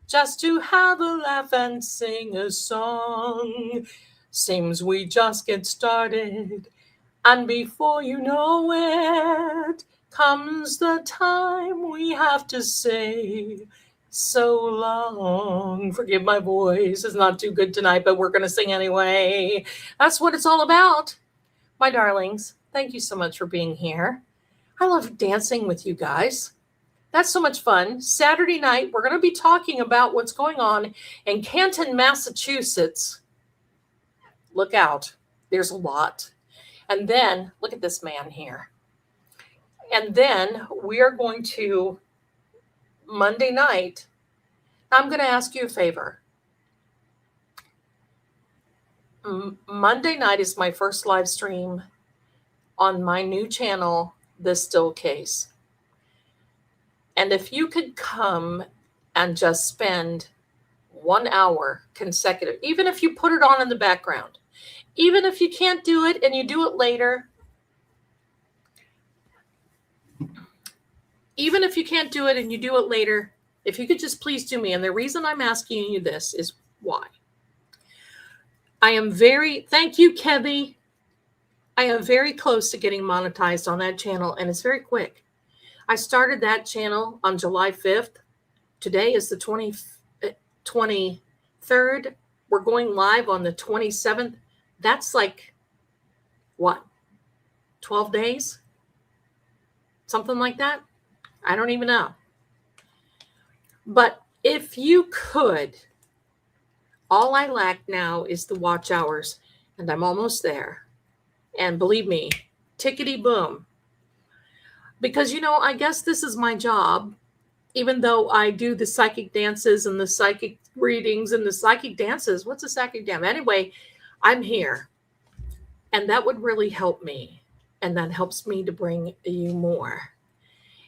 just to have a laugh and sing a song. Seems we just get started, and before you know it, comes the time we have to say so long. Forgive my voice, it's not too good tonight, but we're going to sing anyway. That's what it's all about. My darlings, thank you so much for being here. I love dancing with you guys. That's so much fun. Saturday night, we're going to be talking about what's going on in Canton, Massachusetts. Look out. There's a lot. And then, look at this man here. And then we are going to, Monday night, I'm going to ask you a favor. Monday night is my first live stream on my new channel, The Still Case. And if you could come and just spend 1 hour consecutive, even if you put it on in the background, even if you can't do it and you do it later, even if you can't do it and you do it later, if you could just please do me. And the reason I'm asking you this is why. Thank you, Kevy. I am very close to getting monetized on that channel, and it's very quick. I started that channel on July 5th. Today is the 23rd. We're going live on the 27th. That's like, what, 12 days? Something like that? I don't even know. But if you could, all I lack now is the watch hours, and I'm almost there. And believe me, tickety boom. Because, I guess this is my job, even though I do the psychic dances and the psychic readings and the psychic dances. What's a psychic dance? Anyway, I'm here. And that would really help me. And that helps me to bring you more.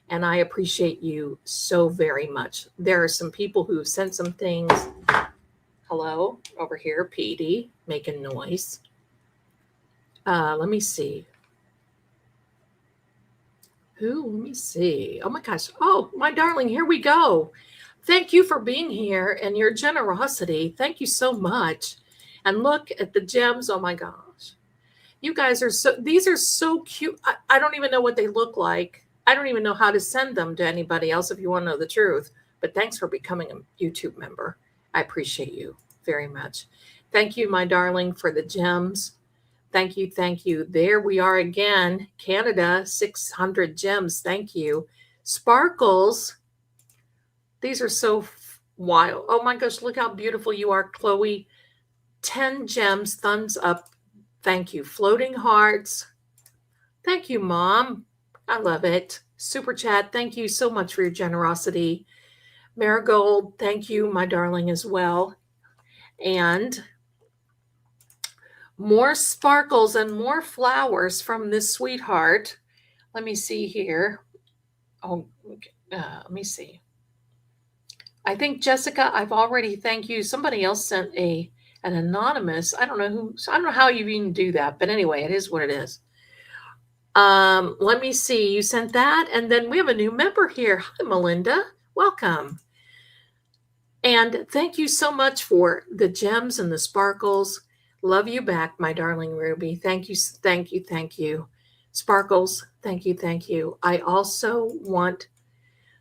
And I appreciate you so very much. There are some people who have sent some things. Hello, over here, Petey, making noise. Let me see. Let me see. Oh my gosh. Oh, my darling, here we go. Thank you for being here and your generosity. Thank you so much. And look at the gems. Oh my gosh. You guys these are so cute. I don't even know what they look like. I don't even know how to send them to anybody else if you want to know the truth. But thanks for becoming a YouTube member. I appreciate you very much. Thank you, my darling, for the gems. Thank you. Thank you. There we are again. Canada, 600 gems. Thank you. Sparkles. These are so wild. Oh my gosh, look how beautiful you are, Chloe. 10 gems. Thumbs up. Thank you. Floating hearts. Thank you, Mom. I love it. Super chat. Thank you so much for your generosity. Marigold. Thank you, my darling, as well. And more sparkles and more flowers from this sweetheart. Let me see here. Oh, okay. Let me see. I think, Jessica, I've already, thank you. Somebody else sent a And anonymous, I don't know how you even do that, but anyway, it is what it is. Let me see. You sent that, and then we have a new member here. Hi, Melinda. Welcome. And thank you so much for the gems and the sparkles. Love you back, my darling Ruby. Thank you, thank you, thank you. Sparkles, thank you, thank you. I also want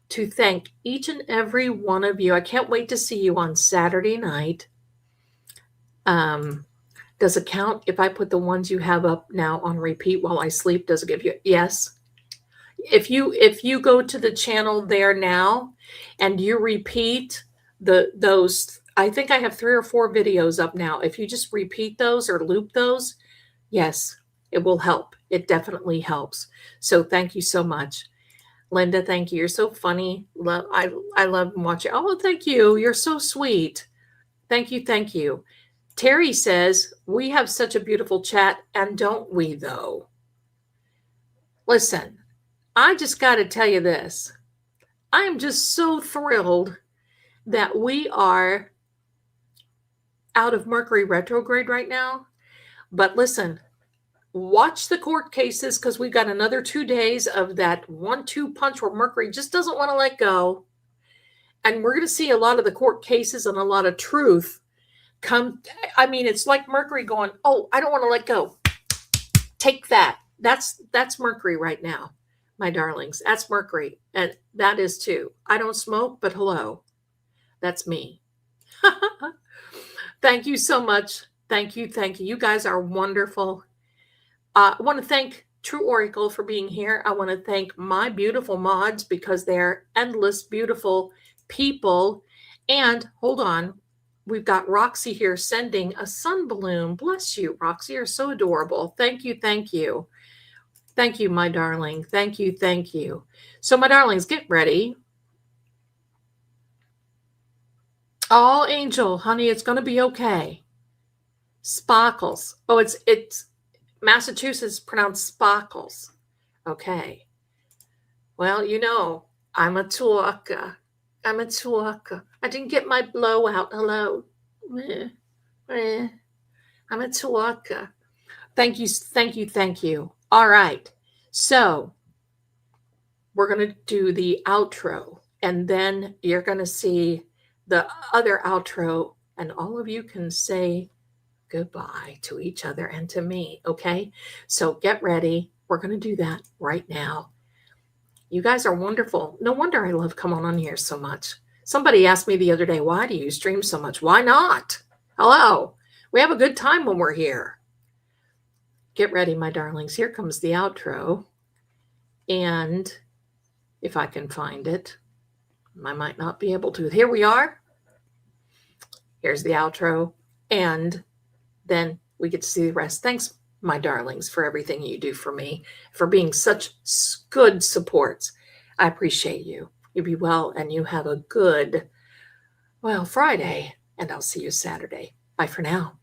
to thank each and every one of you. I can't wait to see you on Saturday night. Does it count if I put the ones you have up now on repeat while I sleep? Does it give you? Yes. If you go to the channel there now and you repeat those, I think I have 3 or 4 videos up now. If you just repeat those or loop those, yes, it will help. It definitely helps. So thank you so much. Linda, thank you. You're so funny. I love watching. Oh, thank you. You're so sweet. Thank you. Thank you. Terry says, we have such a beautiful chat, and don't we, though? Listen, I just got to tell you this. I am just so thrilled that we are out of Mercury retrograde right now. But listen, watch the court cases, because we've got another 2 days of that 1-2 punch where Mercury just doesn't want to let go. And we're going to see a lot of the court cases and a lot of truth come. I mean, it's like Mercury going, oh, I don't want to let go. Take that. That's Mercury right now, my darlings. That's Mercury. And that is too. I don't smoke, but hello. That's me. Thank you so much. Thank you. Thank you. You guys are wonderful. I want to thank True Oracle for being here. I want to thank my beautiful mods, because they're endless, beautiful people. And hold on. We've got Roxy here sending a sun balloon. Bless you, Roxy. You're so adorable. Thank you. Thank you. Thank you, my darling. Thank you. Thank you. So, my darlings, get ready. Oh, Angel, honey, it's going to be okay. Sparkles. Oh, it's Massachusetts pronounced sparkles. Okay. Well, you know, I'm a talker. I'm a talker. I didn't get my blowout. Hello. I'm a talker. Thank you. Thank you. Thank you. All right. So we're going to do the outro, and then you're going to see the other outro, and all of you can say goodbye to each other and to me. Okay. So get ready. We're going to do that right now. You guys are wonderful. No wonder I love coming on here so much. Somebody asked me the other day, why do you stream so much? Why not? Hello. We have a good time when we're here. Get ready, my darlings. Here comes the outro. And if I can find it, I might not be able to. Here we are. Here's the outro. And then we get to see the rest. Thanks, my darlings, for everything you do for me, for being such good supports. I appreciate you. You be well, and you have a good, well, Friday, and I'll see you Saturday. Bye for now.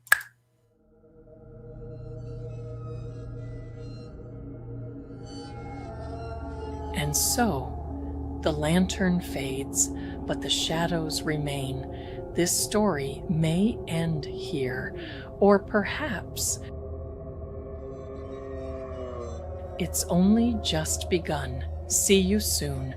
And so the lantern fades, but the shadows remain. This story may end here, or perhaps it's only just begun. See you soon.